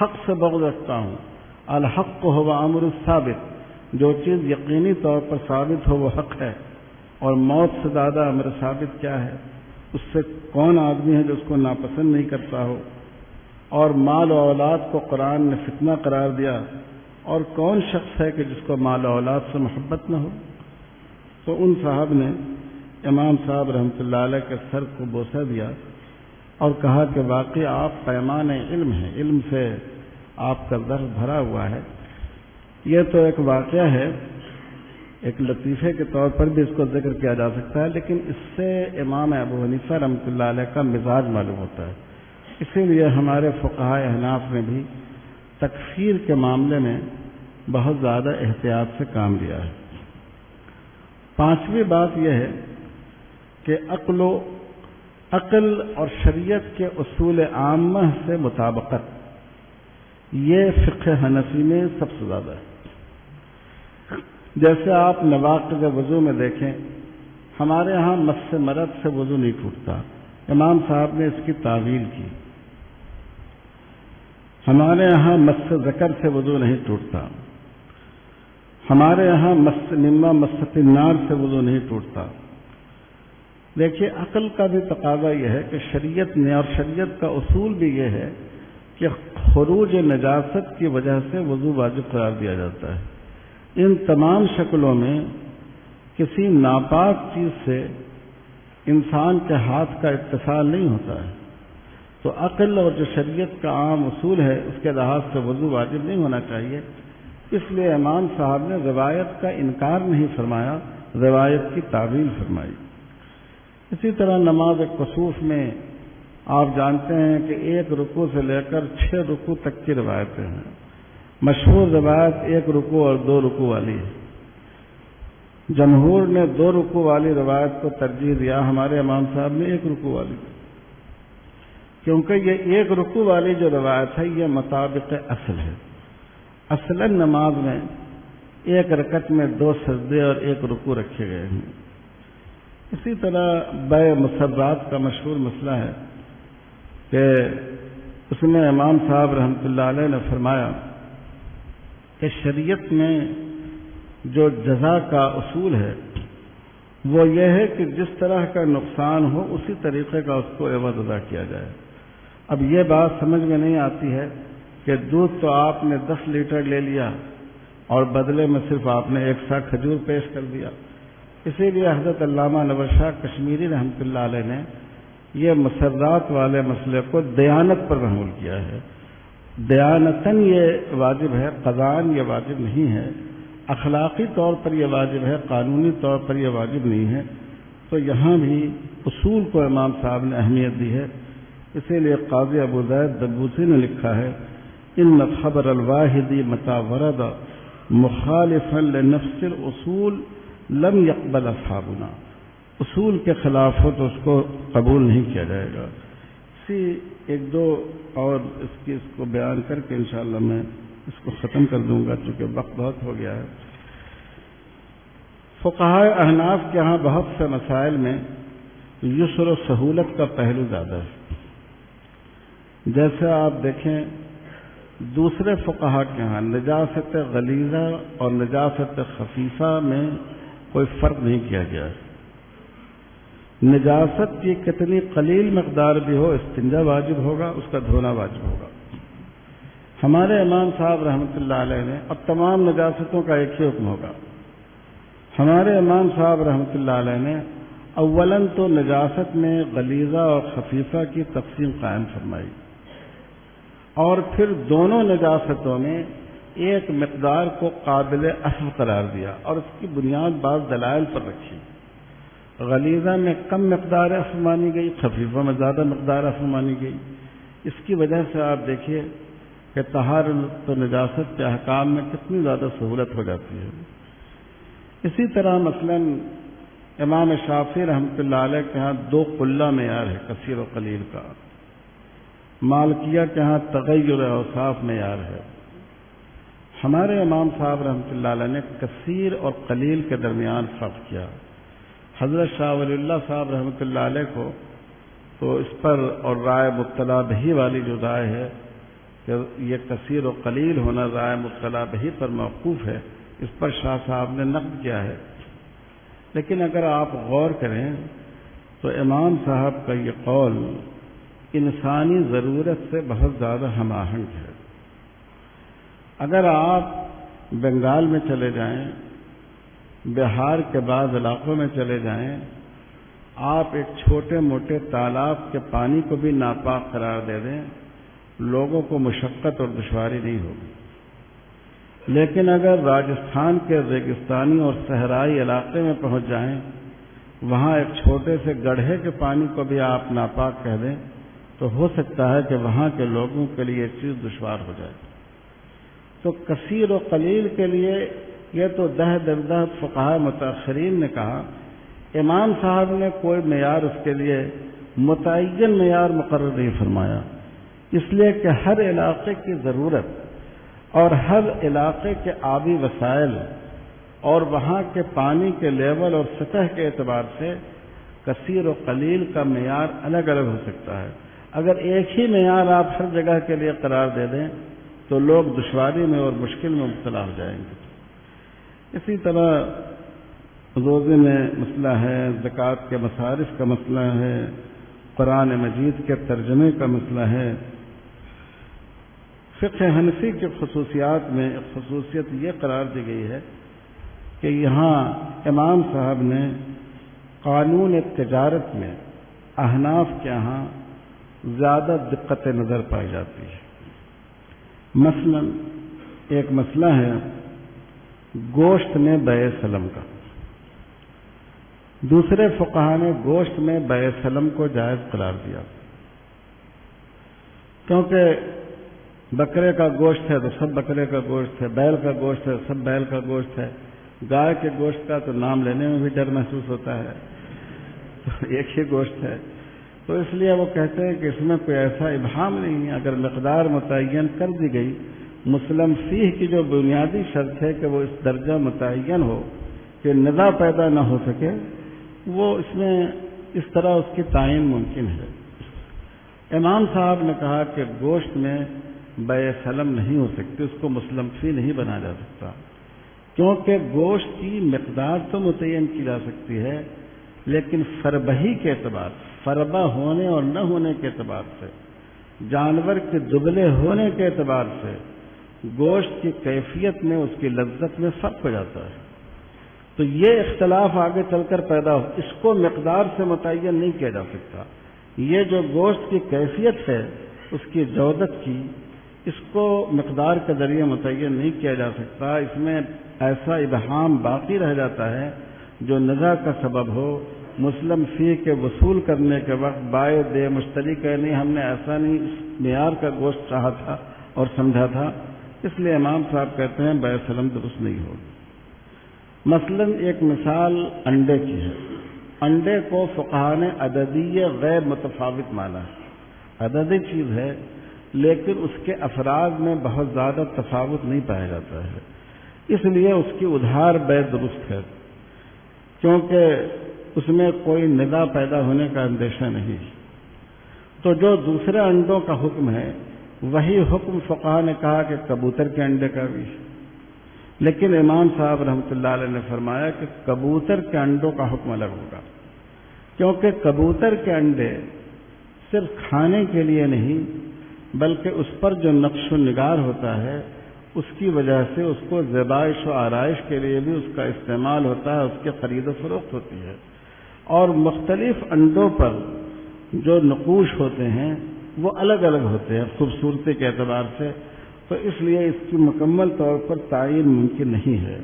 حق سے بغض رکھتا ہوں، الحق هو امر ثابت، جو چیز یقینی طور پر ثابت ہو وہ حق ہے، اور موت سے زیادہ امر ثابت کیا ہے؟ اس سے کون آدمی ہے جو اس کو ناپسند نہیں کرتا ہو؟ اور مال و اولاد کو قرآن نے فتنہ قرار دیا، اور کون شخص ہے کہ جس کو مال و اولاد سے محبت نہ ہو؟ تو ان صاحب نے امام صاحب رحمۃ اللہ علیہ کے سر کو بوسہ دیا اور کہا کہ واقعی آپ پیمان علم ہیں، علم سے آپ کا در بھرا ہوا ہے۔ یہ تو ایک واقعہ ہے، ایک لطیفے کے طور پر بھی اس کو ذکر کیا جا سکتا ہے، لیکن اس سے امام ابو حنیفہ رحمۃ اللہ علیہ کا مزاج معلوم ہوتا ہے۔ اسی لیے ہمارے فقہائے احناف نے بھی تکفیر کے معاملے میں بہت زیادہ احتیاط سے کام لیا ہے۔ پانچویں بات یہ ہے کہ عقل اور شریعت کے اصول عامہ سے مطابقت، یہ فقہ حنفی میں سب سے زیادہ ہے۔ جیسے آپ نواقض وضو میں دیکھیں، ہمارے ہاں مس مرد سے وضو نہیں ٹوٹتا، امام صاحب نے اس کی تعویل کی۔ ہمارے یہاں مس ذکر سے وضو نہیں ٹوٹتا، ہمارے یہاں مما مست النار سے وضو نہیں ٹوٹتا۔ دیکھیے عقل کا بھی تقاضا یہ ہے کہ شریعت نے، اور شریعت کا اصول بھی یہ ہے کہ خروج نجاست کی وجہ سے وضو واجب قرار دیا جاتا ہے۔ ان تمام شکلوں میں کسی ناپاک چیز سے انسان کے ہاتھ کا اتصال نہیں ہوتا ہے، تو عقل اور جو شریعت کا عام اصول ہے اس کے لحاظ سے وضو واجب نہیں ہونا چاہیے۔ اس لیے امام صاحب نے روایت کا انکار نہیں فرمایا، روایت کی تعویل فرمائی۔ اسی طرح نماز کسوف میں آپ جانتے ہیں کہ 1 رکوع سے لے کر 6 رکوع تک کی روایتیں ہیں۔ مشہور روایت 1 رکوع اور 2 رکوع والی ہے۔ جمہور نے 2 رکوع والی روایت کو ترجیح دیا، ہمارے امام صاحب نے 1 رکوع والی، کیونکہ یہ 1 رکوع والی جو روایت ہے یہ مطابق اصل ہے۔ اصلا نماز میں 1 رکعت میں 2 سجدے اور 1 رکوع رکھے گئے ہیں۔ اسی طرح بیع مسرات کا مشہور مسئلہ ہے کہ اس میں امام صاحب رحمۃ اللہ علیہ نے فرمایا کہ شریعت میں جو جزا کا اصول ہے وہ یہ ہے کہ جس طرح کا نقصان ہو اسی طریقے کا اس کو عوض ادا کیا جائے۔ اب یہ بات سمجھ میں نہیں آتی ہے کہ دودھ تو آپ نے 10 لیٹر لے لیا اور بدلے میں صرف آپ نے 1 سا کھجور پیش کر دیا۔ اسی لیے حضرت علامہ نور شاہ کشمیری رحمۃ اللہ علیہ نے یہ مسرات والے مسئلے کو دیانت پر محمول کیا ہے. دیانتاً یہ واجب ہے، قضاً یہ واجب نہیں ہے، اخلاقی طور پر یہ واجب ہے، قانونی طور پر یہ واجب نہیں ہے. تو یہاں بھی اصول کو امام صاحب نے اہمیت دی ہے. اسی لیے قاضی ابو زید دبوسی نے لکھا ہے ان خبر الواحد متى ورد مخالفا لنفس الاصول لم يقبل اصحابنا. اصول کے خلاف ہو تو اس کو قبول نہیں کیا جائے گا. اسی ایک دو اور اس کو بیان کر کے انشاءاللہ میں اس کو ختم کر دوں گا چونکہ وقت بہت ہو گیا ہے. فقہائے احناف کے ہاں بہت سے مسائل میں یسر و سہولت کا پہلو زیادہ ہے. جیسے آپ دیکھیں دوسرے فقہا کے ہاں نجاست غلیظہ اور نجاست خفیفہ میں کوئی فرق نہیں کیا گیا ہے. نجاست کی کتنی قلیل مقدار بھی ہو استنجا واجب ہوگا، اس کا دھونا واجب ہوگا. ہمارے امام صاحب رحمۃ اللہ علیہ نے اب تمام نجاستوں کا ایک ہی حکم ہوگا. ہمارے امام صاحب رحمۃ اللہ علیہ نے اولاً تو نجاست میں غلیظہ اور خفیفہ کی تقسیم قائم فرمائی اور پھر دونوں نجاستوں میں ایک مقدار کو قابل عفو قرار دیا اور اس کی بنیاد بعض دلائل پر رکھی. غلیظہ میں کم مقدار عفو مانی گئی، خفیفہ میں زیادہ مقدار عفو مانی گئی. اس کی وجہ سے آپ دیکھیے کہ طہارت و نجاست کے احکام میں کتنی زیادہ سہولت ہو جاتی ہے. اسی طرح مثلاً امام شافعی رحمۃ اللہ علیہ کے ہاں دو قلہ معیار ہے کثیر و قلیل کا. مالکیہ کے ہاں تغیر اوصاف معیار ہے. ہمارے امام صاحب رحمۃ اللہ علیہ نے کثیر اور قلیل کے درمیان فرق کیا. حضرت شاہ ولی اللہ صاحب رحمۃ اللہ علیہ کو تو اس پر اور رائے مبتلا بہی والی جو رائے ہے کہ یہ کثیر و قلیل ہونا رائے مبتلا بہی پر موقوف ہے، اس پر شاہ صاحب نے نقد کیا ہے. لیکن اگر آپ غور کریں تو امام صاحب کا یہ قول انسانی ضرورت سے بہت زیادہ ہم آہنگ ہے. اگر آپ بنگال میں چلے جائیں، بہار کے بعض علاقوں میں چلے جائیں، آپ ایک چھوٹے موٹے تالاب کے پانی کو بھی ناپاک قرار دے دیں، لوگوں کو مشقت اور دشواری نہیں ہوگی. لیکن اگر راجستھان کے ریگستانی اور صحرائی علاقے میں پہنچ جائیں، وہاں ایک چھوٹے سے گڑھے کے پانی کو بھی آپ ناپاک کہہ دیں تو ہو سکتا ہے کہ وہاں کے لوگوں کے لیے یہ چیز دشوار ہو جائے. تو کثیر و قلیل کے لیے یہ تو دہ دردہ فقہاء متاخرین نے کہا. امام صاحب نے کوئی معیار اس کے لیے متعین معیار مقرر نہیں فرمایا، اس لیے کہ ہر علاقے کی ضرورت اور ہر علاقے کے آبی وسائل اور وہاں کے پانی کے لیول اور سطح کے اعتبار سے کثیر و قلیل کا معیار الگ الگ ہو سکتا ہے. اگر ایک ہی معیار آپ ہر جگہ کے لیے قرار دے دیں تو لوگ دشواری میں اور مشکل میں مبتلا ہو جائیں گے. اسی طرح روزے میں مسئلہ ہے، زکوٰۃ کے مصارف کا مسئلہ ہے، قرآن مجید کے ترجمے کا مسئلہ ہے. فقہ حنفی کے خصوصیات میں ایک خصوصیت یہ قرار دی گئی ہے کہ یہاں امام صاحب نے قانون تجارت میں احناف کے یہاں زیادہ دقت نظر پائی جاتی ہے. مثلا ایک مسئلہ ہے گوشت میں بیع سلم کا. دوسرے فقہا نے گوشت میں بیع سلم کو جائز قرار دیا، کیونکہ بکرے کا گوشت ہے تو سب بکرے کا گوشت ہے، بیل کا گوشت ہے سب بیل کا گوشت ہے. گائے کے گوشت کا تو نام لینے میں بھی ڈر محسوس ہوتا ہے، تو ایک ہی گوشت ہے. تو اس لیے وہ کہتے ہیں کہ اس میں کوئی ایسا ابہام نہیں ہے. اگر مقدار متعین کر دی گئی، مسلم فیہ کی جو بنیادی شرط ہے کہ وہ اس درجہ متعین ہو کہ نزاع پیدا نہ ہو سکے، وہ اس میں اس طرح اس کی تعین ممکن ہے. امام صاحب نے کہا کہ گوشت میں بیع سلم نہیں ہو سکتی، اس کو مسلم فی نہیں بنا جا سکتا، کیونکہ گوشت کی مقدار تو متعین کی جا سکتی ہے لیکن فربہی کے اعتبار، فربہ ہونے اور نہ ہونے کے اعتبار سے، جانور کے دبلے ہونے کے اعتبار سے گوشت کی کیفیت میں، اس کی لذت میں فرق ہو جاتا ہے. تو یہ اختلاف آگے چل کر پیدا ہو، اس کو مقدار سے متعین نہیں کیا جا سکتا. یہ جو گوشت کی کیفیت ہے اس کی جودت کی، اس کو مقدار کے ذریعے متعین نہیں کیا جا سکتا، اس میں ایسا ابہام باقی رہ جاتا ہے جو نزاع کا سبب ہو۔ مسلم فی کے وصول کرنے کے وقت بائع دے مشتری کہ نہیں ہم نے ایسا نہیں اس معیار کا گوشت چاہا تھا اور سمجھا تھا، اس لیے امام صاحب کہتے ہیں بیع سلم درست نہیں ہوگی۔ مثلا ایک مثال انڈے کی ہے۔ انڈے کو فقہا نے عددی غیر متفاوت مانا ہے، عددی چیز ہے لیکن اس کے افراد میں بہت زیادہ تفاوت نہیں پایا جاتا ہے، اس لیے اس کی ادھار بیع درست ہے، کیونکہ اس میں کوئی نزاع پیدا ہونے کا اندیشہ نہیں۔ تو جو دوسرے انڈوں کا حکم ہے وہی حکم فقہا نے کہا کہ کبوتر کے انڈے کا بھی، لیکن امام صاحب رحمۃ اللہ علیہ نے فرمایا کہ کبوتر کے انڈوں کا حکم الگ ہوگا، کیونکہ کبوتر کے انڈے صرف کھانے کے لیے نہیں بلکہ اس پر جو نقش و نگار ہوتا ہے اس کی وجہ سے اس کو ذبائش و آرائش کے لیے بھی اس کا استعمال ہوتا ہے، اس کی خرید و فروخت ہوتی ہے، اور مختلف انڈوں پر جو نقوش ہوتے ہیں وہ الگ الگ ہوتے ہیں خوبصورتی کے اعتبار سے، تو اس لیے اس کی مکمل طور پر تعین ممکن نہیں ہے۔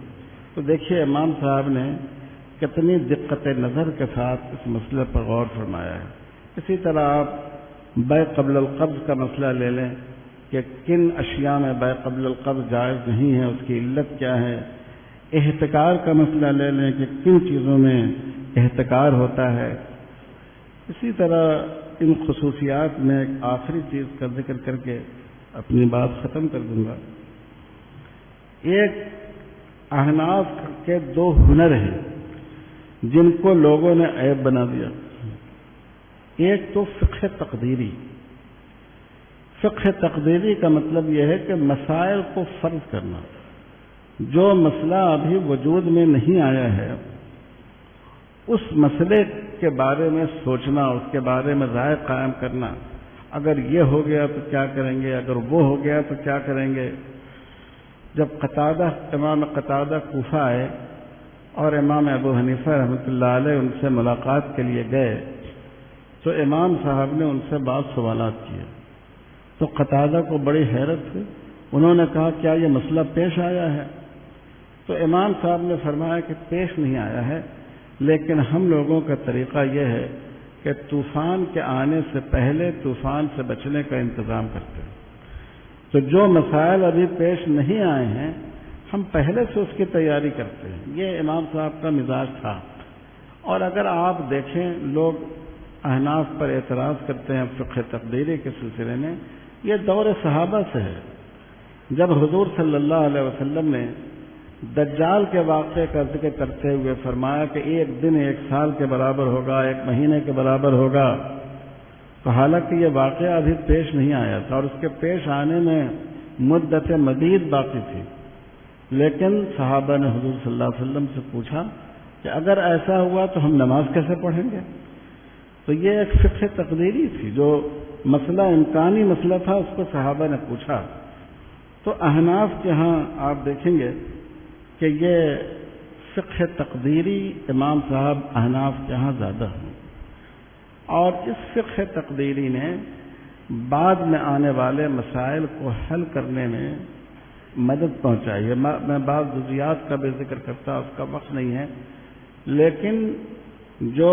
تو دیکھیے امام صاحب نے کتنی دقت نظر کے ساتھ اس مسئلے پر غور فرمایا ہے۔ اسی طرح آپ بیع قبل القبض کا مسئلہ لے لیں کہ کن اشیاء میں بیع قبل القبض جائز نہیں ہے، اس کی علت کیا ہے۔ احتکار کا مسئلہ لے لیں کہ کن چیزوں میں احتکار ہوتا ہے۔ اسی طرح ان خصوصیات میں ایک آخری چیز کا ذکر کر کے اپنی بات ختم کر دوں گا۔ ایک احناف کے دو ہنر ہیں جن کو لوگوں نے عیب بنا دیا۔ ایک تو فقہ تقدیری۔ فقہ تقدیری کا مطلب یہ ہے کہ مسائل کو فرض کرنا، جو مسئلہ ابھی وجود میں نہیں آیا ہے اس مسئلے کے بارے میں سوچنا، اس کے بارے میں رائے قائم کرنا، اگر یہ ہو گیا تو کیا کریں گے، اگر وہ ہو گیا تو کیا کریں گے۔ جب امام قتادہ کوفہ آئے اور امام ابو حنیفہ رحمۃ اللہ علیہ ان سے ملاقات کے لیے گئے تو امام صاحب نے ان سے بعض سوالات کیے، تو قتادہ کو بڑی حیرت ہوئی۔ انہوں نے کہا کیا یہ مسئلہ پیش آیا ہے؟ تو امام صاحب نے فرمایا کہ پیش نہیں آیا ہے، لیکن ہم لوگوں کا طریقہ یہ ہے کہ طوفان کے آنے سے پہلے طوفان سے بچنے کا انتظام کرتے ہیں۔ تو جو مسائل ابھی پیش نہیں آئے ہیں ہم پہلے سے اس کی تیاری کرتے ہیں۔ یہ امام صاحب کا مزاج تھا۔ اور اگر آپ دیکھیں لوگ احناف پر اعتراض کرتے ہیں فقہ تقدیری کے سلسلے میں، یہ دور صحابہ سے ہے۔ جب حضور صلی اللہ علیہ وسلم نے دجال کے واقعے کا ذکر کرتے ہوئے فرمایا کہ ایک دن ایک سال کے برابر ہوگا، ایک مہینے کے برابر ہوگا، تو حالانکہ یہ واقعہ ابھی پیش نہیں آیا تھا اور اس کے پیش آنے میں مدت مزید باقی تھی، لیکن صحابہ نے حضور صلی اللہ علیہ وسلم سے پوچھا کہ اگر ایسا ہوا تو ہم نماز کیسے پڑھیں گے؟ تو یہ ایک فقہ تقدیری تھی، جو مسئلہ امکانی مسئلہ تھا اس کو صحابہ نے پوچھا۔ تو احناف کے ہاں آپ دیکھیں گے کہ یہ فقہ تقدیری امام صاحب احناف کے ہاں زیادہ ہیں، اور اس فقہ تقدیری نے بعد میں آنے والے مسائل کو حل کرنے میں مدد پہنچائی ہے۔ میں بعض جزیات کا بھی ذکر کرتا، اس کا وقت نہیں ہے، لیکن جو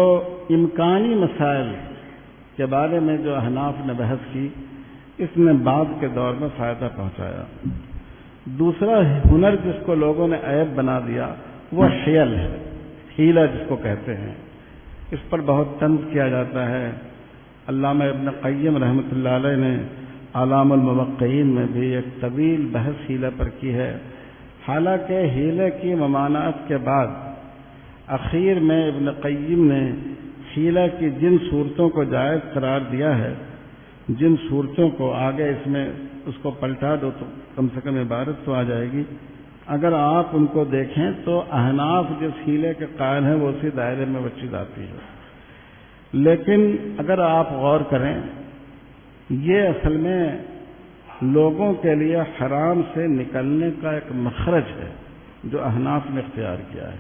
امکانی مسائل کے بارے میں جو احناف نے بحث کی اس نے بعد کے دور میں فائدہ پہنچایا۔ دوسرا ہنر جس کو لوگوں نے عیب بنا دیا وہ حیل ہے، ہیلا جس کو کہتے ہیں، اس پر بہت طنز کیا جاتا ہے۔ علامہ ابن قیم رحمۃ اللہ علیہ نے اعلام الموقعین میں بھی ایک طویل بحث ہیلہ پر کی ہے۔ حالانکہ ہیلے کی ممانعت کے بعد اخیر میں ابن قیم نے ہیلہ کی جن صورتوں کو جائز قرار دیا ہے، جن صورتوں کو آگے اس میں اس کو پلٹا دو تو کم سے کم عبارت تو آ جائے گی، اگر آپ ان کو دیکھیں تو احناف جس ہیلے کے قائل ہیں وہ اسی دائرے میں وہ چیز آتی ہے۔ لیکن اگر آپ غور کریں یہ اصل میں لوگوں کے لیے حرام سے نکلنے کا ایک مخرج ہے جو احناف نے اختیار کیا ہے۔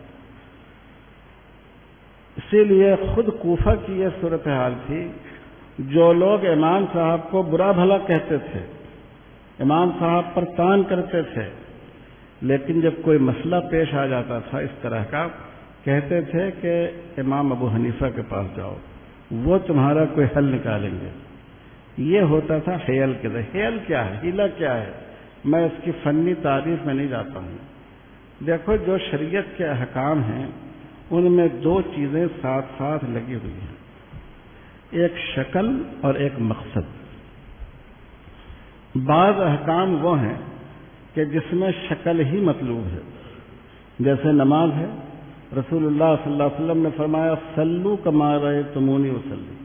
اسی لیے خود کوفہ کی یہ صورتحال تھی، جو لوگ امام صاحب کو برا بھلا کہتے تھے، امام صاحب پر تان کرتے تھے، لیکن جب کوئی مسئلہ پیش آ جاتا تھا اس طرح کا، کہتے تھے کہ امام ابو حنیفہ کے پاس جاؤ، وہ تمہارا کوئی حل نکالیں گے۔ یہ ہوتا تھا حیل کے ذریعے۔ حیل کیا ہے، ہیلا کیا ہے، میں اس کی فنی تعریف میں نہیں جاتا ہوں۔ دیکھو، جو شریعت کے احکام ہیں ان میں دو چیزیں ساتھ ساتھ لگی ہوئی ہیں، ایک شکل اور ایک مقصد۔ بعض احکام وہ ہیں کہ جس میں شکل ہی مطلوب ہے، جیسے نماز ہے، رسول اللہ صلی اللہ علیہ وسلم نے فرمایا صلو کما رأیتمونی اصلی،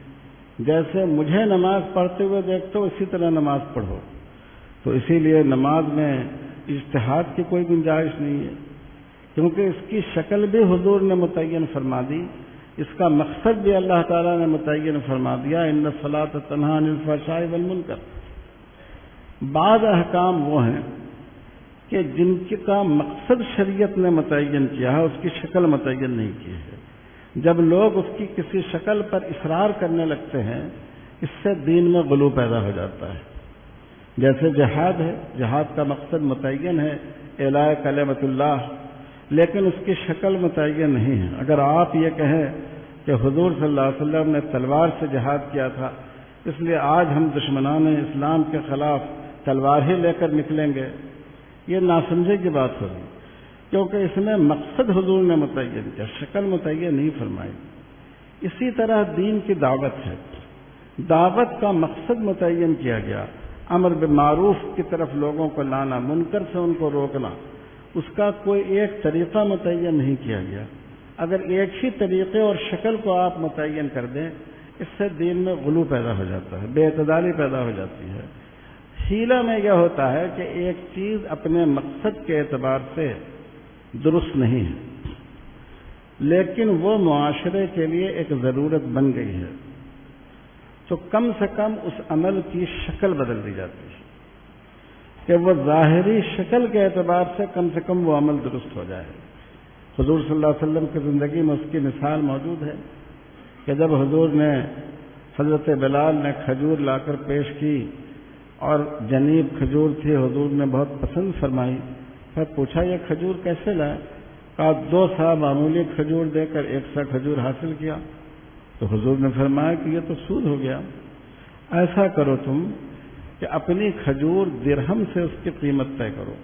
جیسے مجھے نماز پڑھتے ہوئے دیکھتے ہو اسی طرح نماز پڑھو۔ تو اسی لیے نماز میں اجتہاد کی کوئی گنجائش نہیں ہے، کیونکہ اس کی شکل بھی حضور نے متعین فرما دی، اس کا مقصد بھی اللہ تعالیٰ نے متعین فرما دیا، ان الصلاۃ تنہی عن الفحشاء والمنکر۔ بعض احکام وہ ہیں کہ جن کا مقصد شریعت نے متعین کیا ہے، اس کی شکل متعین نہیں کی ہے۔ جب لوگ اس کی کسی شکل پر اصرار کرنے لگتے ہیں، اس سے دین میں غلو پیدا ہو جاتا ہے۔ جیسے جہاد ہے، جہاد کا مقصد متعین ہے، اعلاء کلمۃ اللہ، لیکن اس کی شکل متعین نہیں ہے۔ اگر آپ یہ کہیں کہ حضور صلی اللہ علیہ وسلم نے تلوار سے جہاد کیا تھا، اس لیے آج ہم دشمنان اسلام کے خلاف تلوار ہی لے کر نکلیں گے، یہ ناسمجھے کی بات ہوگی، کیونکہ اس میں مقصد حضور نے متعین کیا، شکل متعین نہیں فرمائی۔ اسی طرح دین کی دعوت ہے، دعوت کا مقصد متعین کیا گیا، امر بالمعروف کی طرف لوگوں کو لانا، منکر سے ان کو روکنا، اس کا کوئی ایک طریقہ متعین نہیں کیا گیا۔ اگر ایک ہی طریقے اور شکل کو آپ متعین کر دیں، اس سے دین میں غلو پیدا ہو جاتا ہے، بے اعتدالی پیدا ہو جاتی ہے۔ حیلہ میں یہ ہوتا ہے کہ ایک چیز اپنے مقصد کے اعتبار سے درست نہیں ہے، لیکن وہ معاشرے کے لیے ایک ضرورت بن گئی ہے، تو کم سے کم اس عمل کی شکل بدل دی جاتی ہے کہ وہ ظاہری شکل کے اعتبار سے کم وہ عمل درست ہو جائے۔ حضور صلی اللہ علیہ وسلم کی زندگی میں اس کی مثال موجود ہے کہ جب حضور نے، حضرت بلال نے کھجور لا کر پیش کی اور جنیب کھجور تھی، حضور نے بہت پسند فرمائی، پھر پوچھا یہ کھجور کیسے لائے؟ کہا 2 سا معمولی کھجور دے کر 1 سا کھجور حاصل کیا۔ تو حضور نے فرمایا کہ یہ تو سود ہو گیا، ایسا کرو تم کہ اپنی کھجور درہم سے اس کی قیمت طے کرو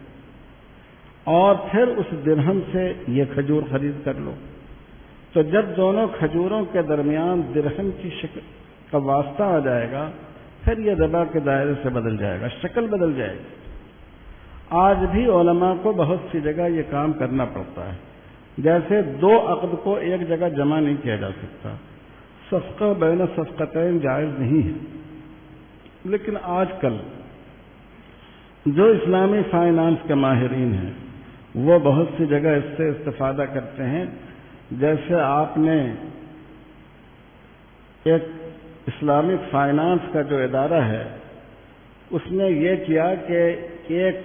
اور پھر اس درہم سے یہ کھجور خرید کر لو۔ تو جب دونوں کھجوروں کے درمیان درہم کی شکل کا واسطہ آ جائے گا، پھر یہ ربا کے دائرے سے بدل جائے گا، شکل بدل جائے گی۔ آج بھی علماء کو بہت سی جگہ یہ کام کرنا پڑتا ہے، جیسے 2 عقد کو ایک جگہ جمع نہیں کیا جا سکتا، صفقہ بین صفقتین جائز نہیں ہے۔ لیکن آج کل جو اسلامی فائنانس کے ماہرین ہیں وہ بہت سی جگہ اس سے استفادہ کرتے ہیں۔ جیسے آپ نے ایک اسلامک فائنانس کا جو ادارہ ہے، اس نے یہ کیا کہ ایک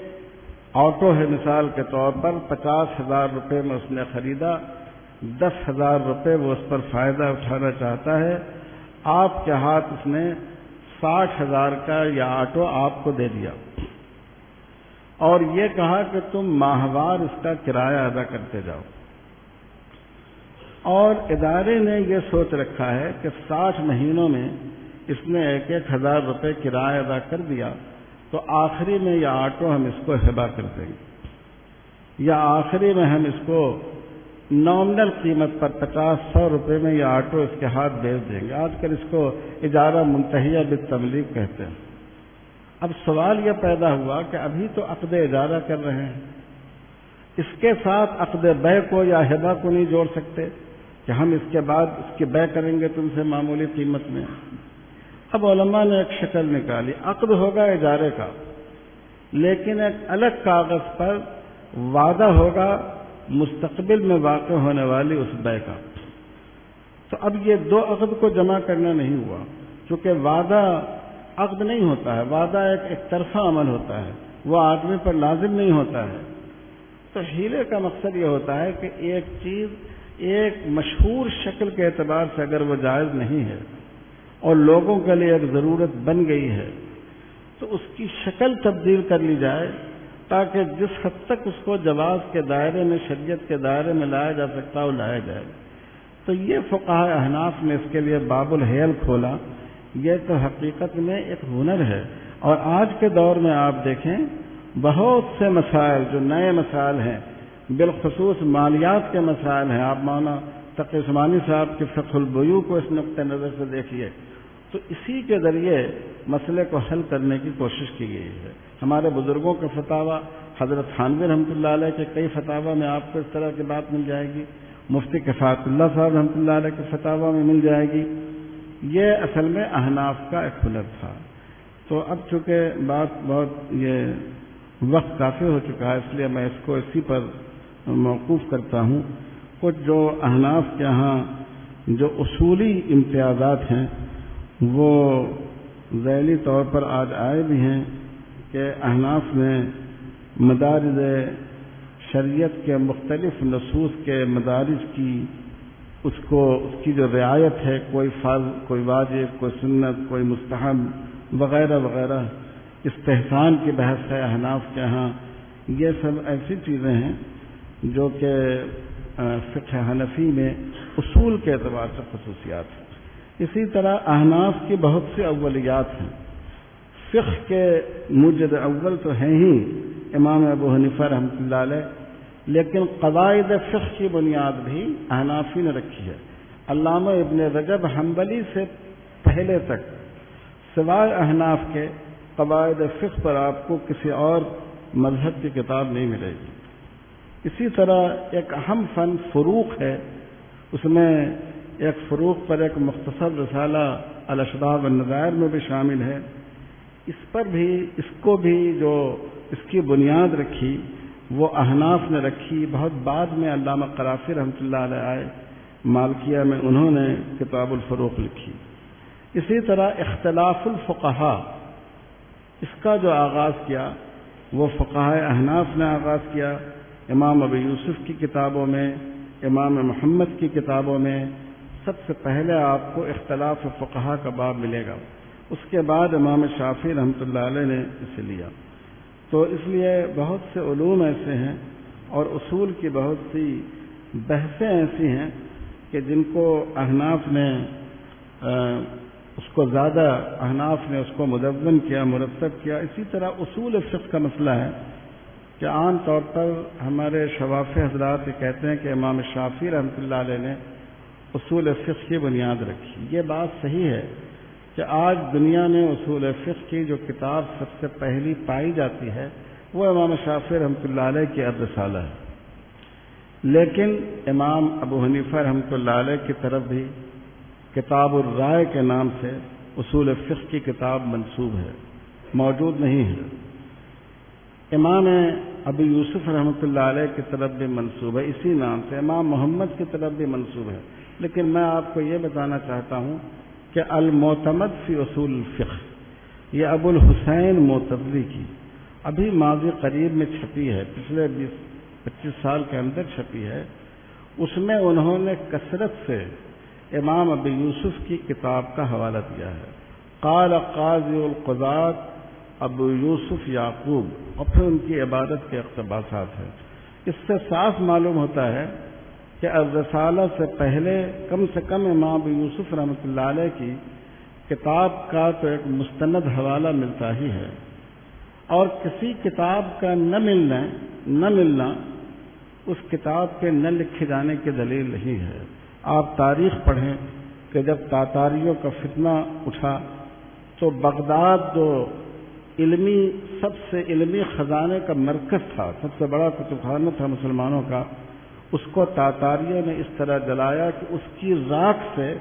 آٹو ہے مثال کے طور پر، 50,000 روپے میں اس نے خریدا، 10,000 روپے وہ اس پر فائدہ اٹھانا چاہتا ہے، آپ کے ہاتھ اس نے 60,000 کا یہ آٹو آپ کو دے دیا اور یہ کہا کہ تم ماہوار اس کا کرایہ ادا کرتے جاؤ، اور ادارے نے یہ سوچ رکھا ہے کہ 60 مہینوں میں اس نے 1,000 روپے کرایہ ادا کر دیا تو آخری میں یہ آٹو ہم اس کو ہبہ کر دیں گے، یا آخری میں ہم اس کو نامنل قیمت پر 50-100 روپے میں یہ آٹو اس کے ہاتھ بیچ دیں گے۔ آج کل اس کو اجارہ منتہیہ بالتملیک کہتے ہیں۔ اب سوال یہ پیدا ہوا کہ ابھی تو عقد اجارہ کر رہے ہیں، اس کے ساتھ عقد بیع کو یا ہبہ کو نہیں جوڑ سکتے کہ ہم اس کے بعد اس کی بیع کریں گے تم سے معمولی قیمت میں۔ اب علماء نے ایک شکل نکالی، عقد ہوگا اجارے کا، لیکن ایک الگ کاغذ پر وعدہ ہوگا مستقبل میں واقع ہونے والی اس بیع کا۔ تو اب یہ 2 عقد کو جمع کرنا نہیں ہوا، چونکہ وعدہ عقد نہیں ہوتا ہے، وعدہ ایک طرفہ عمل ہوتا ہے، وہ آدمی پر لازم نہیں ہوتا ہے۔ تو حیلے کا مقصد یہ ہوتا ہے کہ ایک چیز ایک مشہور شکل کے اعتبار سے اگر وہ جائز نہیں ہے اور لوگوں کے لیے ایک ضرورت بن گئی ہے تو اس کی شکل تبدیل کر لی جائے تاکہ جس حد تک اس کو جواز کے دائرے میں، شریعت کے دائرے میں لایا جا سکتا ہے وہ لایا جائے۔ تو یہ فقہاء احناف نے اس کے لیے باب الحیل کھولا۔ یہ تو حقیقت میں ایک ہنر ہے، اور آج کے دور میں آپ دیکھیں بہت سے مسائل جو نئے مسائل ہیں، بالخصوص مالیات کے مسائل ہیں، آپ مولانا تقی عثمانی صاحب کے فقہ البیوع کو اس نقطۂ نظر سے دیکھیے، تو اسی کے ذریعے مسئلے کو حل کرنے کی کوشش کی گئی ہے۔ ہمارے بزرگوں کے فتاویٰ، حضرت تھانوی رحمۃ اللہ علیہ کے کئی فتاویٰ میں آپ کو اس طرح کی بات مل جائے گی، مفتی کفایت اللہ صاحب رحمۃ اللہ علیہ کے فتاویٰ میں مل جائے گی۔ یہ اصل میں احناف کا ایک ہنر تھا۔ تو اب چونکہ بات بہت یہ وقت کافی ہو چکا ہے، اس لیے میں اس کو اسی پر موقوف کرتا ہوں۔ کچھ جو احناف کے ہاں جو اصولی امتیازات ہیں وہ ذیلی طور پر آج آئے بھی ہیں کہ احناف نے مدارج شریعت کے مختلف نصوص کے مدارج کی اس کی جو رعایت ہے، کوئی فرض، کوئی واجب، کوئی سنت، کوئی مستحب وغیرہ وغیرہ، استحسان کی بحث ہے احناف کے ہاں۔ یہ سب ایسی چیزیں ہیں جو کہ فقہ حنفی میں اصول کے اعتبار سے خصوصیات ہیں۔ اسی طرح احناف کی بہت سی اولیات ہیں۔ فقہ کے موجد اول تو ہیں ہی امام ابو حنیفہ رحمۃ اللہ علیہ، لیکن قواعد فقہ کی بنیاد بھی احنافی نے رکھی ہے۔ علامہ ابن رجب حنبلی سے پہلے تک سوائے احناف کے قواعد فقہ پر آپ کو کسی اور مذہب کی کتاب نہیں ملے گی۔ اسی طرح ایک اہم فن فروق ہے، اس میں ایک فروق پر ایک مختصر رسالہ الاشباب والنظائر میں بھی شامل ہے۔ اس کو بھی جو اس کی بنیاد رکھی وہ احناف نے رکھی۔ بہت بعد میں علامہ قرافی رحمۃ اللہ علیہ آئے، مالکیہ میں انہوں نے کتاب الفروق لکھی۔ اسی طرح اختلاف الفقہاء، اس کا جو آغاز کیا وہ فقہاء احناف نے آغاز کیا۔ امام ابو یوسف کی کتابوں میں، امام محمد کی کتابوں میں سب سے پہلے آپ کو اختلاف فقہاء کا باب ملے گا۔ اس کے بعد امام شافعی رحمۃ اللہ علیہ نے اسے لیا۔ تو اس لیے بہت سے علوم ایسے ہیں اور اصول کی بہت سی بحثیں ایسی ہیں کہ جن کو احناف نے اس کو مدون کیا، مرتب کیا۔ اسی طرح اصول فقہ کا مسئلہ ہے کہ عام طور پر ہمارے شوافی حضرات یہ کہتے ہیں کہ امام شافعی رحمۃ اللہ علیہ نے اصول فقہ کی بنیاد رکھی۔ یہ بات صحیح ہے کہ آج دنیا میں اصول فقہ کی جو کتاب سب سے پہلی پائی جاتی ہے وہ امام شافعی رحمۃ اللہ علیہ کی الرسالہ ہے، لیکن امام ابو حنیفہ رحمۃ اللہ علیہ کی طرف بھی کتاب الرائے کے نام سے اصول فقہ کی کتاب منسوب ہے، موجود نہیں ہے۔ امام ابو یوسف رحمۃ اللہ علیہ کی طرف بھی منسوب ہے اسی نام سے، امام محمد کی طرف بھی منسوب ہے، لیکن میں آپ کو یہ بتانا چاہتا ہوں کہ المعتمد فی اصول الفقہ یہ ابو الحسین معتزلی کی ابھی ماضی قریب میں چھپی ہے، پچھلے 20-25 سال کے اندر چھپی ہے۔ اس میں انہوں نے کثرت سے امام ابو یوسف کی کتاب کا حوالہ دیا ہے، قال قاضی القضات ابو یوسف یعقوب، اور پھر ان کی عبادت کے اقتباسات ہیں۔ اس سے صاف معلوم ہوتا ہے کہ الرسالہ سے پہلے کم سے کم امام ابو یوسف رحمۃ اللہ علیہ کی کتاب کا تو ایک مستند حوالہ ملتا ہی ہے، اور کسی کتاب کا نہ ملنا اس کتاب کے نہ لکھے جانے کی دلیل نہیں ہے۔ آپ تاریخ پڑھیں کہ جب تاتاریوں کا فتنہ اٹھا تو بغداد جو سب سے علمی خزانے کا مرکز تھا، سب سے بڑا کتب خانہ تھا مسلمانوں کا، اس کو تاتاریوں نے اس طرح جلایا کہ اس کی راکھ سے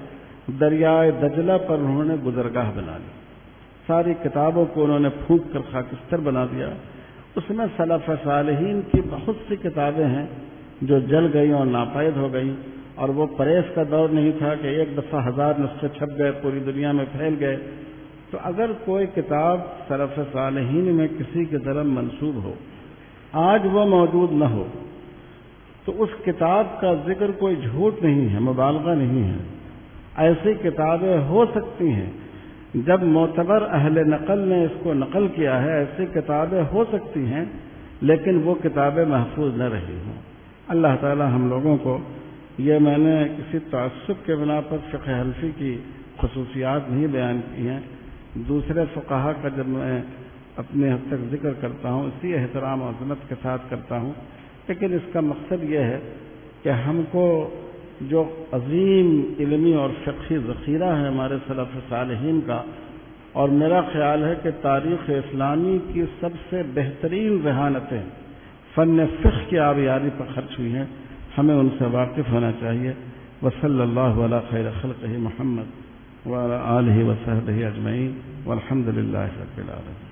دریائے دجلہ پر انہوں نے گزرگاہ بنا لی، ساری کتابوں کو انہوں نے پھونک کر خاکستر بنا دیا۔ اس میں سلف صالحین کی بہت سی کتابیں ہیں جو جل گئیں اور ناپید ہو گئیں، اور وہ پریس کا دور نہیں تھا کہ ایک دفعہ 1000 نسخے چھپ گئے، پوری دنیا میں پھیل گئے۔ تو اگر کوئی کتاب سلف صالحین میں کسی کی طرف منسوب ہو، آج وہ موجود نہ ہو، تو اس کتاب کا ذکر کوئی جھوٹ نہیں ہے، مبالغہ نہیں ہے، ایسی کتابیں ہو سکتی ہیں، جب معتبر اہل نقل نے اس کو نقل کیا ہے ایسی کتابیں ہو سکتی ہیں، لیکن وہ کتابیں محفوظ نہ رہی ہوں۔ اللہ تعالی ہم لوگوں کو، یہ میں نے کسی تعصب کے بنا پر فقہ حنفی کی خصوصیات نہیں بیان کی ہیں، دوسرے فقہا کا جب میں اپنے حد تک ذکر کرتا ہوں اسی احترام و عظمت کے ساتھ کرتا ہوں، لیکن اس کا مقصد یہ ہے کہ ہم کو جو عظیم علمی اور فقہی ذخیرہ ہے ہمارے سلف صالحین کا، اور میرا خیال ہے کہ تاریخ اسلامی کی سب سے بہترین ذہانتیں فن فقہ کی آبیاری پر خرچ ہوئی ہیں، ہمیں ان سے واقف ہونا چاہیے۔ وصلی اللہ علی خیر خلقہ محمد وعلی آلہ وصحبہ اجمعین والحمد للہ رب العالمین۔